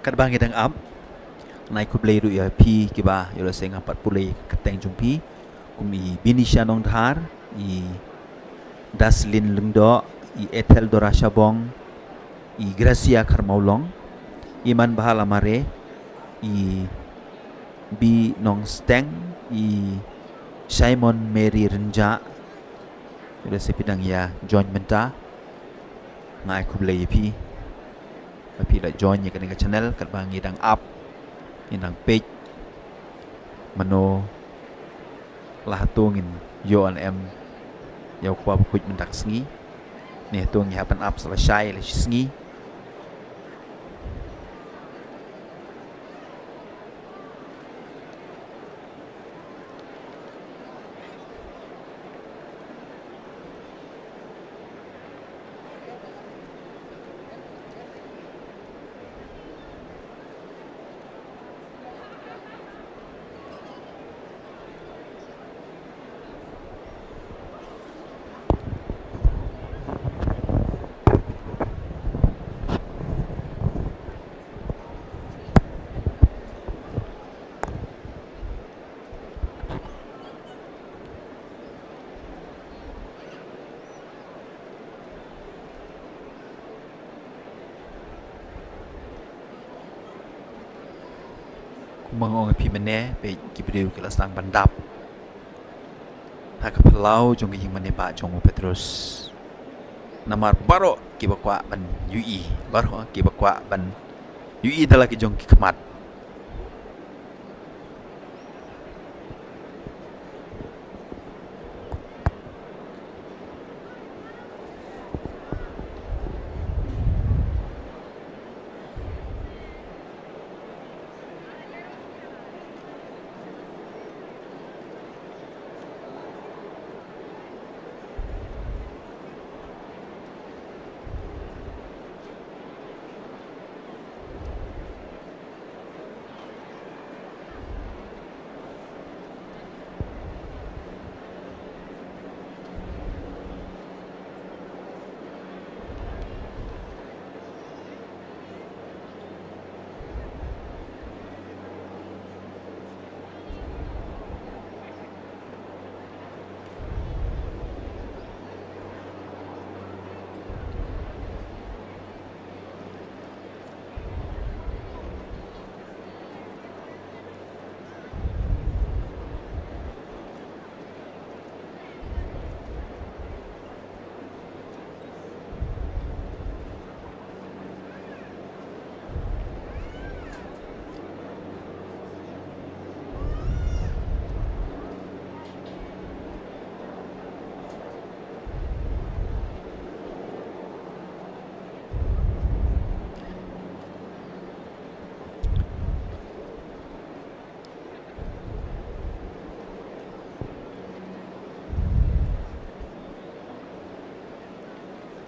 kad bang idang am nai ku blei ru ya pi ki ba yo la senga pat pulei kateng jung pi kumi binisha nong dhar I daslin lengdo I ethel dora shabong I gracia karmaulong iman bahala mare I bi nong steng I Simon Mary Renja yo la sepidang ya join menta nai ku blei pi tapi la join ya kan channel kat bangi dang up inang page mano lah tungin yo an em yo kwa bukuj mendak sengi ni tung ya happen up selesai le sengi mengong pi mene pe kibriu ke lasang bandap hak pelau jong yang mene ba jong Petrus namar baro ki bakwa ban UI baro ki bakwa ban UI dalah ki jong ki kemat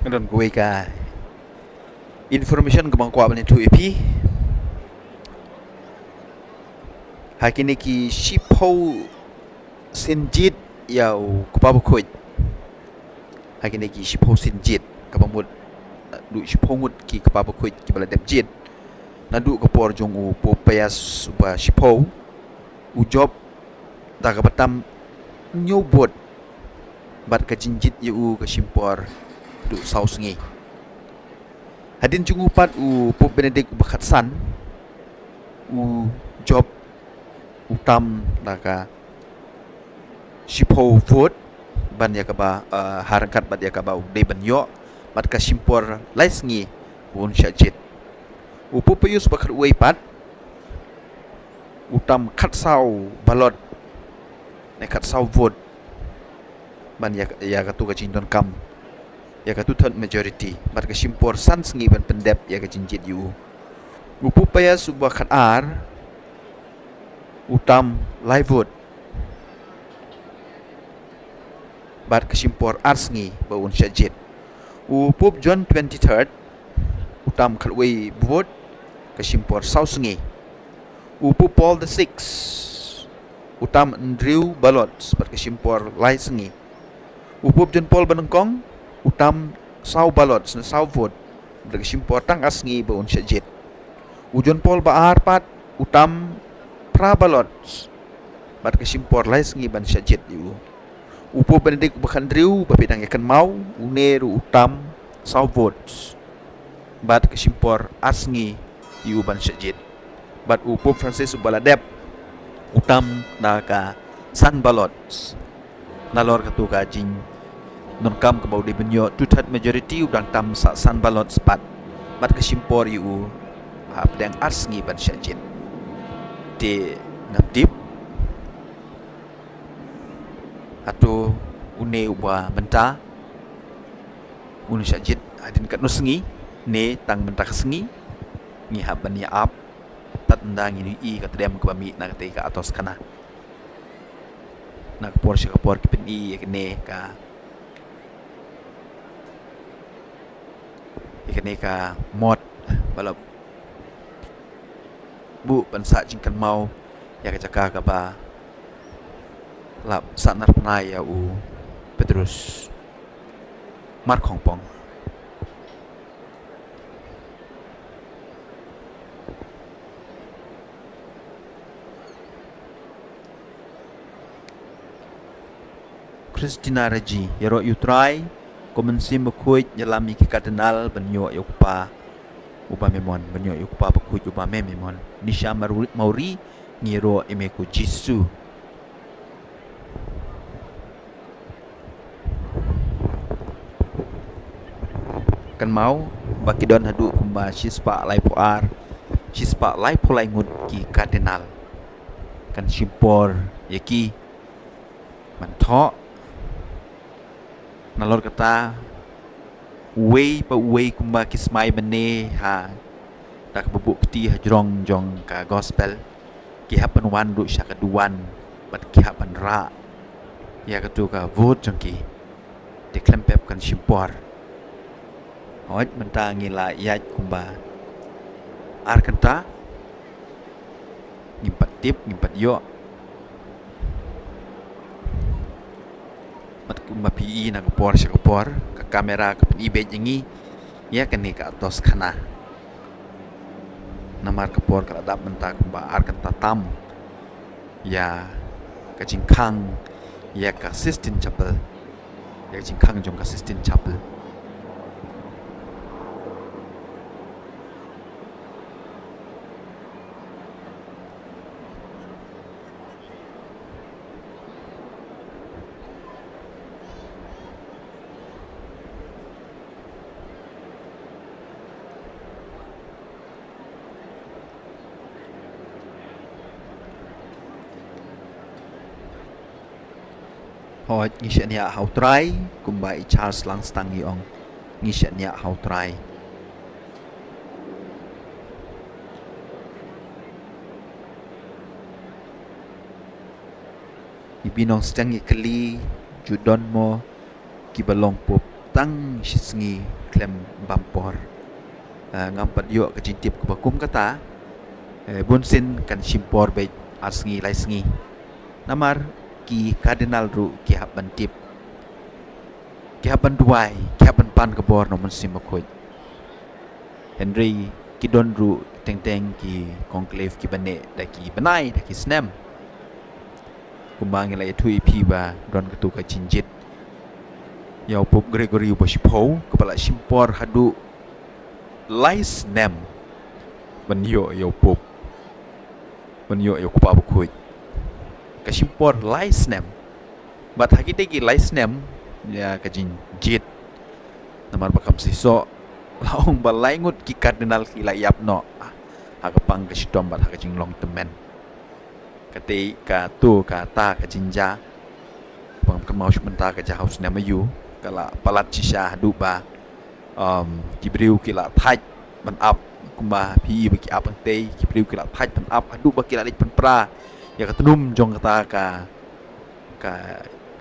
dan gue ka information ke bangkwa ban tu EP hakini ki shipho sinjit yau kupaba khoj hakini ki shipho sinjit ka bamut du shipho ngut ki kupaba khoj ki bala debjit nadu ka por jong u popayas ba shipho u job da ka batam nyobot bat ka jinjit yu ka shimpor du sau sengi hadin jungu pat u pop Benedict bakat san u job utam daka shipho food ban ya ka ba harakat bat ya ka ba de ban yo bat ka shimpor lai sengi un shajit u pop yus bakat uai pat utam khat sau balot ne khat sau vote ban ya ka tu ka jinton kam ya ka tu third majority bat ka shimpor san sengi ban pendep ya ka jinjit yu upu paya subah khat ar utam live vote bat ka shimpor ar sengi ba un shajit upup John 23rd utam khat wei vote ka shimpor sau sengi upu Paul the 6 utam Andrew balot bat ka shimpor lai sengi upup John Paul banengkong utam sau balot sau vote bagi simpor tang asngi ba un shajit ujon Paul ba arpat utam pra balot bat ke simpor lai sengi ban shajit yu upo Benedict bakandriu ba bidang yakan mau uneru utam sau vote bat ke simpor asngi yu ban shajit bat upo Francis baladep utam naka san balot nalor katu ka jing non kam ke bau de benyo tu third majority udang tam sa san balot spat bat ke simpor yu pedang arsngi ban shajit de ngapdip atau une uba benta un shajit adin kat no sengi ne tang benta sengi ni haban ya ap tat ndang ini I kat dem ke bami na kat ka atos kana nak por shi ka por ki pen I ne ka ikane ka mod balap bu bansa jingkan mau ya ka jaka ka ba lap sanar penai ya u Petrus Mark Hongpong Christina Raji yaro utrai komensi mekuit nyalami ki kardinal benyo yokupa uba memon benyo yokupa bekuit uba memon Nisha Mauri ngiro imeku Jisu. Kan mau baki don hadu kumba shispa lai puar shispa lai pulai ngut ki kardinal kan simpor yaki manthok nalor kata wei pa wei kumba kismai bene ha dak bubuk ti hajrong jong ka gospel ki hapan wan du syakaduan bat ki hapan ra ya katu ka vote jong ki deklempep kan simpor hoj menta ngila yaj kumba ar kanta ngimpat tip ngimpat yo mat kumba pi na kapor syakapor ka kamera ka penibet yangi ya kani ka atos kana namar kapor ka adap menta kumba ar kanta tam ya ka jingkang ya ka Sistine Chapel ya jingkang jong ka Sistine Chapel hoj ngisya hau try kumba i Charles lang stang yong ngisya hau try ibinong stang ikli judon mo kibalong pop tang shisngi klem bampor ngampat yo kejintip kebakum kata bunsin kan simpor baik asngi laisngi namar ki kardinal ru ki haban tip ki haban duai ki haban pan kebor no mensim makoj Henry ki don ru teng ki conclave ki bane da ki benai da ki snem kumbang la thui pi ba don ketu ka jinjit yau pop Gregory Boshipo kepala simpor hadu lais nem benyo yo pop benyo yo kupa bukoj kasimpor laisnem bat hakite ki laisnem ya kajin jit namar bakam siso laung balaingut ki kardinal ki layap no hakapang kasidom bat hakajing long temen kate ka tu ka ta kajinja pang kemau sementara ka jahaus namayu kala palat sisa duba kibriu kila thaj ban up kumba pi baki up te kibriu kila thaj ban up adu baki la pen pra ya katunum jong kata ka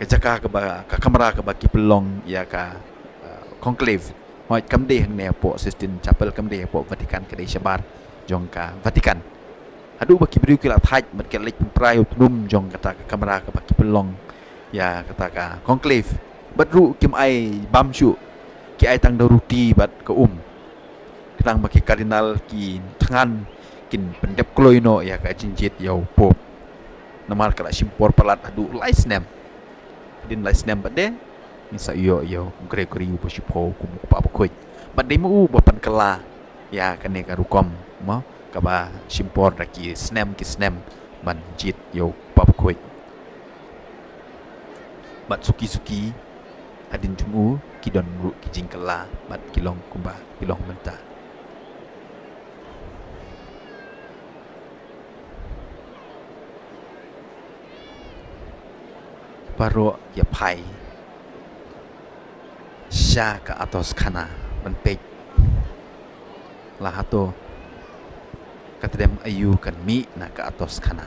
jaka ka kamera ka baki pelong ya ka conclave hoi kamde hang ne po Sistine Chapel kamde po Vatican ka dei sabar jong ka Vatican adu baki briu kila thaj mat ka lek prai tunum jong kata ka kamera ka baki pelong ya kata ka conclave batru kim ai bamshu ki ai tang daruti bat ka ketang baki kardinal ki tangan kin pendep kloino ya ka jinjit yau pop namar kala simpor palat adu laisnem din laisnem bade misa yo Gregory Boshipo kumu pa bakoj bade mu bapan kala ya kane ka rukom mo ka ba simpor da ki snem ban jit yo pa bakoj bat suki adin jumu ki don ru ki jingkala bat kilong kumba kilong menta paro ya pai sya ka atos kana menpek lahato katadem ayu kan mi na ka atos kana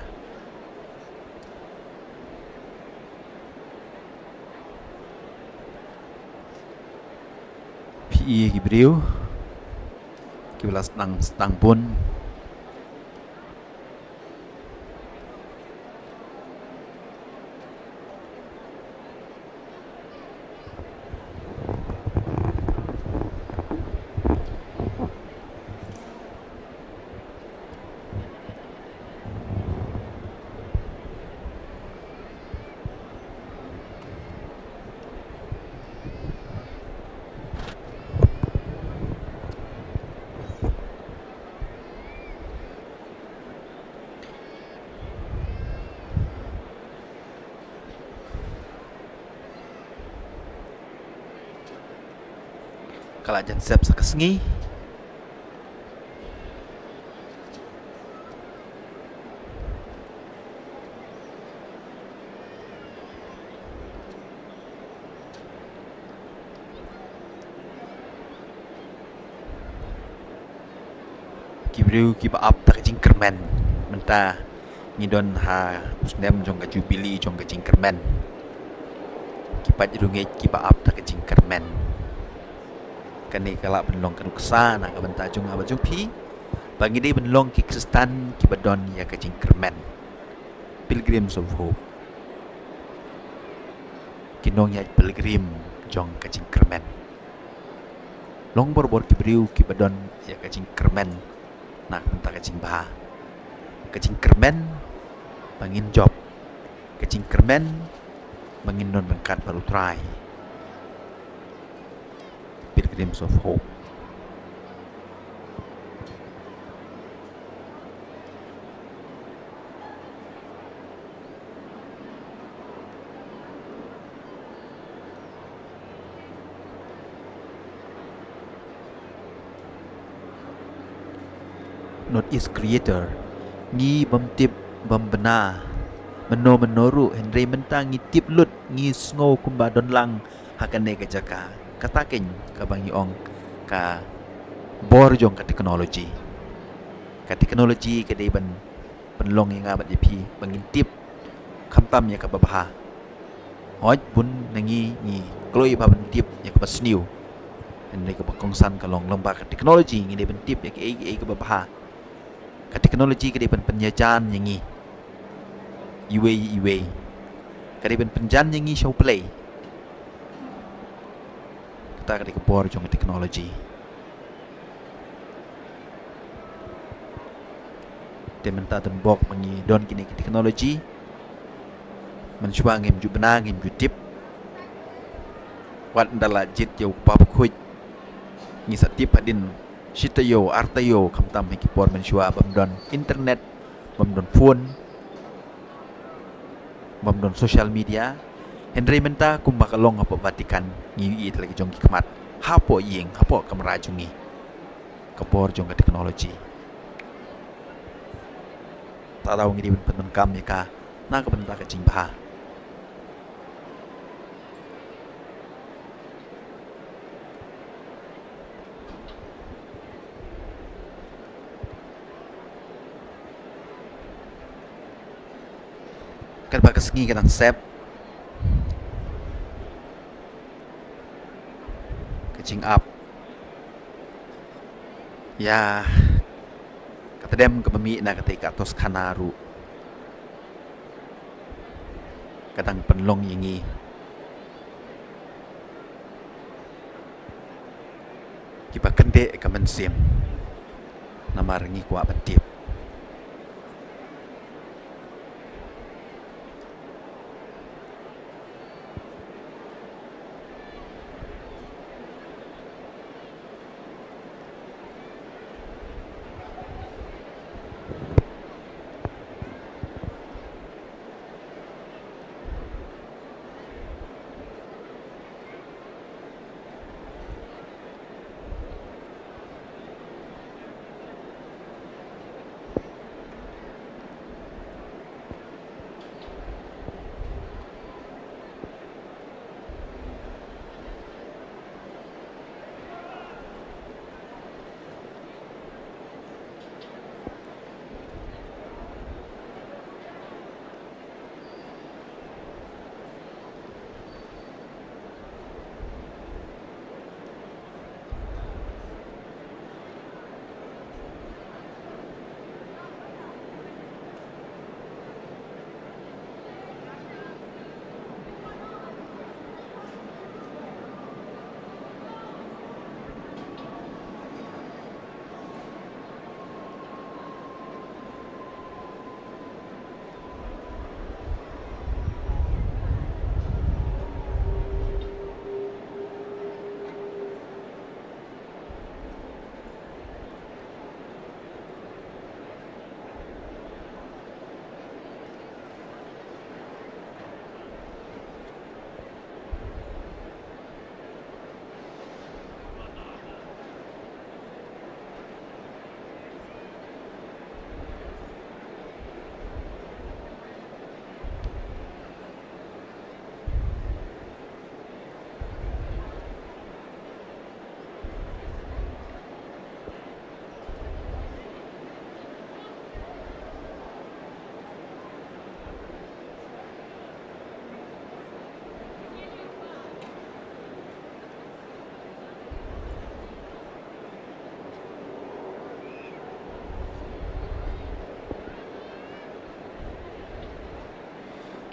pi gibriu kibelas nang stang pun Kalau jan sep sakasengi kibriu kiba up tak jingkermen menta ngidon ha usnem jong ka jubili jong ka jingkermen kipat jurunge kiba up tak jingkermen kani kala benlong kanu kesana ka benta jong aba jong pi bangi dei benlong ki Kristen kibadon ya ka jingkermen Pilgrims of Hope kinong ya pilgrim jong ka jingkermen long borbor kibriu kibadon ya ka jingkermen nak benta kacing bah kacing kermen bangin job kacing kermen bangin non bengkat baru try Pilgrims of Hope Northeast Creator ngi bamtip bambena menoru Henry mentang ngi tip lut ngi sngo kumba don lang hakane ka jaka kataken ka bangi ong ka borjong ka teknologi ka dei ban penlong yang abat dipi bangin tip kamtam ya ka babha hoj bun nangi ngi kloi ba ban tip ya ka basniu Henry ka bakongsan ka long lomba ka teknologi ngi dei ban tip ya ka babha ka teknologi ka depan penjajan yangi iwe ka depan penjan yangi show play kita ka dikebor jong teknologi tementa dan bok mangi don kini ka teknologi mencuba ngem ju benang ngem ju tip wat ndala jit yo pabukuj ngi satip hadin Shitayo, artayo, kamtam hikipor mensua bamdon internet, bamdon phone, bamdon social media. Henry menta kumbakalong hapo Vatikan ngi lagi jong kikmat. Hapo ying, hapo kamera jongi. Kapor jong ka teknologi. Taraw ngi dibin penengkam ya ka, na kabenta ka jingbaha. Kan bakasengi kanang sep kacing up ya kata dem kebemi na ketika tos kanaru kadang penlong yingi kiba kende ka mensim namaringi kwa bentip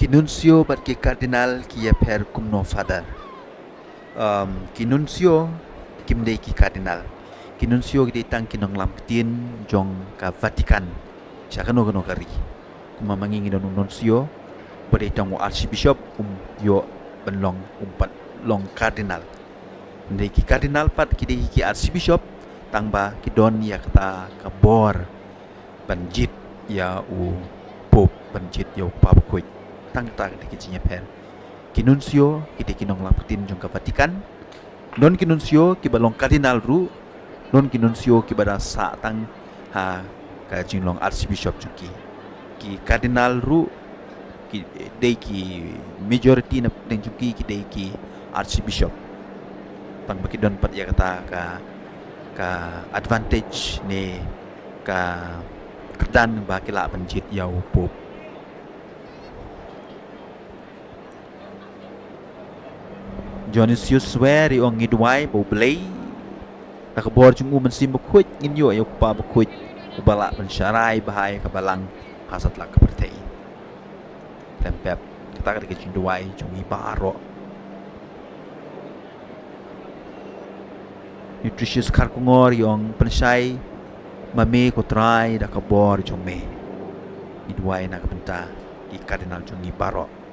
Kinuncio bat ki kardinal ki ya per kumno father. Kinuncio kim dei ki kardinal. Kinuncio ki tang kinong lamtin jong ka Vatican. Siya kano kari. Kuma mangingi don nuncio pada tang archbishop yo benlong umpat long kardinal. Dei ki kardinal pat ki dei ki archbishop tangba ki don ya kata kabor banjit ya pop banjit ya pabukuit tang ta ki jinya per kinuncio ki de kinong lamtin jong ka Vatican non kinuncio ki balong kardinal ru non kinuncio ki bada sa tang ha ka jinglong archbishop juki ki kardinal ru ki de ki majority na deng juki ki de ki archbishop tang baki don pat ya kata ka advantage ni ka kedan bakila banjit yau pop Dionysius swear ong ngidwai bo blay nakabor jung mensim bukuit nginyo yo pa bukuit ubala pensyarai bahaya kabalang hasat la kapertei tempep kita ka jindwai jung ibaro nutritious karkungor yung pensay mame ko try da kabor jung me idwai na kabenta ki kardinal jung ibaro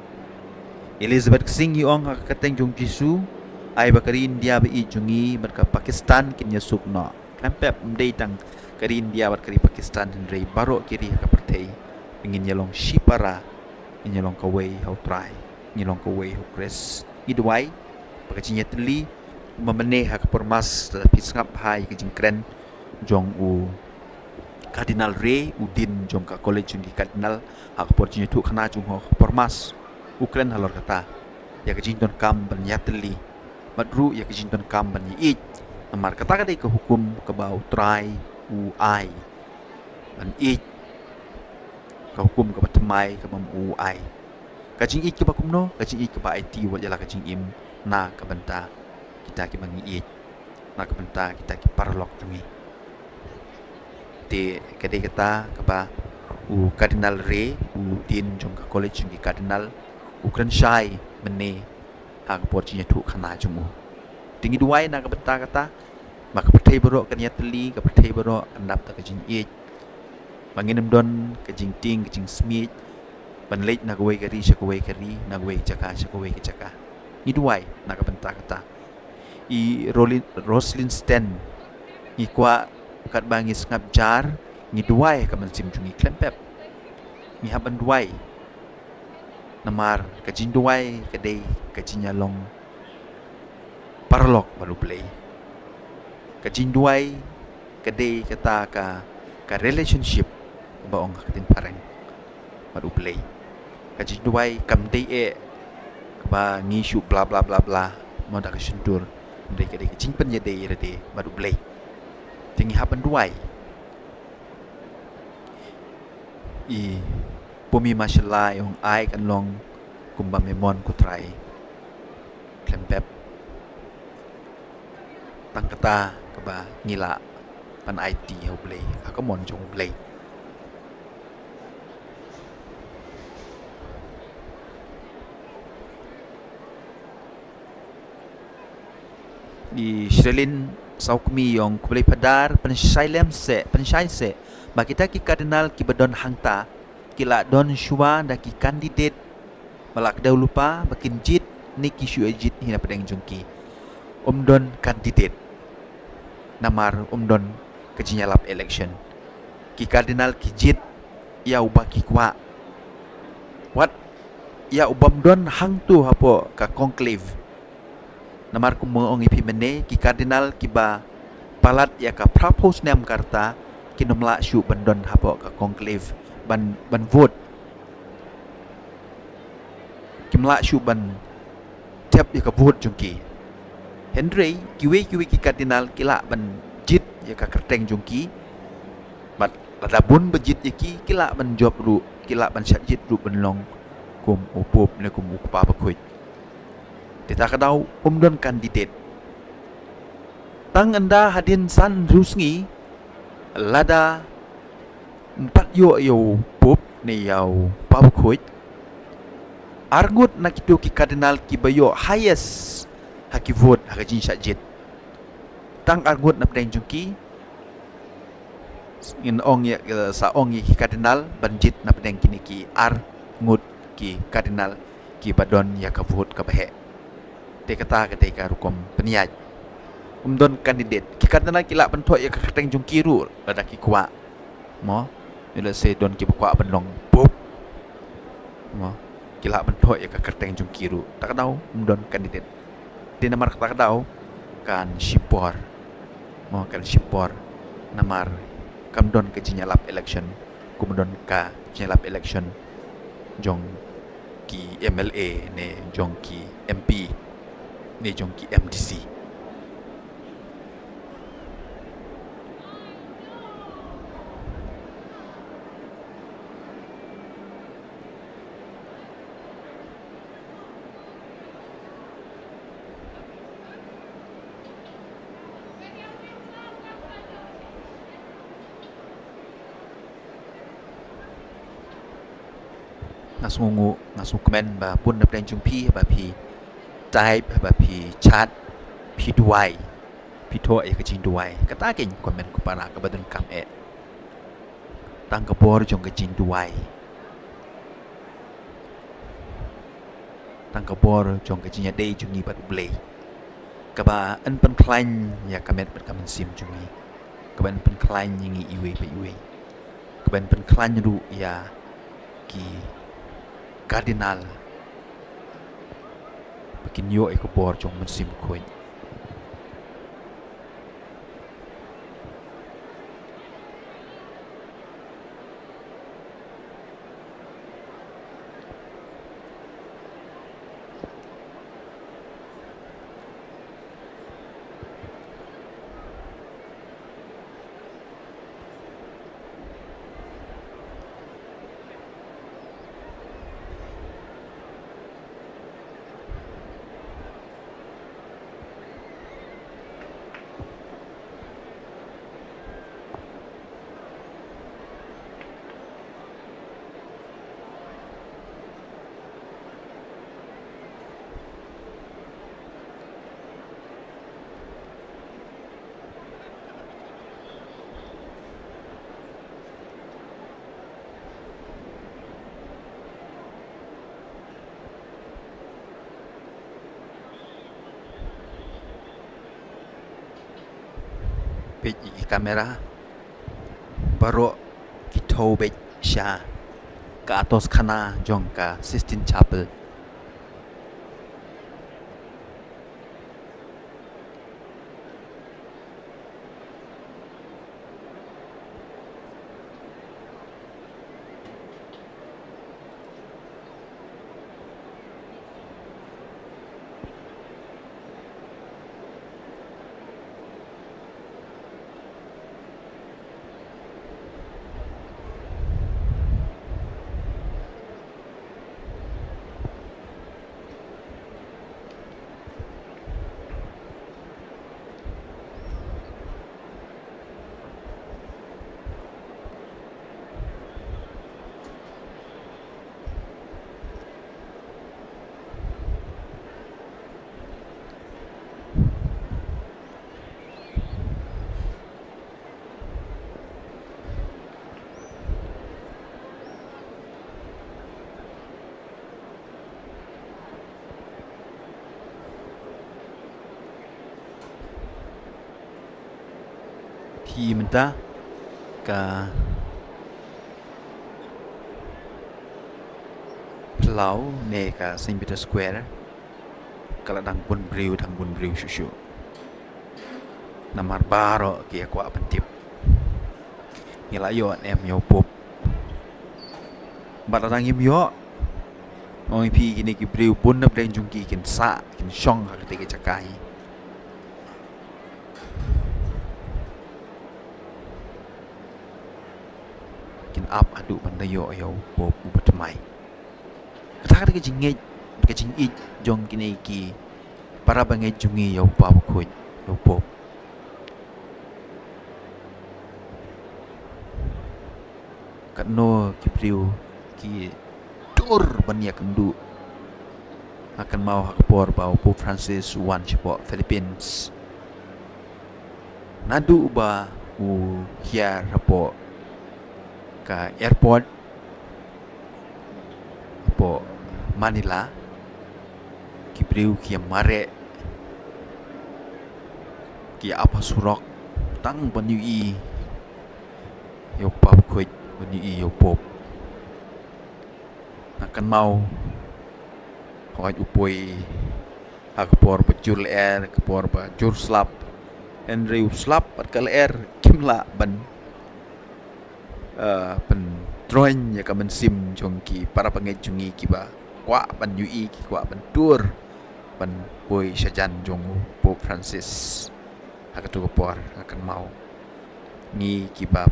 Elizabeth Singh yung kakateng jung Jisu ay bakari India ba jungi berka Pakistan kinya sukno kampep mday tang kari India bakari Pakistan hendrei baro kiri kapertei ingin nyalong shipara nyalong kawai how try nyalong kawai how kres idwai pakacinya teli memene hak permas pisngap hai kijing kren jong Cardinal Ray Udin jong ka college jung Cardinal hak porcinya tu kana jung permas Ukren halor kata ya kejinton kam banyateli madru ya kejinton kam banyi namar kata kadai ke hukum ke bau try ai ban ke hukum ke batemai ke bam ai kajing ke bakumno kajing ke ba IT wa jala kajing im na ke benta kita ke bangi na ke benta kita ke parlok jungi te kadai kata ke ba Cardinal Ray Udin jong ka college jung Cardinal Ukran syai mene hak porcinya tu khana jumu tingi duai na ka beta kata maka petai bero kanya teli ka petai bero andap ta kajing manginem don kajing ting kajing smith banleit na gawai kari sya gawai kari na gawai jaka sya gawai ke jaka ni duai na ka beta kata Roslyn Sten ni kwa kat bangis ngap jar ni duai ka mensim jungi klempep ni haban duai namar kajin duai kadai kajinya long parlok baru play kajin duai kadai kata ka relationship baong katin pareng baru play kajin duai kam dai ba ngishu bla bla bla bla mo da kasundur dai kadai kajin pen dai rade baru play tingi hapan duai Pumi masyala yung ay kanlong kumba memon ko try klempep tangkata kaba ngila pan IT ho play ako mon jong play di Shrelin saukmi yung kublay padar pensyai se makita ki kardinal ki badon hangta kila don shua da ki kandidat malak daw lupa bakin jit ni ki shu jit hina pedang jungki don kandidat namar don kejinyalap election ki kardinal ki jit ya ubah ki kwa wat ya ubam don hang tu hapo ka conclave namar kumong ipi mene ki kardinal ki ba palat ya ka propose nem karta kinomla shu bandon hapo ka conclave ban vote kimla shu ban tep ya ka vote jungki Henry kiwe ki kardinal kila ban jit ya ka kerteng jungki bat ladabun bejit ya ki kila ban job ru kila ban syat jit ru ban long kum upop ne kum ukpa bakuit tita kadau don kandidat tang anda hadin san rusngi lada 4 yo pop ni yau pabukuit argut nak itu ki kardinal ki bayo highest haki vote hakajin syajit tang argut na pedeng jungki in ong ya sa ong ki kardinal banjit na pedeng kini ki argut ki kardinal ki badon ya ka vote ka bahe te kata ketika rukom peniaj don kandidat ki kardinal ki la bentok ya ka pedeng jungki ru lada ki kwa mo ila se don ki kwa benlong pop mo kila bentuk ya ka kerteng jungkiru tak tahu don kandidat di namar tak tahu kan sipor mo kan sipor namar kam don ke jinyalap election kumdon ka jinyalap election jong ki MLA ne jong ki MP ne jong ki MDC ngasungu komen ba pun na plan jung pi ba pi type ba pi chat pi duai pi to e ka jing duai kata ken komen ko para ka badun kam e tang ka bor jong ka jing duai tang ka bor jong ka jing ya dei jung ni ba ble ka ba an pen klan ya kamet pen kamen sim jung ni ka ban pen klan yi iwe ba iwe ka ban pen klan ru ya ki kardinal bikin yo eko bor jong musim koin pej i kamera baro kita bej sha ka atos khana jong ka Sistine Chapel thì mình ta cả Palau ne ka St. Peter Square kala dang pun briu susu namar baro ki aku pentip nilayo em yo pop baladang im yo oi pi kini ki briu pun na breng jungki kin sa kin shong ha te ke cakai kin up adu banda yo yo pop ubatmai kata ke jingit ke jingit jong kini ki para bangai jungi yo pa khoi yo pop kat no ki priu ki tur bania kendu akan mau hakpor bau Pope Francis wan cepo Philippines nadu ba u hiar hapo ka airport hapo Manila kibriu kia mare kia apa surok tang banyui yo pap kuit banyui yo pop akan mau hoaj upoi hakpor bejur air kapor bejur slap Henry slap at kalair kimla ban pen troin ya kamen sim jongki para pangejungi kiba kwa ban yui ki kwa ban tur ban boy sajan jongu Pope Francis hakatu kapor akan mau ni kiba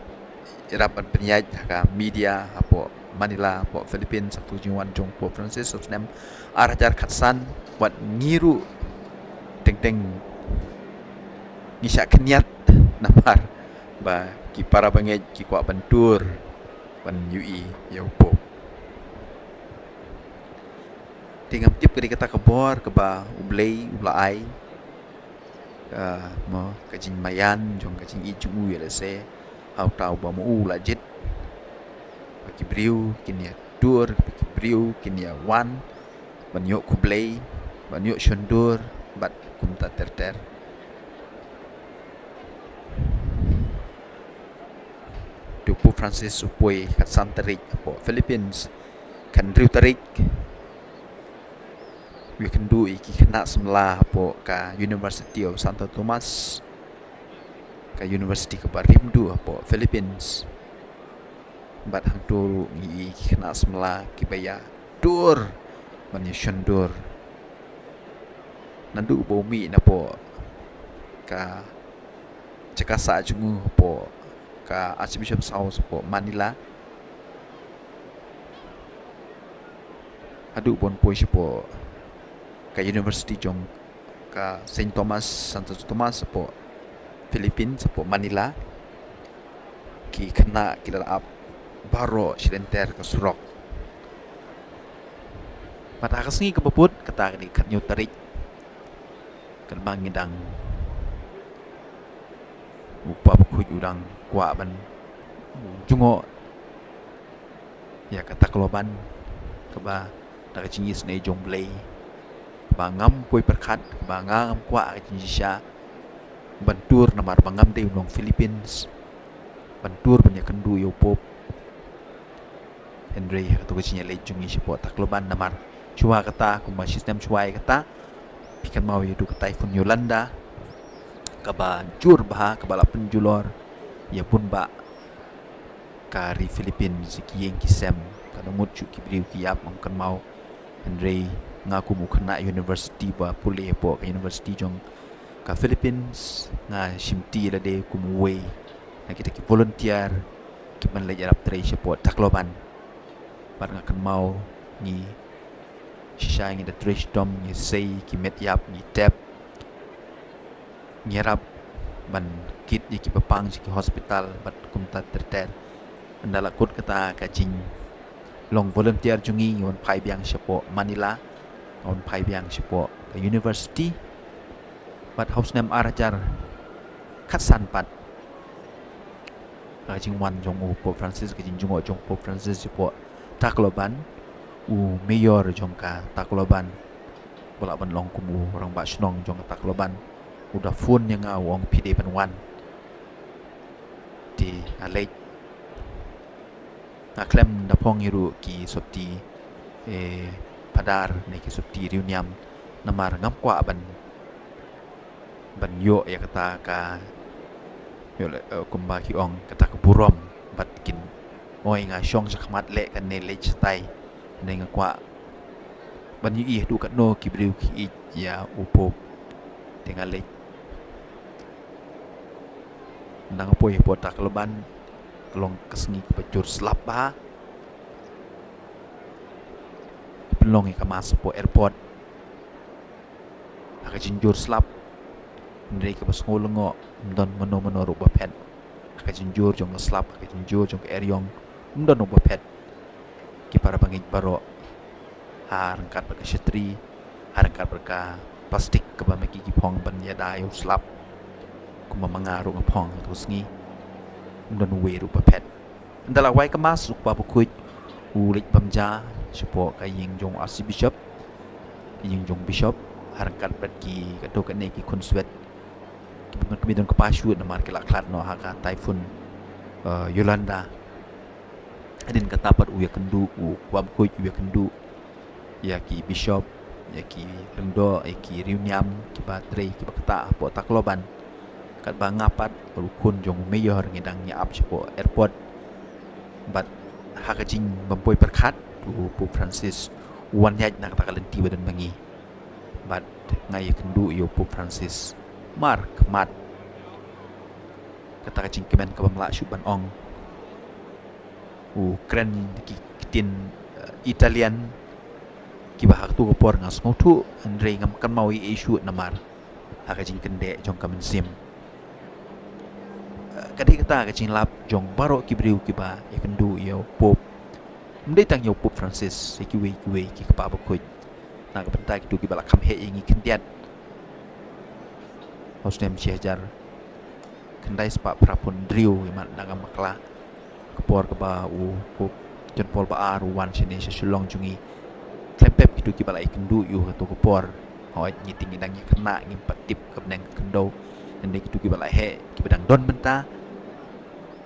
irapan penyaj ka media apo Manila po Philippines satu juan jong Pope Francis subsnem arajar khatsan buat ngiru teng ngisyak kenyat namar ba ki para bangej ki kwa bantur ban yui ya Pope tingam tip kedi kata kabor ke ba ublei ulai mo kajing mayan jong kajing iju ya se hau tau ba mo ulajit bagi briu kinia dur bagi briu kinia wan banyok kublei banyok shondur bat kumta terter Pope Francis supoi kat santarik po Philippines kan riu tarik we can do iki kena semla po ka University of Santo Tomas ka University ke Barimdu po Philippines bat hang turu ngi kena semla kibaya dur bani shondur nandu bomi na po ka cekasa jungu po ka Archbishop House po Manila adu bon po po ka University jong ka Saint Thomas Santo Tomas po Philippines po Manila ki kena kila up baro silenter ka surok mata kasngi kebeput kata ni kat nyutarik kan bangidang upa bukuj udang kwa ban jungo ya kata keloban keba nak jingis nei jong blei ba ngam poi perkat ba ngam kwa jingisha bantur namar bangam de unong Philippines bantur banyak kendu yo Pope Henry atau kecinya le jungi sipo takloban namar cua kata kuma sistem cuai kata pikan mau yedu ke Typhoon Yolanda kaba jur bah kabala penjulor ya pun ba kari Philippines ki yang kisem kada mucu ki briu ki ap mangkan mau Henry ngaku mu kena university ba pule po ka university jong ka Philippines nga simti la de kumwe na kita ki volunteer ki man la jarap tre sipo takloban par nga kan mau ni shisha ngi da trash dom ni sei ki met yap ni tap nyerap ban kit ni ki papang ki hospital bat kumta terter andala kut kata kajing long volunteer jungi yon pai biang sipo Manila on pai biang sipo ke university bat house nem arajar khatsan pat kajing wan jong Pope Francis kajing jungo jong Pope Francis sipo takloban u mayor jong ka takloban bola ban long kumu orang ba snong jong takloban udah phone yang awong pide ban wan di alej na klem na pong iru ki sopti padar ne ki sopti riuniam namar ngam kwa ban yo ya kata ka yo kumba ki ong kata keburom bat kin oi nga shong sakmat le kan ne lech tai ne nga kwa ban yi du kat no ki briu ki ya upo tinggal lech nang poi potak leban kelong kesengi kepecur selap bah pelong ke masuk po airport agak jinjur selap ndai ke pas ngolongo ndon meno rupa pet agak jinjur jong selap agak jinjur jong eryong ndon rupa pet ki para bangit baro har angkat pakai setri harangkat berka plastik ke ba meki ki phong ban ya dai slap kuma mangaru ngapong tu sngi don we ru pa pet ndala wai ka mas pa pukut ulik pamja sepo ka ying jong archbishop ying jong bishop harangkat berki ka to ka ne ki konsuet kami don kapasyu na mar kelak klat no haka typhoon Yolanda adin katapat uya kendu kwa pukut uya kendu ya ki bishop ya ki rengdo ya ki riunyam ki batre ki bakta po takloban kat bangapat rukun jong mayor ngidang nyaap sepo airport bat hakajing bampoi perkat Pope Francis wan yaj nak takalenti badan bangi bat ngai kendu yo Pope Francis mar kemat kata kacing kemen ka bamla syuban ong kren kitin Italian kibahak tu kopor ngas ngotu andre ngam kan mawi isu namar hakajing kende jong kamen sim kadai kata kacing lap jong baro kibriu kiba yakendu yo Pope mdai tang yo Pope Francis kiwe ki kapa bakoi na ka pentai kitu kibala kam he ingi kendiat hosnem ciajar kendai spa prapun driu iman dagam makla kepor keba Pope John Paul Baar wan sini sesulong jungi klempep kitu kibala ikendu yo to kepor hoy ngiting idang kena ngimpat tip kebneng kendo ande kitu kibala he kibadang don benta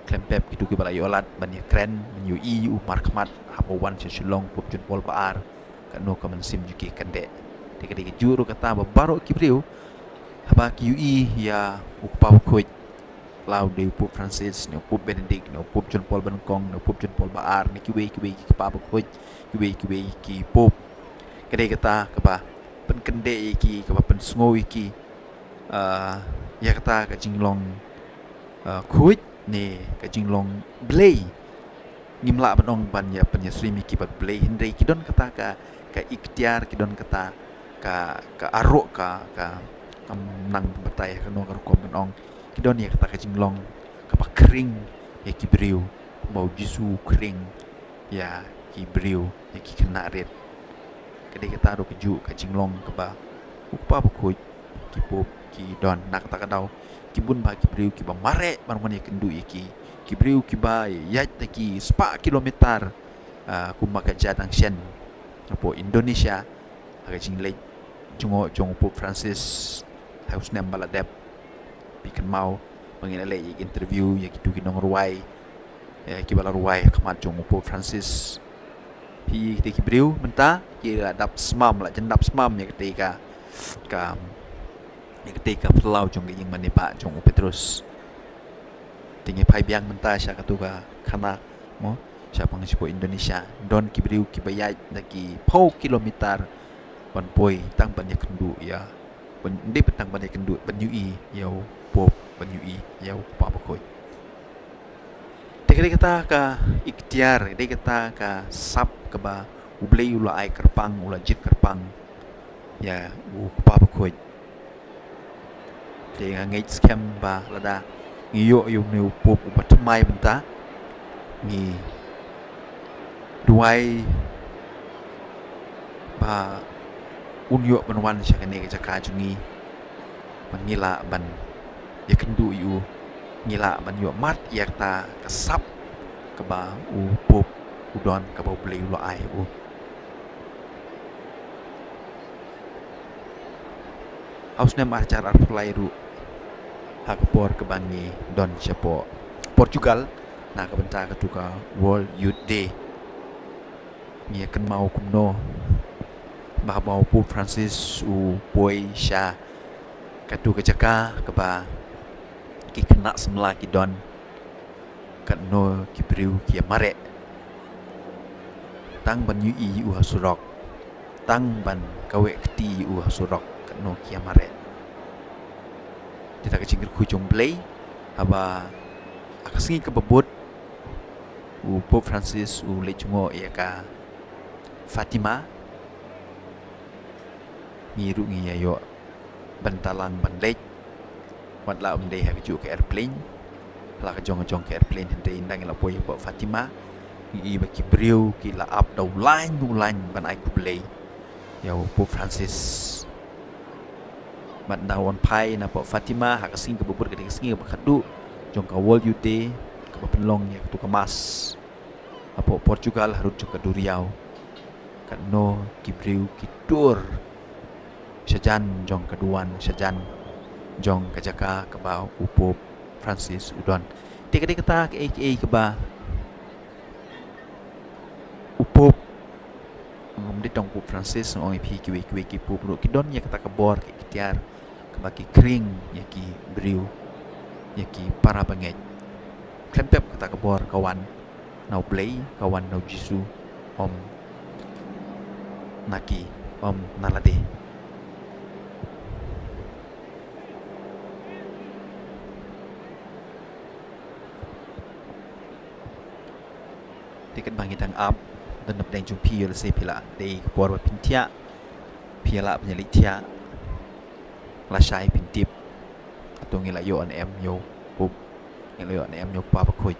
klempep kitu kibala yolat banyak keren menyu iu markmat hapawan sesulong Pope John Paul Baar kano kamen sim juki kende dikade juru kata babaro kibriu haba QE ya ukpa ukoi lau de Pope Francis no Pope Benedict no Pope John Paul Benkong no Pope John Paul Baar ni kiwe ki kapa ukoi kiwe ki Pope kade kata kapa pen kende ki kapa pen sngowi ki ya kata ka jinglong kuit ni ka jinglong blay ngimla banong ban ya penyesrimi ki bat blay hindai kidon kata ka ikhtiar kidon kata ka arok ka nang batai ka no ka kom banong kidon ya kata ka jinglong ka kering ya ki briu bau jisu kering ya ki briu ya ki kena red kade kata ro keju ka jinglong ka ba upa bakoi ki Pope ki don nak tak dau kibun ba ki briu ki ba mare barmani kendu iki ki briu ki ba yat taki spa kilometer kumaka jadang sen apo Indonesia aga jinglei jungo jong Pope Francis haus nem baladep pikan mau mengenale interview ya kitu kinong ruai ki bala ruai kamat jong Pope Francis hi ki briu menta ki dap smam la jendap smam ya ketika ketika pelau jong yang manipa jong Petrus tinggi pai biang menta sya katuka kana mo sya pangsipo Indonesia don kibriu kibayat lagi pau kilometer pan poi tang ban kendu ya ban ndi petang ban kendu ban ui yau Pope ban ui yau pa bakoi tekre kata ka ikhtiar de kata ka sap ka ba ublei ula ai kerpang ula jit kerpang ya pa bakoi dengan ngait scam ba lada ngiyo yung new Pope upatamay benta ni duai ba unyo banwan siya kani ka jungi mangila ban ya kendu yu ngila ban yo mat yakta kasap ka ba Pope udon ka ba play lo ai haus nem acara arfulairu hakpor kebangi don siapo Portugal na kabenta katuka World Youth Day ni akan mau kumno bah mau Pope Francis boy sya katu kejaka keba ki kena semla ki don kano ki briu ki mare tang ban yu i hasurok tang ban kawe kti hasurok kano ki mare kita kecingir kujung play aba akasingi kebebut Pope Francis lejungo ya ka Fatima ngiru ngi yo bantalang bandej wat la dei ha keju ke airplane la ka jong ke airplane dei ndang la poy Pope Fatima i ba ki briu ki la up dau line ban ai ku play Yau Pope Francis mat dawan pai na po Fatima hak sing ke bubur ke sing ke khadu jong ka wol yute ke penlong ya tu kemas apo Portugal harut ke Duriau kan no kibriu kitur sajan jong keduan sajan jong ke Jaka ke ba Pope Francis udon tiga kata ke ke ba Pope ngom di tong Pope Francis ong pi ki Pope ro kidon ya kata kebor ke kitiar kebaki kering ya ki briu ya ki para banget klempep kata kebor kawan nau play kawan nau jisu om naki om nalade tiket bangi tang up dan nap deng jumpi yo se pila dei kebor pintia pila penyelik tia lasai pintip atau ngilayo an em yo pup ngilayo an em yo pa bakoi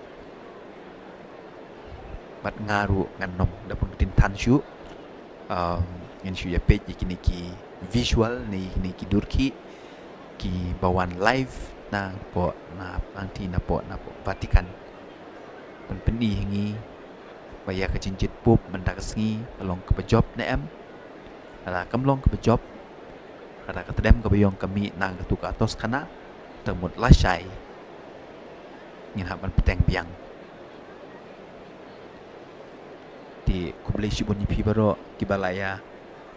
bat ngaru nganom da pun tintan syu ngin syu ya page ikini ki visual ni ki Durki ki bawan live na po na nanti na po Vatican pun peni hingi baya ke cincit pup mendak sengi kalong ke bejob na em ala kamlong ke bejob ada ketedem kebayong kami nang ketuka atos kana temut lasai ngin haban peteng biang di kublai shibun pi baro kibalaya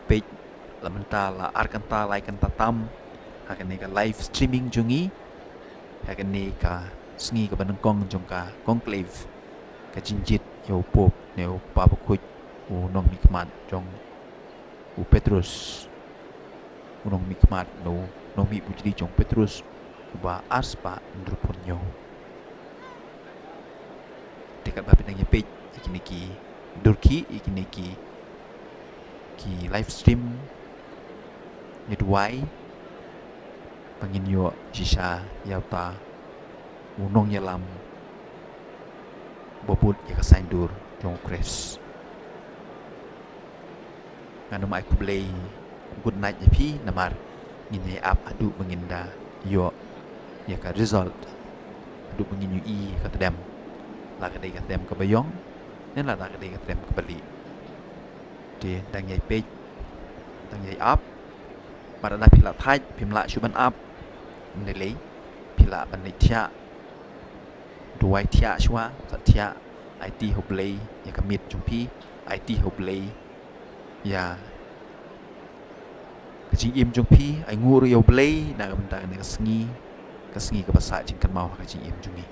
page lamenta la arkanta like kanta tam hakan ka live streaming jungi hakan ka sengi ka banengkong jongka conclave ka jinjit yo pop neo papakuj u nong mikmat jong u Petrus unong mikmat no mi bujri jong Petrus ba arspa ndrupunyo dekat bapi nang page ikini ki Durki ikini ki live stream nidwai pangin yo jisa yauta unong yalam bobut ya kasaindur jong kres nganu mai kublai good night pi namar ngine ap adu menginda yo ya ka result adu mengin ui ka tedam la ka dei ka tedam ka bayong nen la ka dei ka tedam ka bali de dang yai page dang yai ap marana pila thai pimla shuban ap nele pila ban tia duai tia shwa satya IT hoblei ya ka mit jumpi IT hoblei ya kajing im jong pi ai ngur yo blei na ka benda ka sengi ka basa jing kan mau kajing im jungi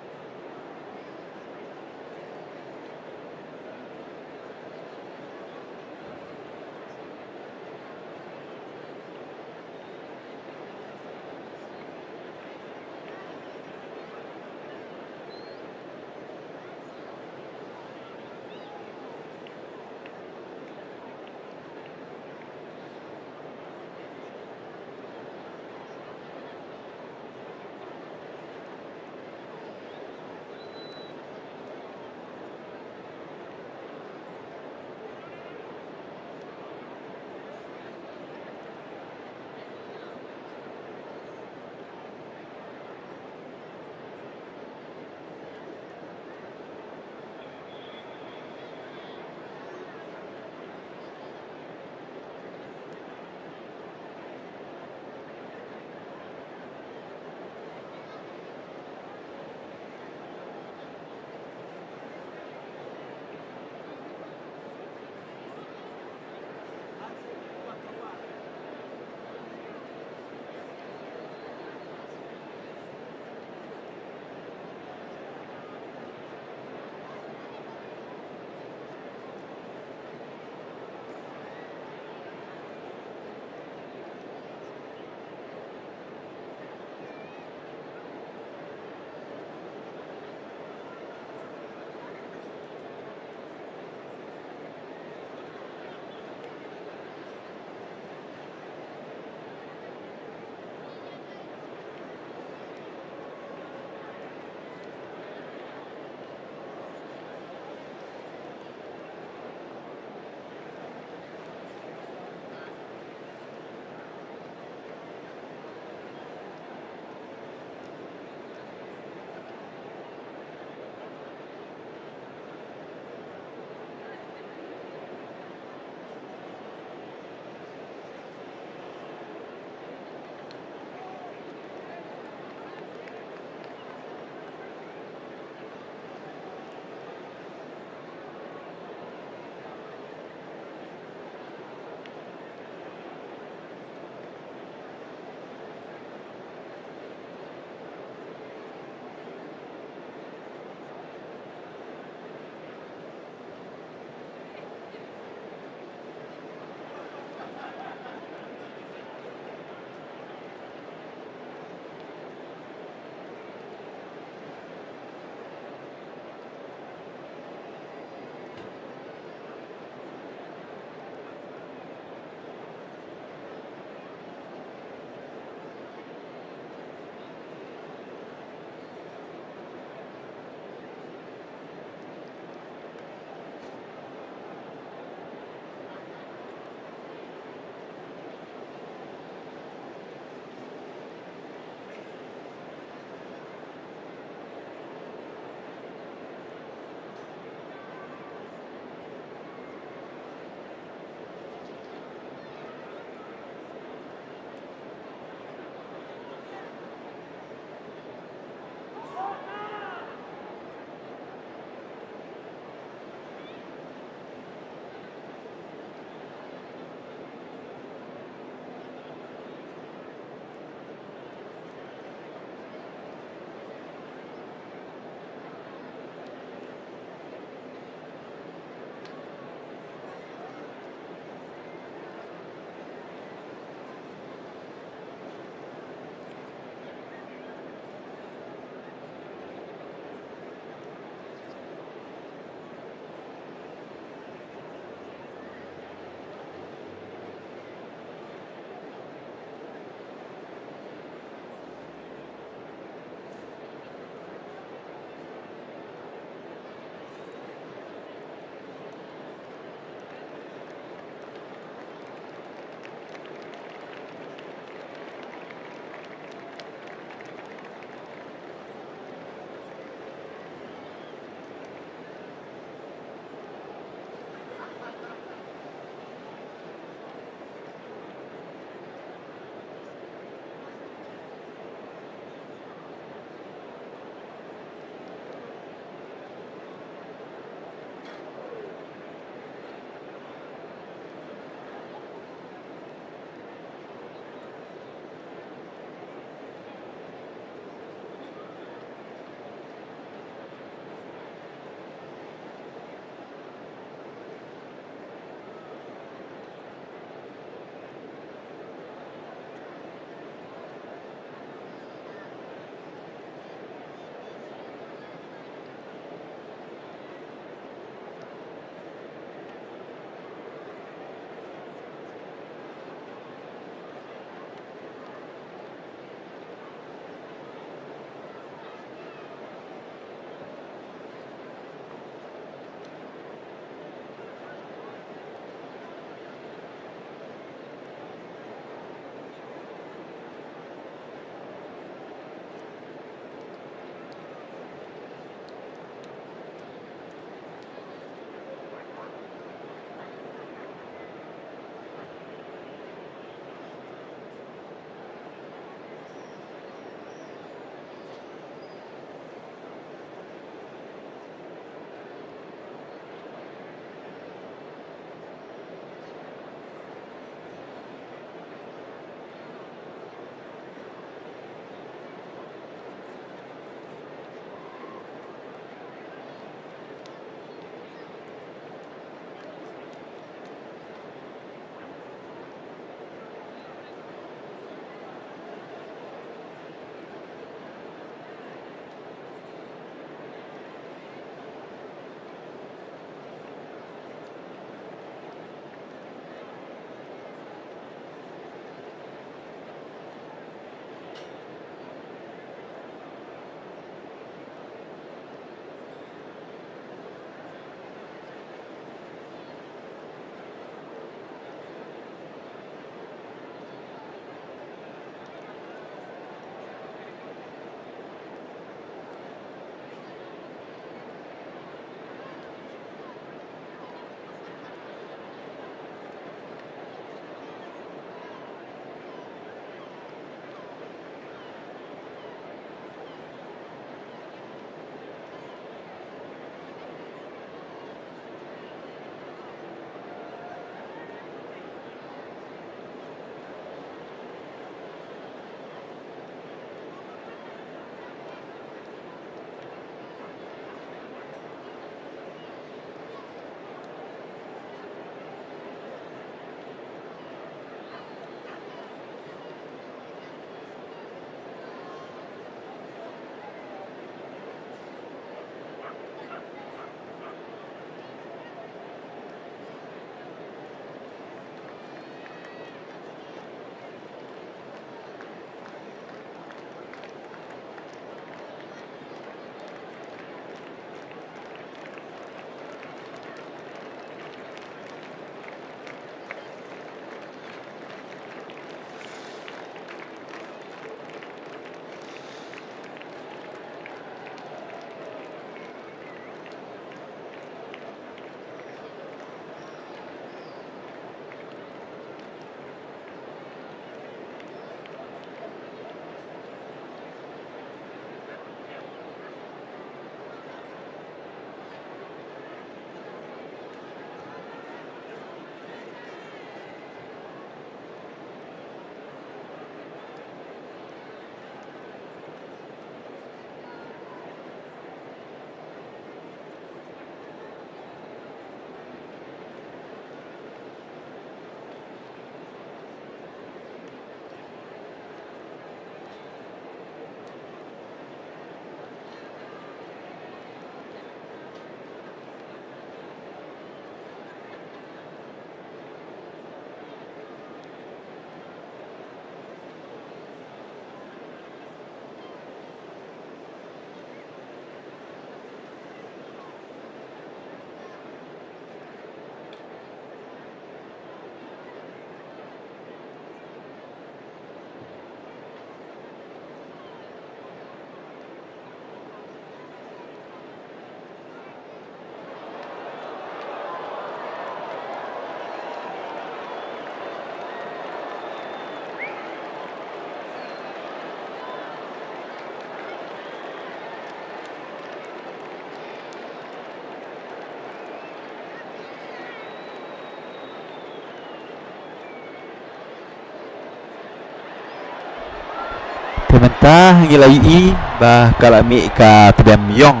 Pementah ngilai i bah kalami ka tedam yong.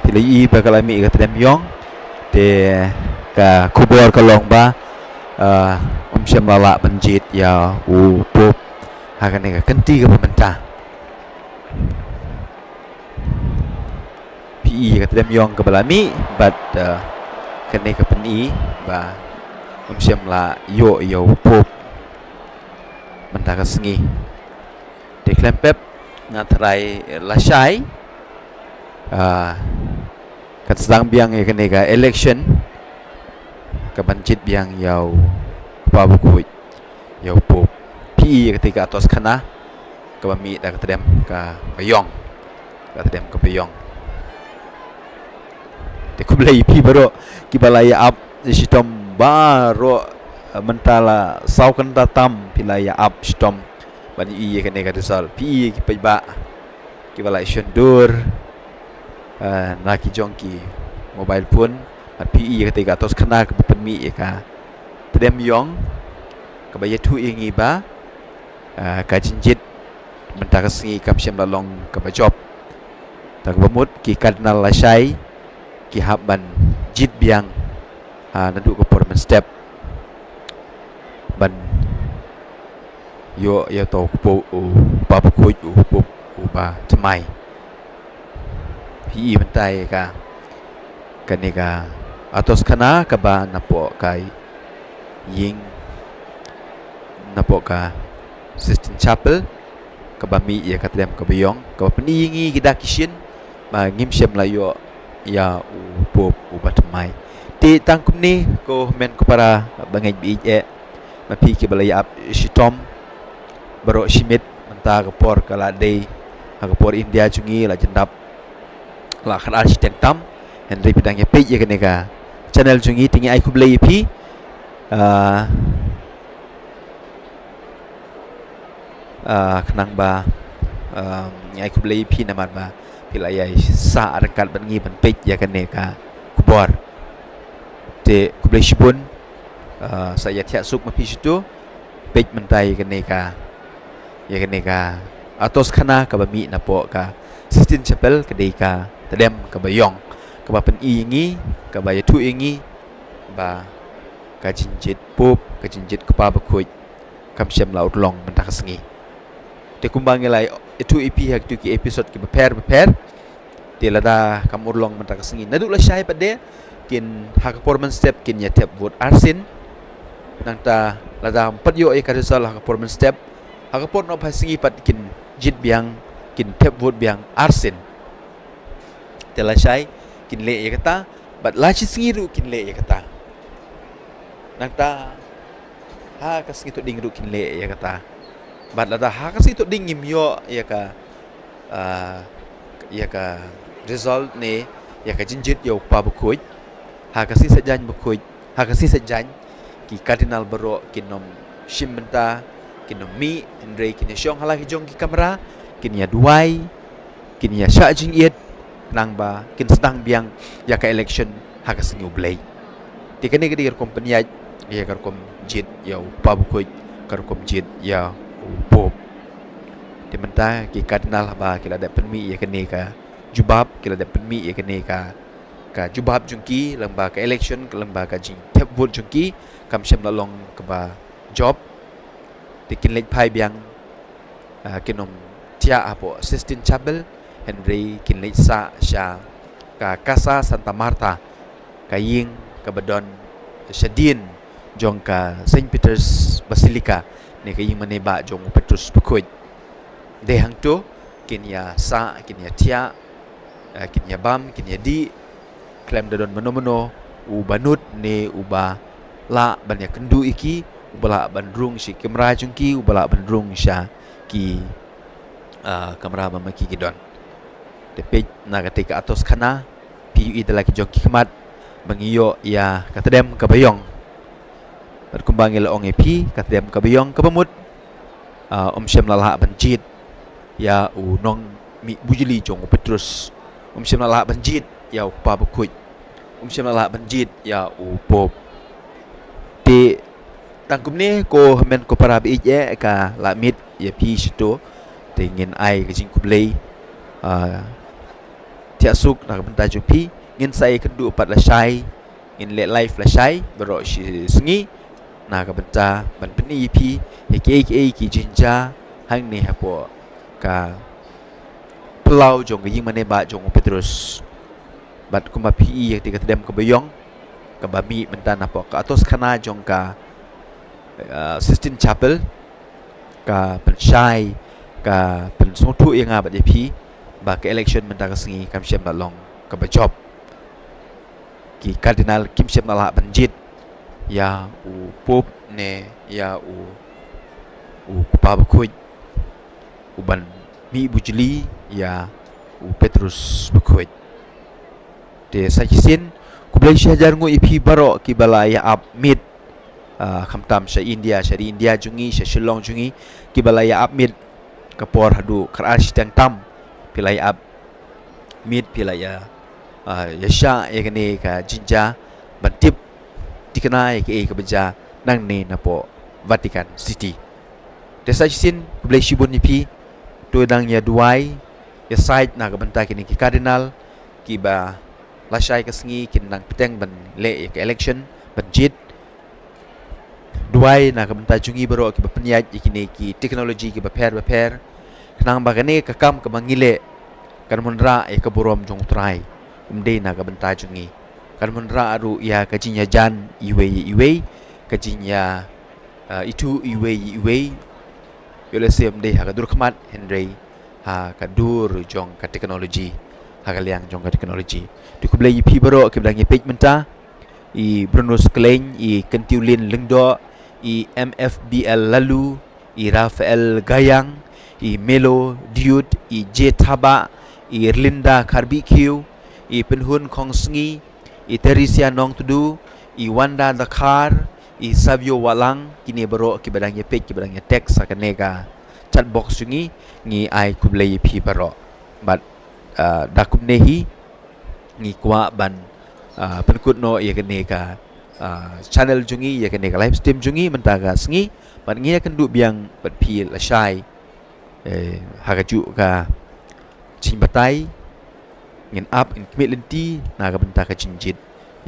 Pilai i bah kalami ka tedam yong. De ka kubor kalong ba syam lala banjit ya u pop hakan ka kenti ka pementah. Pi ka tedam yong ka balami but kene ka peni ba syam la yo pop mentah ka sengi de klempep ngatrai lasai kat sedang biang ya kene ka election ka banjit biang yau pa buku yau pop pi ketika atas kana ka bami da ka tedem ka bayong ka tedem ka bayong de kublai pi baro kibalaya ap sitom baro mentala saukan datam pilaya up stom bani i kene ka desal pi ki paiba ki balai shendur na ki jongki mobile phone at pi i ketika atos kana ka penmi ka tedem yong ka bayatu ingi ba ka jinjit mentaka singi kam syam lalong ka bajob tak bamut ki kardinal lasai ki habban jit biang nandu ko porman step ban yo to po pa ko po ba tmai pi mentai ka kanega atos kana ka ba napo kai ying napo ka Sistine Chapel ka ba mi ya ka tedem ka bayong ka peningi kita kishin ba ngim syam layo ya po ba tmai ti tangkum ni ko men ko para bangai bi mapi ke balaya ap shitom baro shimit menta ka por kala dei ka por India jungi la jendap la khan architect tam Henry bidangnya pe ye kene ka channel jungi tingi ai kublai pi khnang ba ai kublai pi namat ba pilaya sa arkat ban ngi ban pe ye kene ka kubor te kublai shibun saya tiak suk mapi situ pej mentai keneka ya keneka atos kana ka bami napo ka Sistine Chapel kedeka tedem ka bayong ka bapen ingi ka bayatu ingi ba ka jinjit pop ka jinjit ka pa bakuj kam syam laut long mentah sengi te kumbang lai itu EP hak tu ki episode ki beper te lada kam urlong mentah sengi nadu la syai pade kin hak porman step kin ya tep vote arsin nang ta lada empat yo e kadesal ha por men step ha por no pasingi pat kin jit biang kin tep vote biang arsin tela shai kin le e kata bat la chi singi ru kin le e kata nang ta ha ka singi to ding ru kin le e kata bat lada ha ka singi to ding im yo ya ka result ne ya ka jinjit yo pa bukuj ha ka si sajan bukuj ha ka si sajan ki kardinal bero kinom shimmenta kinom mi Andre kinya syong halaki jong ki kamera kinya duai kinya sya jing iet nang ba kin sedang biang ya ka election ha ka singu blai ti kene gedi company ya kar kom jit ya pa bukuj kar kom jit ya pop ti menta ki kardinal ba kila da penmi ya kene ka jubab kila da penmi ya kene ka jubab jungki lamba ka election lamba ka jing tep vote jungki kam syam lalong ke ba job tikin lek pai biang kinom tia apo Sistine Chapel Henry kin lek sa sha ka Casa Santa Marta ka ying ka badon Shadin jong ka St Peter's Basilica ne ka ying maneba jong Petrus Bukuj de hang tu kin ya sa kin ya tia kin ya bam kin ya di klaim dadon meno u banut ne uba la banyak kendu iki ubala bandrung si kamera jungki ubala bandrung sya ki kamera mamaki gidon tepe na ketika atos kana PUI dalaki jongki kemat mengiyo ya katadem kabayong berkembang ila ong epi katadem kabayong kabamut syam lalah banjit ya nong mi bujili jong Petrus syam lalah banjit ya pa bukuj syam lalah banjit ya pop ti tangkum ni ko men ko para bi je ka lamit ya pi situ tingin ai ke jing kublei tia suk nak benta jupi ngin sai kedu pat la shai in let life la shai bero shi sungi na ka benta ban peni pi ye ki jinja hang ni hapo ka pelau jong ke ying mane ba jong Petrus bat kuma pi ye tiga dem ke bayong ka bami mentan apa ka atos khana jong ka Sistine Chapel ka penshai ka pensongtu yang abat pi ba ke election mentan ka sengi kam syam long ka bajob ki Kardinal Kim Syam Nala Banjit ya u pop ne ya u kupa bakuj u ban mi bujli ya u Petrus bakuj de sajisin kublai syajar ngo ipi baro ki balaya ab mid khamtam sya India jungi sya Shillong jungi ki balaya ab mid kapor hadu kar tang tam pilaya ab mid pilaya yasha yakni ka jinja bantip dikenai ke beja nang ne napo Vatican City desa sin kublai shibun ipi tu dang ya duai ya side na ka banta kini ki Kardinal ki ba lasai ke sengi kin nang peteng ban le ke election banjit duai na ka banta jungi baro ki ba penyaj ikini ki teknologi ki ba per nang bagane ka kam ka mangile kan munra e ka borom jong trai umde na ka banta jungi kan munra aru ya ka jinya jan iwe ka jinya itu iwe yole sem de ha ka dur khmat Henry ha ka dur jong ka teknologi ha ka liang jong ka teknologi tu kublai pi baro ke blang page menta I Bruno Skleng I Kentiulin Lengdo I MFBL Lalu I Rafael Gayang I Melo Diud I J Taba I Erlinda Karbikiu I Penhun Kong Sengi I Teresia Nong Tudu I Wanda Dakar I Savio Walang kini baro ke blang page ke blang teks akanega chat box jungi ngi ai kublai pi baro but dakum nehi ngi kwa ban penkut no ya kene ka channel jungi ya kene ka live stream jungi mentaga sengi ban ngi akan du biang bat pi la shai hagaju ka jing batai ngin up in kmit lenti na ka benta ka jinjit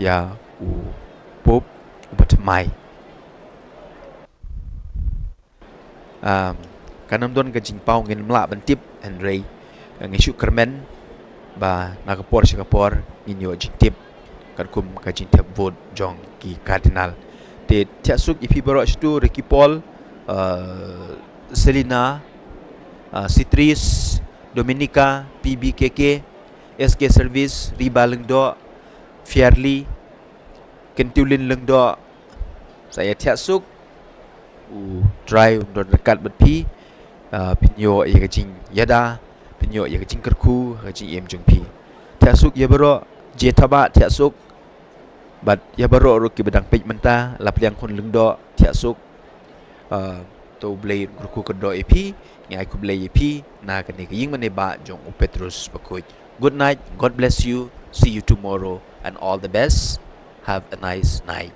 ya u pop bat mai kanam don ka jing pau ngin mla bantip Henry ngi shu kermen ba nakapor siya kapor ninyo jintip kadkum ka jintip vote jong ki Kardinal te tiasuk ipi baro situ Ricky Paul Selina Citris Dominica PBKK SK Service Riba Lengdo Fairly Kentiulin Lengdo saya tiasuk try untuk dekat berpi pinyo ya kajing yada pinyo ya kajing kerku kajing em jung pi tiasuk ya baro je taba tiasuk bat ya baro ru ki bedang pej menta lap liang kun lengdo tiasuk to blay kerku kedo epi ngai ku blay epi na kane ying mane ba jong Petrus bakuj. Good night, God bless you, see you tomorrow and all the best, have a nice night.